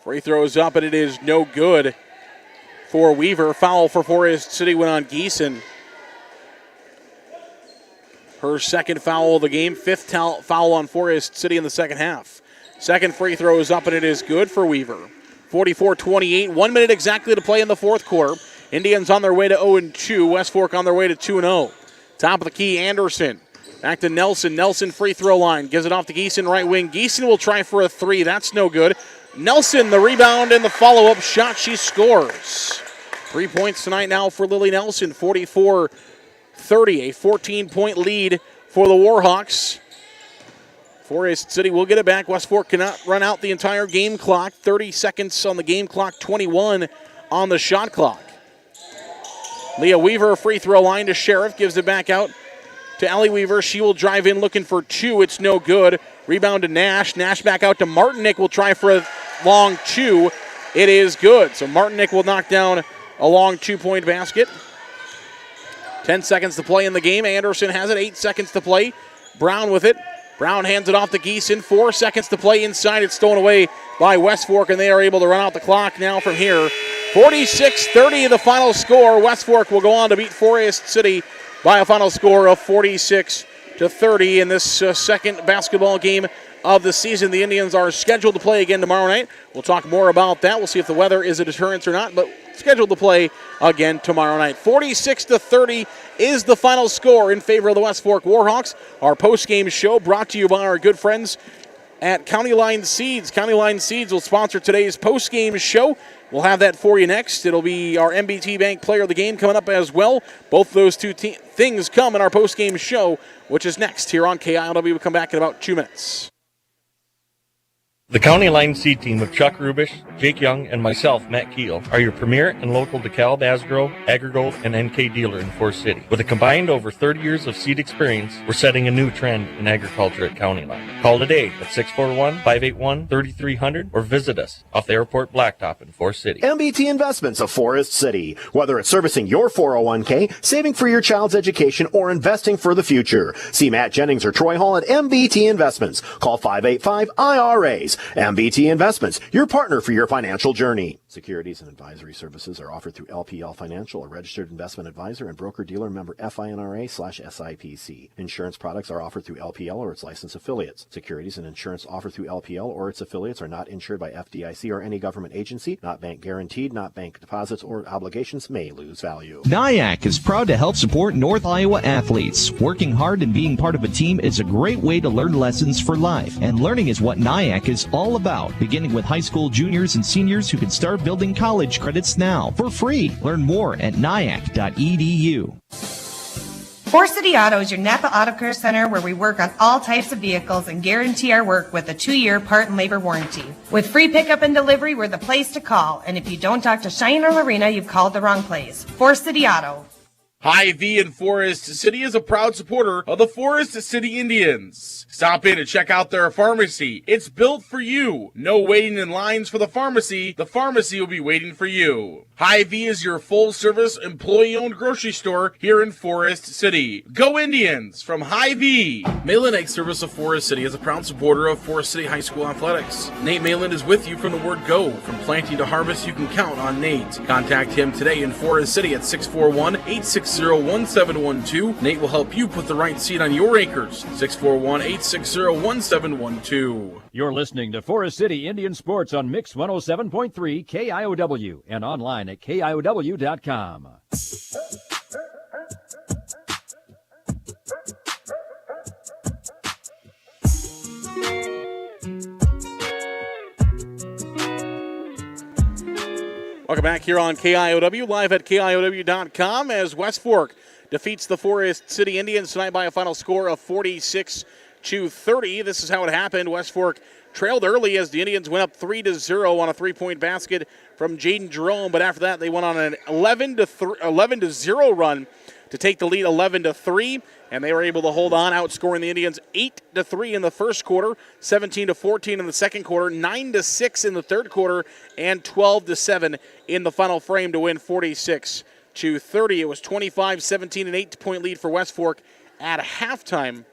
Free throw is up, and it is no good for Weaver. Foul for Forest City went on Geeson. Her second foul of the game, fifth foul on Forest City in the second half. Second free throw is up, and it is good for Weaver. 44-28, 1 minute exactly to play in the fourth quarter. Indians on their way to 0-2. West Fork on their way to 2-0. Top of the key, Anderson. Back to Nelson. Nelson free throw line. Gives it off to Geeson, right wing. Geeson will try for a three. That's no good. Nelson, the rebound and the follow-up shot. She scores. 3 points tonight now for Lily Nelson. 44-30, a 14-point lead for the Warhawks. Forest City will get it back. West Fork cannot run out the entire game clock. 30 seconds on the game clock, 21 on the shot clock. Leah Weaver, free throw line to Sheriff. Gives it back out to Ellie Weaver. She will drive in looking for two. It's no good. Rebound to Nash. Nash back out to Martinick. Will try for a long two. It is good. So Martinick will knock down a long 2-point basket. 10 seconds to play in the game. Anderson has it. 8 seconds to play. Brown with it. Brown hands it off to Geeson. 4 seconds to play inside. It's stolen away by West Fork, and they are able to run out the clock now from here. 46-30 the final score. West Fork will go on to beat Forest City by a final score of 46-30 in this second basketball game of the season. The Indians are scheduled to play again tomorrow night. We'll talk more about that. We'll see if the weather is a deterrent or not, but scheduled to play again tomorrow night. 46-30 is the final score in favor of the West Fork Warhawks. Our post-game show brought to you by our good friends at County Line Seeds. County Line Seeds will sponsor today's post-game show. We'll have that for you next. It'll be our MBT Bank Player of the Game coming up as well. Both those two things come in our post-game show, which is next here on KILW. We'll come back in about 2 minutes. The County Line Seed team of Chuck Rubish, Jake Young, and myself, Matt Keel, are your premier and local DeKalb, Asgrow, Agrigold, and NK dealer in Forest City. With a combined over 30 years of seed experience, we're setting a new trend in agriculture at County Line. Call today at 641-581-3300 or visit us off the Airport Blacktop in Forest City. MBT Investments of Forest City. Whether it's servicing your 401k, saving for your child's education, or investing for the future. See Matt Jennings or Troy Hall at MBT Investments. Call 585-IRAs. MBT Investments, your partner for your financial journey. Securities and advisory services are offered through LPL Financial, a registered investment advisor and broker-dealer member FINRA/SIPC. Insurance products are offered through LPL or its licensed affiliates. Securities and insurance offered through LPL or its affiliates are not insured by FDIC or any government agency, not bank guaranteed, not bank deposits or obligations, may lose value. NIAC is proud to help support North Iowa athletes. Working hard and being part of a team is a great way to learn lessons for life, and learning is what NIAC is all about, beginning with high school juniors and seniors who can start building college credits now for free. Learn more at nyac.edu. Forest City Auto is your Napa Auto Care Center where we work on all types of vehicles and guarantee our work with a 2-year part and labor warranty. With free pickup and delivery, we're the place to call. And if you don't talk to Cheyenne or Lorena, you've called the wrong place. Forest City Auto. Hy-Vee in Forest City is a proud supporter of the Forest City Indians. Stop in and check out their pharmacy. It's built for you. No waiting in lines for the pharmacy. The pharmacy will be waiting for you. Hy-Vee is your full-service, employee-owned grocery store here in Forest City. Go Indians from Hy-Vee. Malin Egg Service of Forest City is a proud supporter of Forest City High School athletics. Nate Malin is with you from the word go. From planting to harvest, you can count on Nate. Contact him today in Forest City at 641-860-1712. Nate will help you put the right seed on your acres. 641-860-1712. You're listening to Forest City Indian Sports on Mix 107.3 KIOW and online at KIOW.com. Welcome back here on KIOW, live at KIOW.com as West Fork defeats the Forest City Indians tonight by a final score of 46-30. This is how it happened. West Fork trailed early as the Indians went up 3-0 on a three-point basket from Jaden Jerome, but after that they went on an 11-0 run to take the lead 11-3, and they were able to hold on, outscoring the Indians 8-3 in the first quarter, 17-14 in the second quarter, 9-6 in the third quarter, and 12-7 in the final frame to win 46-30. It was 25-17, an 8-point lead for West Fork at halftime.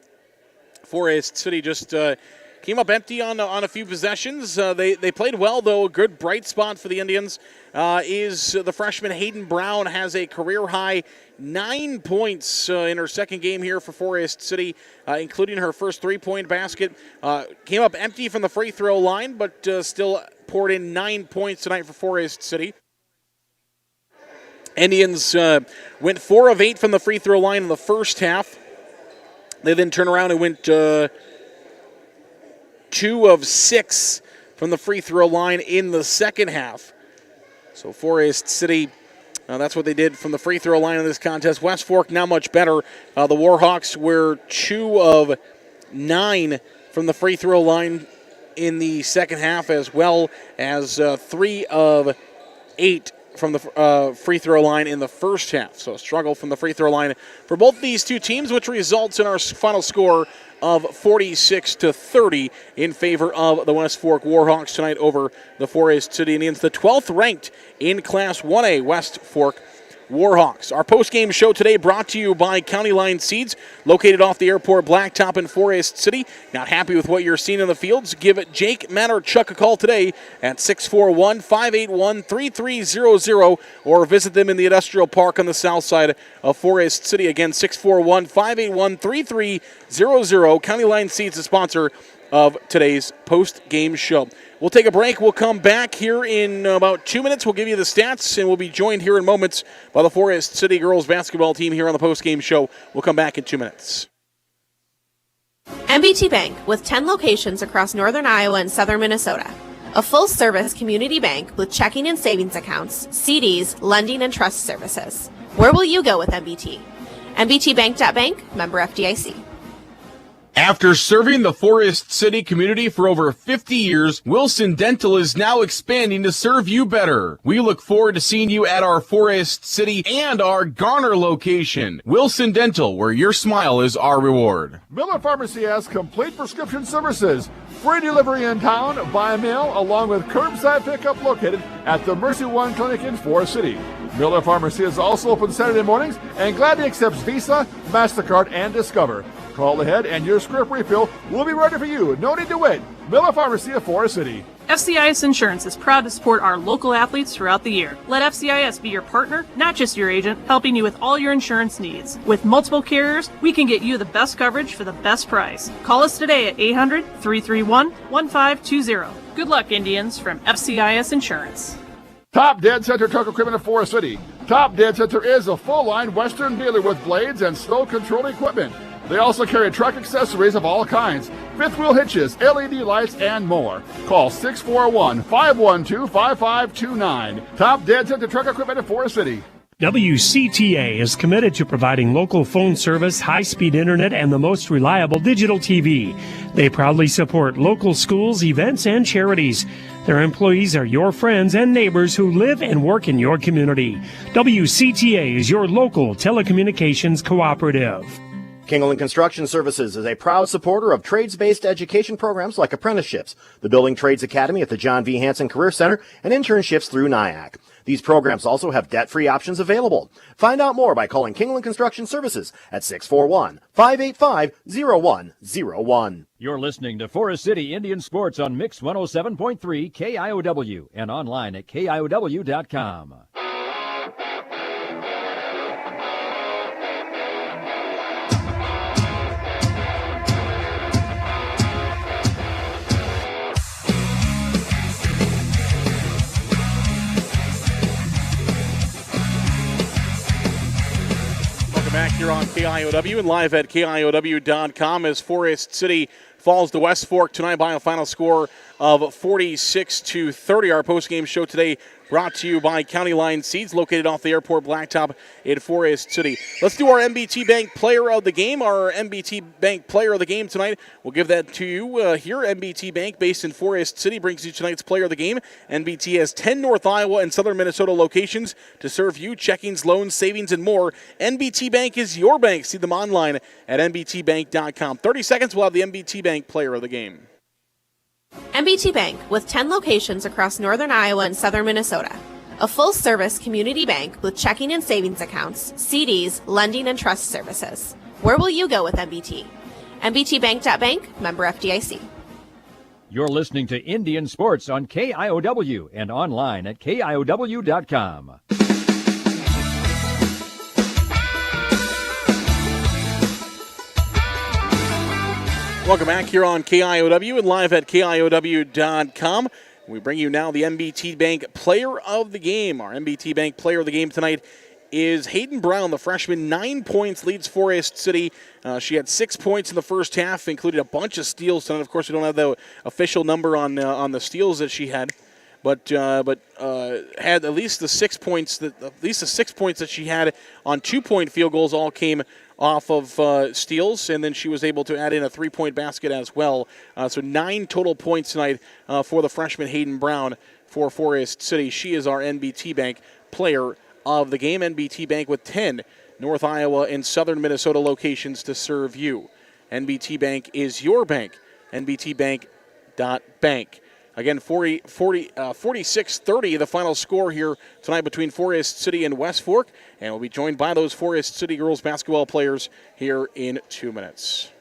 Forest City just came up empty on a few possessions. They played well, though. A good bright spot for the Indians is the freshman Hayden Brown has a career-high 9 points in her second game here for Forest City, including her first three-point basket. Came up empty from the free throw line, but still poured in 9 points tonight for Forest City. Indians went 4 of 8 from the free throw line in the first half. They then turned around and went 2 of 6 from the free throw line in the second half. So Forest City, that's what they did from the free throw line in this contest. West Fork now much better. The Warhawks were 2 of 9 from the free throw line in the second half, as well as 3 of 8 from the free throw line in the first half. So a struggle from the free throw line for both these two teams, which results in our final score of 46-30 in favor of the West Fork Warhawks tonight over the Forest City Indians, the 12th ranked in Class 1A West Fork Warhawks. Our post-game show today brought to you by County Line Seeds, located off the airport blacktop in Forest City. Not happy with what you're seeing in the fields? Give Jake, Matt, or Chuck a call today at 641-581-3300 or visit them in the industrial park on the south side of Forest City. Again, 641-581-3300. County Line Seeds, the sponsor of today's post-game show. We'll take a break. We'll come back here in about 2 minutes. We'll give you the stats, and we'll be joined here in moments by the Forest City girls basketball team here on the post-game show. We'll come back in 2 minutes. MBT Bank, with 10 locations across northern Iowa and southern Minnesota. A full-service community bank with checking and savings accounts, CDs, lending, and trust services. Where will you go with MBT? MBTBank.bank, member FDIC. After serving the Forest City community for over 50 years, Wilson Dental is now expanding to serve you better. We look forward to seeing you at our Forest City and our Garner location. Wilson Dental, where your smile is our reward. Miller Pharmacy has complete prescription services, free delivery in town, by mail, along with curbside pickup located at the Mercy One Clinic in Forest City. Miller Pharmacy is also open Saturday mornings and gladly accepts Visa, MasterCard, and Discover. Call ahead and your script refill will be ready for you. No need to wait. Miller Pharmacy of Forest City. FCIS Insurance is proud to support our local athletes throughout the year. Let FCIS be your partner, not just your agent, helping you with all your insurance needs. With multiple carriers, we can get you the best coverage for the best price. Call us today at 800-331-1520. Good luck, Indians, from FCIS Insurance. Top Dead Center Truck Equipment of Forest City. Top Dead Center is a full-line Western dealer with blades and snow control equipment. They also carry truck accessories of all kinds, fifth wheel hitches, LED lights, and more. Call 641-512-5529. Top Dead Center Truck Equipment of Forest City. WCTA is committed to providing local phone service, high-speed internet, and the most reliable digital TV. They proudly support local schools, events, and charities. Their employees are your friends and neighbors who live and work in your community. WCTA is your local telecommunications cooperative. Kingland Construction Services is a proud supporter of trades-based education programs like apprenticeships, the Building Trades Academy at the John V. Hansen Career Center, and internships through NIAC. These programs also have debt-free options available. Find out more by calling Kingland Construction Services at 641-585-0101. You're listening to Forest City Indian Sports on Mix 107.3 KIOW and online at KIOW.com. Back here on KIOW and live at KIOW.com as Forest City falls to West Fork tonight by a final score of 46-30. Our postgame show today brought to you by County Line Seeds, located off the airport blacktop in Forest City. Let's do our MBT Bank Player of the Game. Our MBT Bank Player of the Game tonight, we'll give that to you here. MBT Bank, based in Forest City, brings you tonight's Player of the Game. MBT has 10 North Iowa and Southern Minnesota locations to serve you checkings, loans, savings, and more. MBT Bank is your bank. See them online at mbtbank.com. 30 seconds, we'll have the MBT Bank Player of the Game. MBT Bank, with 10 locations across northern Iowa and southern Minnesota. A full-service community bank with checking and savings accounts, CDs, lending, and trust services. Where will you go with MBT? MBTBank.bank, member FDIC. You're listening to Indian Sports on KIOW and online at KIOW.com. Welcome back here on KIOW and live at KIOW.com. We bring you now the MBT Bank Player of the Game. Our MBT Bank Player of the Game tonight is Hayden Brown, the freshman. 9 points, leads Forest City. She had 6 points in the first half, included a bunch of steals tonight. Of course, we don't have the official number on the steals that she had, but had at least the 6 points that she had on 2-point field goals all came off of steals, and then she was able to add in a 3-point basket as well. So 9 total points tonight for the freshman Hayden Brown for Forest City. She is our NBT Bank Player of the Game. NBT Bank with 10 North Iowa and Southern Minnesota locations to serve you. NBT Bank is your bank. NBTBank.bank. Again, 46-30, the final score here tonight between Forest City and West Fork. And we'll be joined by those Forest City girls basketball players here in 2 minutes.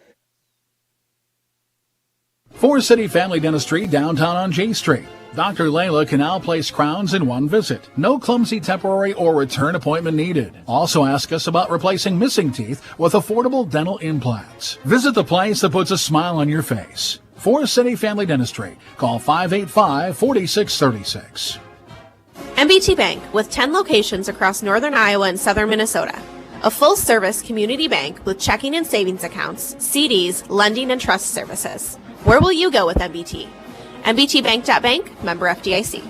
Forest City Family Dentistry, downtown on J Street. Dr. Layla can now place crowns in one visit. No clumsy temporary or return appointment needed. Also ask us about replacing missing teeth with affordable dental implants. Visit the place that puts a smile on your face. Forest City Family Dentistry. Call 585-4636. MBT Bank, with 10 locations across northern Iowa and southern Minnesota. A full-service community bank with checking and savings accounts, CDs, lending, and trust services. Where will you go with MBT? MBTBank.bank, member FDIC.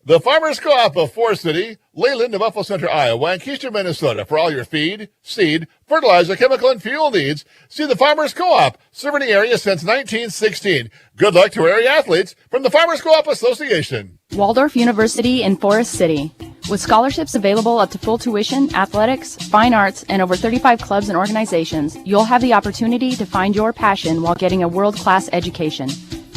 The Farmers Co-op of Forest City, Leyland, New Buffalo Center, Iowa, and Keystone, Minnesota for all your feed, seed, fertilizer, chemical, and fuel needs. See the Farmers Co-op, serving the area since 1916. Good luck to area athletes from the Farmers Co-op Association. Waldorf University in Forest City. With scholarships available up to full tuition, athletics, fine arts, and over 35 clubs and organizations, you'll have the opportunity to find your passion while getting a world-class education.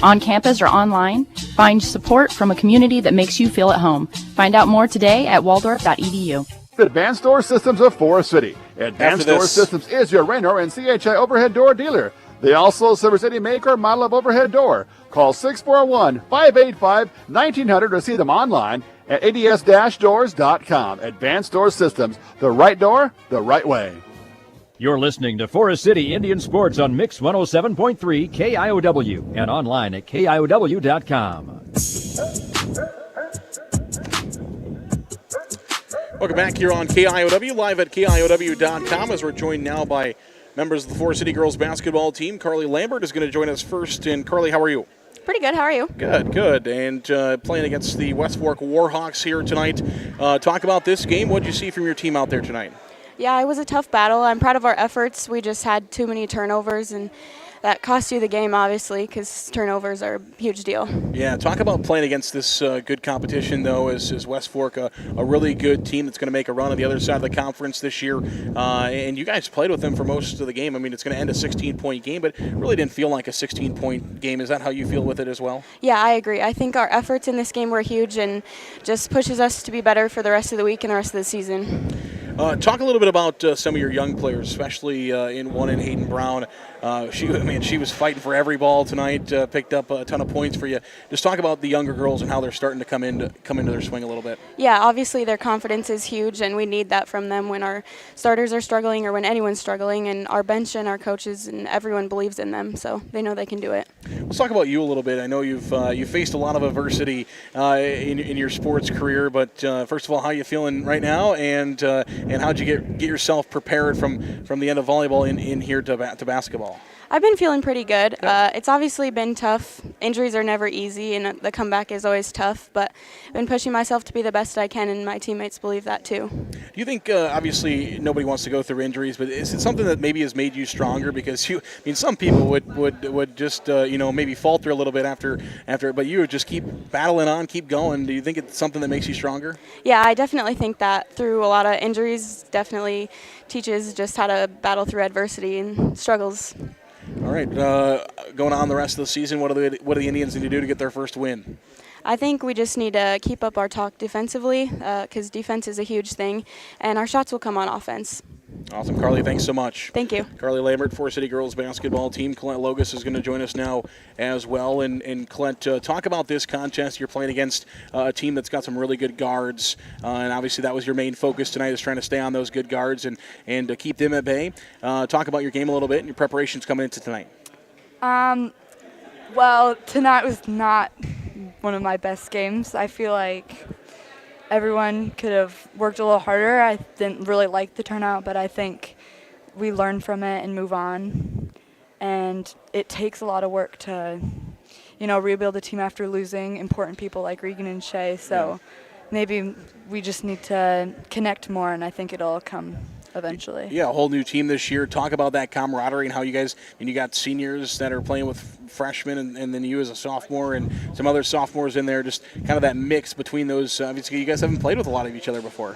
On campus or online, find support from a community that makes you feel at home. Find out more today at waldorf.edu. Advanced Door Systems of Forest City. Advanced Door Systems is your Raynor and CHI overhead door dealer. They also service any make or model of overhead door. Call 641-585-1900 to see them online at ads-doors.com. Advanced Door Systems, the right door, the right way. You're listening to Forest City Indian Sports on Mix 107.3 KIOW and online at KIOW.com. Welcome back here on KIOW, live at KIOW.com, as we're joined now by members of the Forest City girls basketball team. Carly Lambert is going to join us first. And Carly, how are you? Pretty good. How are you? Good. And playing against the West Fork Warhawks here tonight. Talk about this game. What did you see from your team out there tonight? Yeah, it was a tough battle. I'm proud of our efforts. We just had too many turnovers, and that cost you the game, obviously, because turnovers are a huge deal. Yeah, talk about playing against this good competition, though, as West Fork, a really good team that's going to make a run on the other side of the conference this year. And you guys played with them for most of the game. I mean, it's going to end a 16-point game, but it really didn't feel like a 16-point game. Is that how you feel with it as well? Yeah, I agree. I think our efforts in this game were huge and just pushes us to be better for the rest of the week and the rest of the season. Talk a little bit about some of your young players, especially in Hayden Brown. She was fighting for every ball tonight, picked up a ton of points for you. Just talk about the younger girls and how they're starting to come into their swing a little bit. Yeah, obviously their confidence is huge, and we need that from them when our starters are struggling or when anyone's struggling, and our bench and our coaches and everyone believes in them, so they know they can do it. Let's talk about you a little bit. I know you've faced a lot of adversity in your sports career, but first of all, how are you feeling right now, and how'd you get yourself prepared from the end of volleyball in here to basketball? I've been feeling pretty good. It's obviously been tough. Injuries are never easy, and the comeback is always tough, but I've been pushing myself to be the best I can, and my teammates believe that too. Do you think, obviously, nobody wants to go through injuries, but is it something that maybe has made you stronger? Because some people would just maybe falter a little bit after, but you would just keep battling on, keep going. Do you think it's something that makes you stronger? Yeah, I definitely think that through a lot of injuries definitely teaches just how to battle through adversity and struggles. All right, going on the rest of the season, what do the Indians need to do to get their first win? I think we just need to keep up our talk defensively because defense is a huge thing, and our shots will come on offense. Awesome. Carly, thanks so much. Thank you. Carly Lambert, Forest City girls basketball team. Colette Logus is going to join us now as well. And Colette, talk about this contest. You're playing against a team that's got some really good guards. And obviously that was your main focus tonight, is trying to stay on those good guards and keep them at bay. Talk about your game a little bit and your preparations coming into tonight. Well, tonight was not one of my best games. I feel like everyone could have worked a little harder. I didn't really like the turnout, but I think we learn from it and move on. And it takes a lot of work to, rebuild a team after losing important people like Regan and Shea. So maybe we just need to connect more, and I think it'll come eventually. Yeah, a whole new team this year. Talk about that camaraderie and how you guys, and you got seniors that are playing with freshmen, and then you as a sophomore and some other sophomores in there, just kind of that mix between those. Obviously, you guys haven't played with a lot of each other before.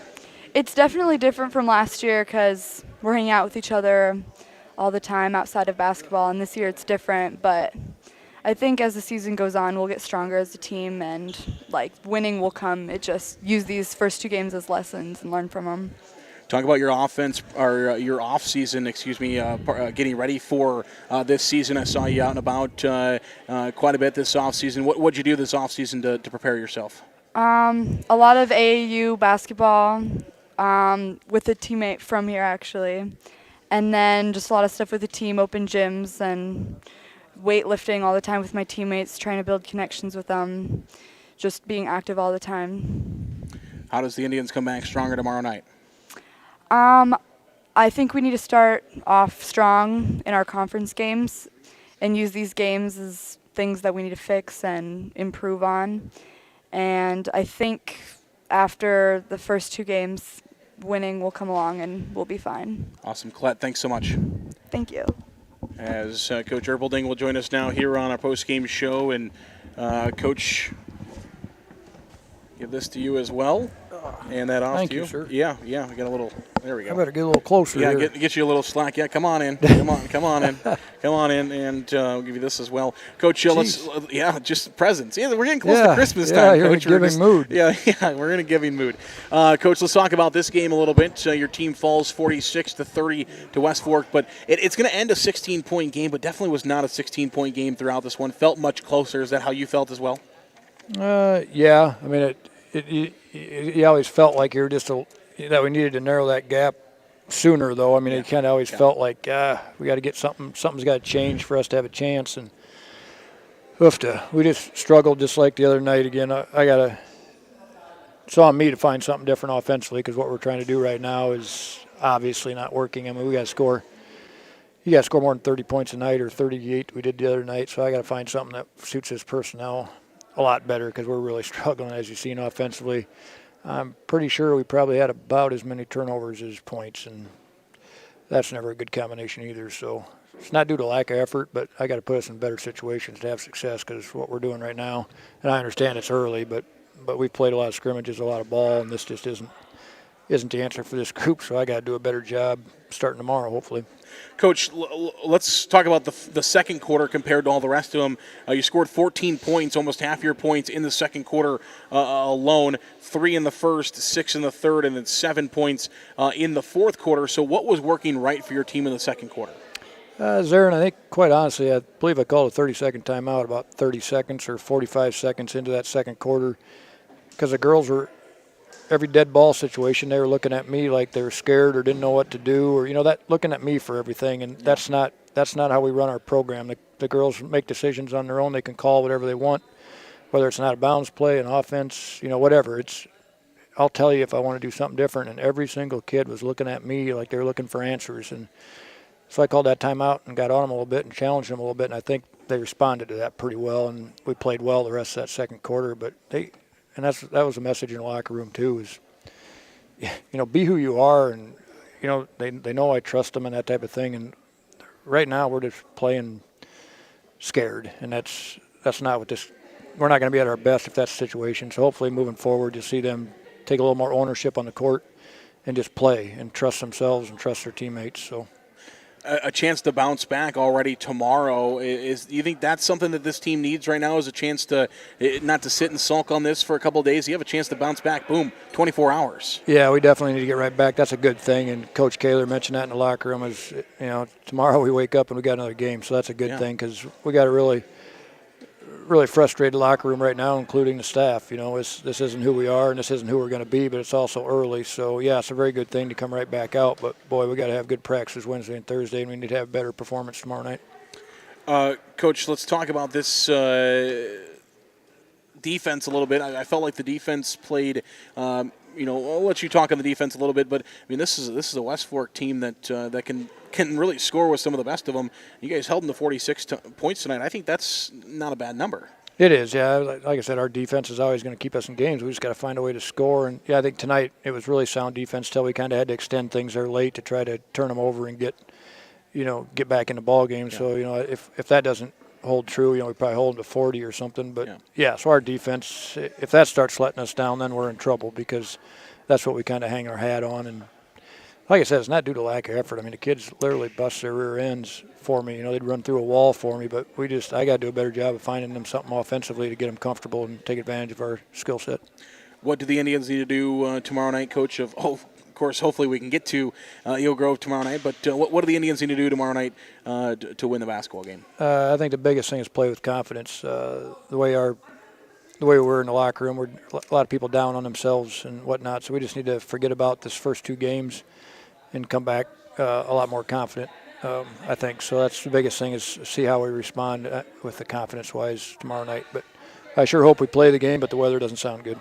It's definitely different from last year because we're hanging out with each other all the time outside of basketball, and this year it's different, but I think as the season goes on, we'll get stronger as a team, and winning will come. It just use these first two games as lessons and learn from them. Talk about your offense, or your off season, getting ready for this season. I saw you out and about quite a bit this off season. What'd you do this off season to prepare yourself? A lot of AAU basketball with a teammate from here, actually. And then just a lot of stuff with the team, open gyms and weightlifting all the time with my teammates, trying to build connections with them, just being active all the time. How does the Indians come back stronger tomorrow night? I think we need to start off strong in our conference games and use these games as things that we need to fix and improve on. And I think after the first two games, winning will come along and we'll be fine. Awesome. Colette, thanks so much. Thank you. As Coach Erpelding will join us now here on our post-game show. And Coach, give this to you as well. And that off Thank to you. Sir. Yeah, we got a little, there we go. I better get a little closer here. here. Get you a little slack. Yeah, come on in. Come on in. Come on in, and we'll give you this as well. Coach, just presents. Yeah, we're getting close to Christmas time, you're Coach. in a giving mood. Yeah, we're in a giving mood. Coach, let's talk about this game a little bit. Your team falls 46-30 to West Fork, but it's going to end a 16-point game, but definitely was not a 16-point game throughout this one. Felt much closer. Is that how you felt as well? Yeah. I mean, you always felt like you were that we needed to narrow that gap sooner, though. I mean, it kind of always felt like we got to get something's got to change for us to have a chance. And we just struggled just like the other night again. It's on me to find something different offensively, because what we're trying to do right now is obviously not working. I mean, we got to score you got to score more than 30 points a night or 38 we did the other night. So I got to find something that suits his personnel a lot better because we're really struggling, as you've seen, offensively. I'm pretty sure we probably had about as many turnovers as points, and that's never a good combination either. So it's not due to lack of effort, but I got to put us in better situations to have success because what we're doing right now, and I understand it's early, but we've played a lot of scrimmages, a lot of ball, and this just isn't the answer for this group. So I got to do a better job starting tomorrow, hopefully. Coach, let's talk about the second quarter compared to all the rest of them. You scored 14 points, almost half your points in the second quarter alone, 3 in the first, 6 in the third, and then 7 points in the fourth quarter. So what was working right for your team in the second quarter? Zarin, I think, quite honestly, I believe I called a 30-second timeout about 30 seconds or 45 seconds into that second quarter because the girls were – every dead ball situation, they were looking at me like they were scared or didn't know what to do, or that looking at me for everything, and that's not how we run our program. The girls make decisions on their own. They can call whatever they want, whether it's an out of bounds play, an offense, whatever. I'll tell you if I want to do something different, and every single kid was looking at me like they were looking for answers, and so I called that timeout and got on them a little bit and challenged them a little bit, and I think they responded to that pretty well, and we played well the rest of that second quarter, but and that was a message in the locker room too, is, be who you are, and, they know I trust them and that type of thing. And right now we're just playing scared, and that's not what this, we're not going to be at our best if that's the situation. So hopefully moving forward, you'll see them take a little more ownership on the court and just play and trust themselves and trust their teammates. So a chance to bounce back already tomorrow. Do you think that's something that this team needs right now, is a chance to not to sit and sulk on this for a couple of days? You have a chance to bounce back, boom, 24 hours. Yeah, we definitely need to get right back. That's a good thing, and Coach Kaler mentioned that in the locker room is, tomorrow we wake up and we got another game, so that's a good thing because we got to really frustrated locker room right now, including the staff. This isn't who we are and this isn't who we're going to be, but it's also early. So, yeah, it's a very good thing to come right back out. But, boy, we got to have good practices Wednesday and Thursday, and we need to have better performance tomorrow night. Coach, let's talk about this defense a little bit. I felt like the defense played I'll let you talk on the defense a little bit, but, this is a West Fork team that can really score with some of the best of them. You guys held them to 46 points tonight. I think that's not a bad number. It is, yeah. Like I said, our defense is always going to keep us in games. We just got to find a way to score. And, yeah, I think tonight it was really sound defense till we kind of had to extend things there late to try to turn them over and get back in the ball game. Yeah. So, if that doesn't hold true, we probably hold them to 40 or something. But, yeah, so our defense, if that starts letting us down, then we're in trouble because that's what we kind of hang our hat on. And, like I said, it's not due to lack of effort. The kids literally bust their rear ends for me. They'd run through a wall for me, but I got to do a better job of finding them something offensively to get them comfortable and take advantage of our skill set. What do the Indians need to do tomorrow night, Coach? Of course, hopefully we can get to Eagle Grove tomorrow night, but what do the Indians need to do tomorrow night to win the basketball game? I think the biggest thing is play with confidence. The way we're in the locker room, a lot of people down on themselves and whatnot, so we just need to forget about this first two games and come back a lot more confident, I think. So that's the biggest thing, is see how we respond with the confidence-wise tomorrow night. But I sure hope we play the game, but the weather doesn't sound good.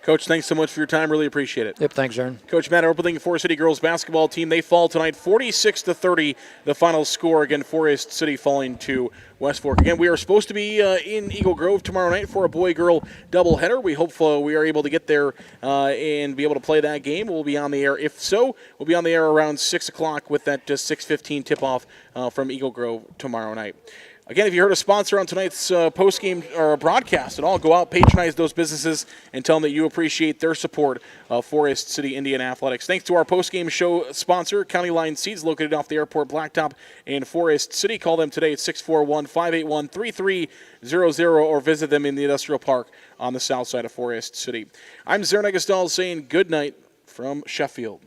Coach, thanks so much for your time. Really appreciate it. Yep, thanks, Aaron. Coach Matt Erpelding, Forest City girls basketball team. They fall tonight 46-30, the final score. Again, Forest City falling to West Fork. Again, we are supposed to be in Eagle Grove tomorrow night for a boy-girl doubleheader. We hope we are able to get there and be able to play that game. We'll be on the air. If so, we'll be on the air around 6 o'clock with that 6:15 tip-off from Eagle Grove tomorrow night. Again, if you heard a sponsor on tonight's post-game or broadcast at all, go out, patronize those businesses, and tell them that you appreciate their support of Forest City Indian Athletics. Thanks to our post-game show sponsor, County Line Seeds, located off the airport blacktop in Forest City. Call them today at 641-581-3300 or visit them in the industrial park on the south side of Forest City. I'm Zarin Egestal saying good night from Sheffield.